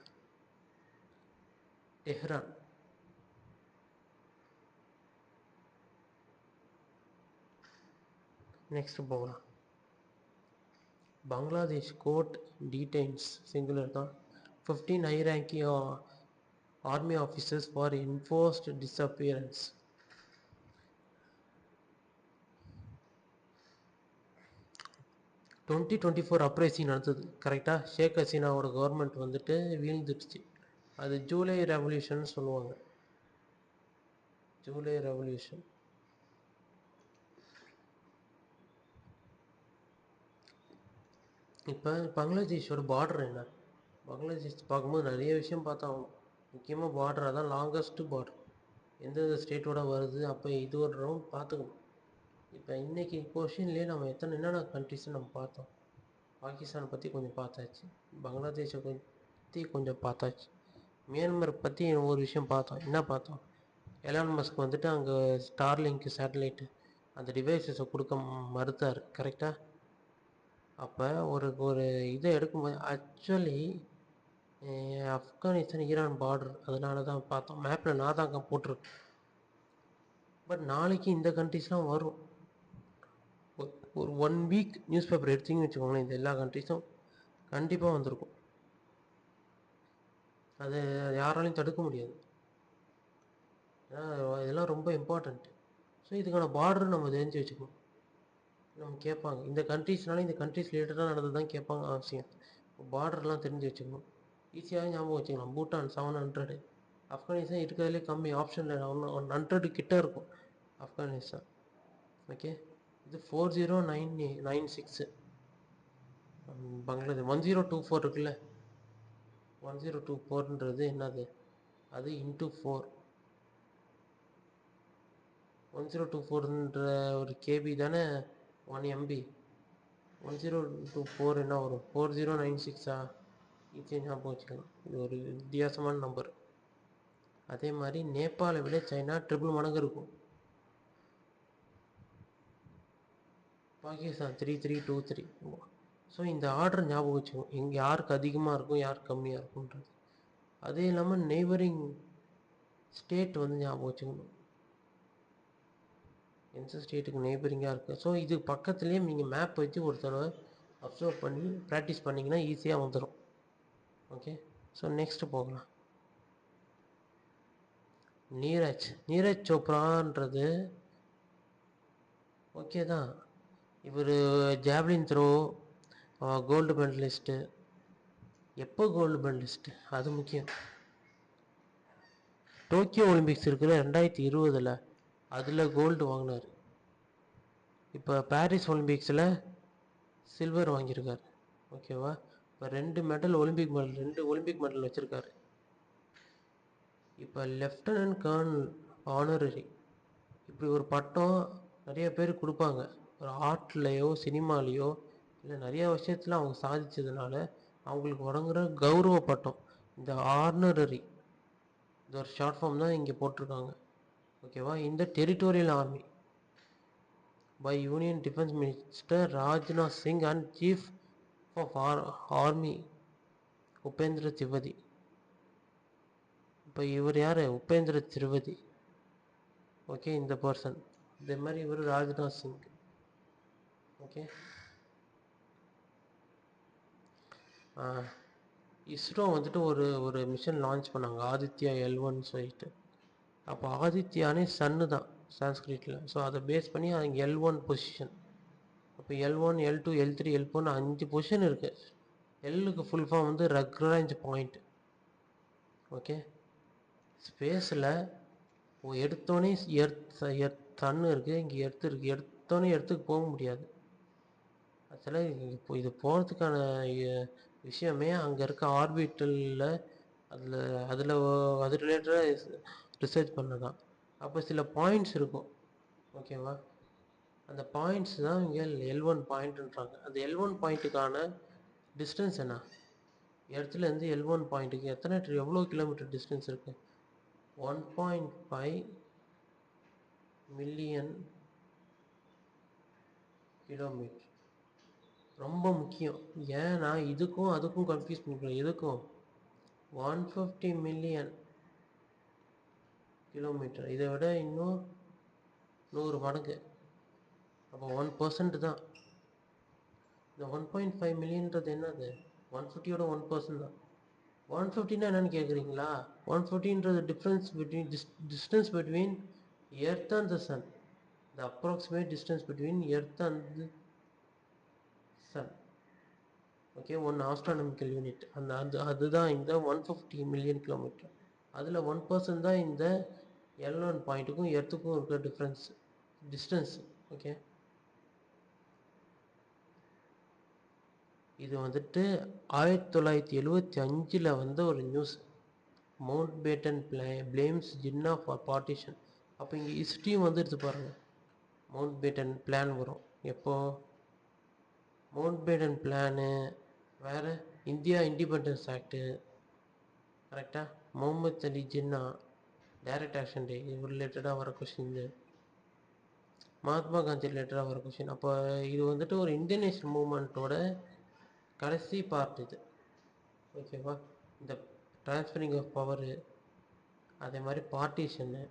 டெஹ்ரான். நெக்ஸ்ட் போகலாம். பங்களாதேஷ் கோர்ட் டீடைன்ஸ் சிங்குலர் தான் 15 high ranking army officers for enforced disappearance. Twenty 24 uprising நடந்தது கரெக்டாக. ஷேக் ஹசீனாவோட கவர்மெண்ட் வந்துட்டு வீழ்ந்துடுச்சு. அது ஜூலை ரெவல்யூஷன் சொல்லுவாங்க. ஜூலை ரெவல்யூஷன். இப்போ பங்களாதேஷோட பார்டர் என்ன? பங்களாதேஷ் பார்க்கும்போது நிறைய விஷயம் பார்த்தோம். முக்கியமாக பார்டர், அதான் லாங்கஸ்ட்டு பார்டர். எந்தெந்த ஸ்டேட்டோட வருது, அப்போ இது ஒரு ரவுண்ட் பார்த்துக்கணும். இப்போ இன்றைக்கி கொஷின்லேயே நம்ம என்னென்ன கண்ட்ரிஸ்ன்னு நம்ம பார்த்தோம். பாகிஸ்தானை பற்றி கொஞ்சம் பார்த்தாச்சு, பங்களாதேஷை பற்றி கொஞ்சம் பார்த்தாச்சு, மியான்மர் பற்றி ஒரு விஷயம் பார்த்தோம். என்ன பார்த்தோம்? எலான் மஸ்க் வந்துட்டு அங்கே ஸ்டார்லிங்க் சேட்டலைட்டு அந்த டிவைசஸை கொடுக்க மறுத்தார் கரெக்டாக. அப்போ ஒரு இதை எடுக்கும்போது ஆக்சுவலி ஆப்கானிஸ்தான் ஈரான் பார்டர், அதனால தான் பார்த்தோம். மேப்பில் நான் தான் போட்டிருக்கேன். பட் நாளைக்கு இந்த கண்ட்ரிஸ்லாம் வரும். ஒரு 1 வீக் நியூஸ் பேப்பர் எடுத்திங்கன்னு வச்சுக்கோங்களேன், இந்த எல்லா கண்ட்ரிஸும் கண்டிப்பாக வந்திருக்கும். அதை யாராலையும் தடுக்க முடியாது. ஏன்னா இதெல்லாம் ரொம்ப இம்பார்ட்டண்ட்டு. ஸோ இதுக்கான பார்டர் நம்ம தெரிஞ்சு வச்சுக்கணும். நம்ம கேட்பாங்க இந்த கண்ட்ரிஸ்னால இந்த கண்ட்ரிஸ் ரிலேட்டடாக நடந்தது தான் கேட்பாங்க, அவசியம். பார்டர்லாம் தெரிஞ்சு வச்சுக்கணும். ஈஸியாக ஞாபகம் வச்சுக்கலாம். பூட்டான் 700, ஆப்கானிஸ்தான் இருக்கிறதுலே கம்மி, ஆப்ஷனில் 100 கிட்ட இருக்கும் ஆப்கானிஸ்தான். ஓகே, இது 40996. பங்களாதேஷ் 1024 இருக்குல்ல, 1024ன்றது என்னது? அது இன்ட்டு 4. 1024ன்ற ஒரு கேபி தானே 1 MB. 1024 என்ன வரும்? 4096. ஈஸியாக ஞாபகம் வச்சுக்கலாம். இது ஒரு வித்தியாசமான நம்பர். அதே மாதிரி நேபாளை விட சைனா ட்ரிபிள் மடங்கு இருக்கும். பாகிஸ்தான் 3323. ஸோ இந்த ஆர்டர் ஞாபகம் வச்சுக்கணும், எங்கே யாருக்கு அதிகமாக இருக்கும் யாருக்கு கம்மியாக இருக்குன்றது. அதே இல்லாமல் நெய்பரிங் ஸ்டேட் ஞாபகம் வச்சுக்கணும், எந்த ஸ்டேட்டுக்கு நெய்பரிங்காக இருக்குது. ஸோ இது பக்கத்துலேயே நீங்கள் மேப் வச்சு ஒரு தடவை அப்சர்வ் பண்ணி ப்ராக்டிஸ் பண்ணிங்கன்னா ஈஸியாக வந்துடும். ஓகே, ஸோ நெக்ஸ்ட்டு போகலாம். நீரஜ் சோப்ரான்றது ஓகே தான். இவர் ஜாவ்லின் த்ரோ கோல்டு மெடலிஸ்ட்டு. எப்போ கோல்டு மெடலிஸ்ட்டு அது முக்கியம். டோக்கியோ ஒலிம்பிக்ஸ் இருக்குல்ல 2020, அதில் கோல்டு வாங்கினார். இப்போ பாரிஸ் ஒலிம்பிக்ஸில் சில்வர் வாங்கியிருக்கார். ஓகேவா? இப்போ 2 ஒலிம்பிக் மெடல் வச்சுருக்காரு. இப்போ லெஃப்டினன்ட் கர்னல் ஆனரரி, இப்படி ஒரு பட்டம் நிறைய பேர் கொடுப்பாங்க. ஒரு ஆர்ட்லேயோ சினிமாலேயோ இல்லை நிறையா விஷயத்தில் அவங்க சாதித்ததுனால அவங்களுக்கு வழங்குகிற கௌரவ பட்டம் இந்த ஆனரரி. இது ஒரு ஷார்ட் ஃபார்ம் தான் இங்கே போட்டிருக்காங்க. ஓகேவா? இந்த territorial army by Union Defense Minister Rajnath Singh and Chief of Army Upendra Trivedi. இப்போ இவர் யார்? உபேந்திர திரிவேதி. ஓகே, இந்த பர்சன். இதே மாதிரி இவர் ராஜ்நாத் சிங். ஓகே, இஸ்ரோ வந்துட்டு ஒரு மிஷன் லான்ச் பண்ணாங்க, ஆதித்யா L1 சொல்லிட்டு. அப்போ ஆதித்யானே சன்னு தான் சான்ஸ்கிரிட்டில். ஸோ அதை பேஸ் பண்ணி அங்கே L1 பொசிஷன். அப்போ L1 L2 L3 L4 5 position இருக்குது. எல்லுக்கு full form Lagrange point. Okay, ஸ்பேஸில் எடுத்தோடனே சன்னு இருக்குது, இங்கே இருக்குது. எடுத்தோடனே எடுத்துக்கு போக முடியாது. ஆக்சுவலாக இப்போ இது போகிறதுக்கான விஷயமே அங்கே இருக்க ஆர்பிட்டலில் அதில் அதில் அது ரிலேட்டடாக ரிசர்ச் பண்ணதான். அப்போ சில பாயிண்ட்ஸ் இருக்கும், ஓகேவா? அந்த பாயிண்ட்ஸ் தான் இங்கே L1 பாயிண்ட்ன்றாங்க. அந்த L1 பாயிண்ட்டுக்கான டிஸ்டன்ஸ் என்ன? இடத்துலேருந்து L1 பாயிண்ட்டுக்கு எவ்வளோ கிலோமீட்டர் டிஸ்டன்ஸ் இருக்குது? 1.5 மில்லியன் கிலோமீட்டர். ரொம்ப முக்கியம். ஏன்னா இதுக்கும் அதுக்கும் கன்ஃபியூஸ் பண்ணிக்கிறோம். எதுக்கும் 150 மில்லியன் கிலோமீட்டர், இதை விட இன்னும் 100 மடங்கு. அப்போ 1% தான். இந்த 1.5 மில்லியன்றது என்னது? 150யோட 1% தான். 150னா என்னன்னு கேட்குறீங்களா? 150ன்றது distance between earth and the sun. The approximate distance between earth and sun. Okay, 1 astronomical unit. அதுதான் இந்த 150 மில்லியன் கிலோமீட்டர். அதில் 1% தான் இந்த L1 பாயிண்ட்டுக்கும் எர்த்துக்கும் இருக்கிற டிஸ்டன்ஸ். ஓகே, இது வந்துட்டு 1975 வந்த ஒரு news. Mountbatten blames Jinnah for partition. அப்போ இங்கே ஹிஸ்ட்ரியும் வந்து எடுத்து பாருங்கள். மவுண்ட் பேட்டன் பிளான் வரும் எப்போ? மவுண்ட் பேட்டன் பிளானு வேறு, இந்தியா இண்டிபெண்டன்ஸ் ஆக்டு, கரெக்டாக? முகமது அலி ஜின்னா டைரக்ட் ஆக்ஷன் டே, இது ரிலேட்டடாக வர கொஷின். மகாத்மா காந்தி ரிலேட்டடாக வர கொஷின். அப்போ இது வந்துட்டு ஒரு இந்தியன் நேஷனல் மூவ்மெண்ட்டோட கடைசி பார்ட் இது, ஓகேவா? இந்த ட்ரான்ஸ்ஃபரிங் ஆஃப் பவரு, அதே மாதிரி பார்ட்டிஷன்னு,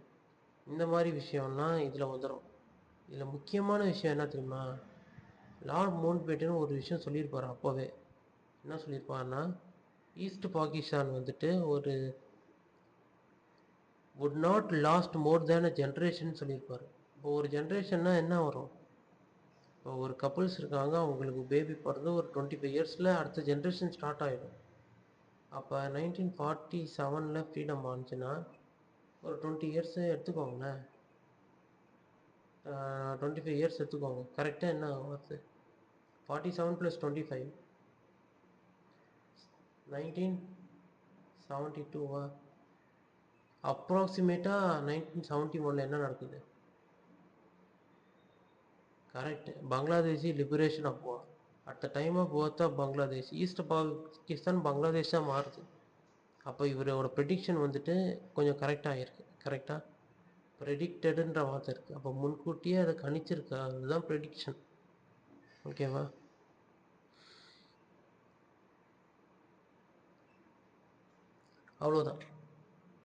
இந்த மாதிரி விஷயம்லாம் இதில் வந்துடும். இதில் முக்கியமான விஷயம் என்ன தெரியுமா? லார்ட் மவுண்ட் பேட்டன் ஒரு விஷயம் சொல்லியிருப்பார். அப்போவே என்ன சொல்லியிருப்பாருன்னா, ஈஸ்ட் பாகிஸ்தான் வந்துட்டு ஒரு would not last more than a generation சொல்லியிருப்பார். இப்போ ஒரு ஜென்ரேஷன்னா என்ன வரும்? இப்போ ஒரு கப்புள்ஸ் இருக்காங்க, அவங்களுக்கு பேபி பிறந்து ஒரு 25 இயர்ஸில் அடுத்த ஜென்ரேஷன் ஸ்டார்ட் ஆகிடும். அப்போ 1947 ஃப்ரீடம் ஆனிச்சுன்னா ஒரு 20 இயர்ஸ் எடுத்துக்கோங்களேன். 25 இயர்ஸ் எடுத்துக்கோங்க. கரெக்டாக என்ன வருது? 47 + 25 1972வா? அப்ராக்சிமேட்டாக 1971 என்ன நடக்குது? Correct, Bangladeshi liberation of war. At the time of birth of Bangladesh, east Pakistan பங்களாதேஷாக மாறுது. அப்போ இவரோட ப்ரெடிக்ஷன் வந்துட்டு கொஞ்சம் கரெக்டாக இருக்குது. கரெக்டாக ப்ரெடிக்டடுன்ற வார்த்தை இருக்குது. அப்போ முன்கூட்டியே அதை கணிச்சிருக்கா, அதுதான் ப்ரெடிக்ஷன். ஓகேவா? அவ்வளோதான்.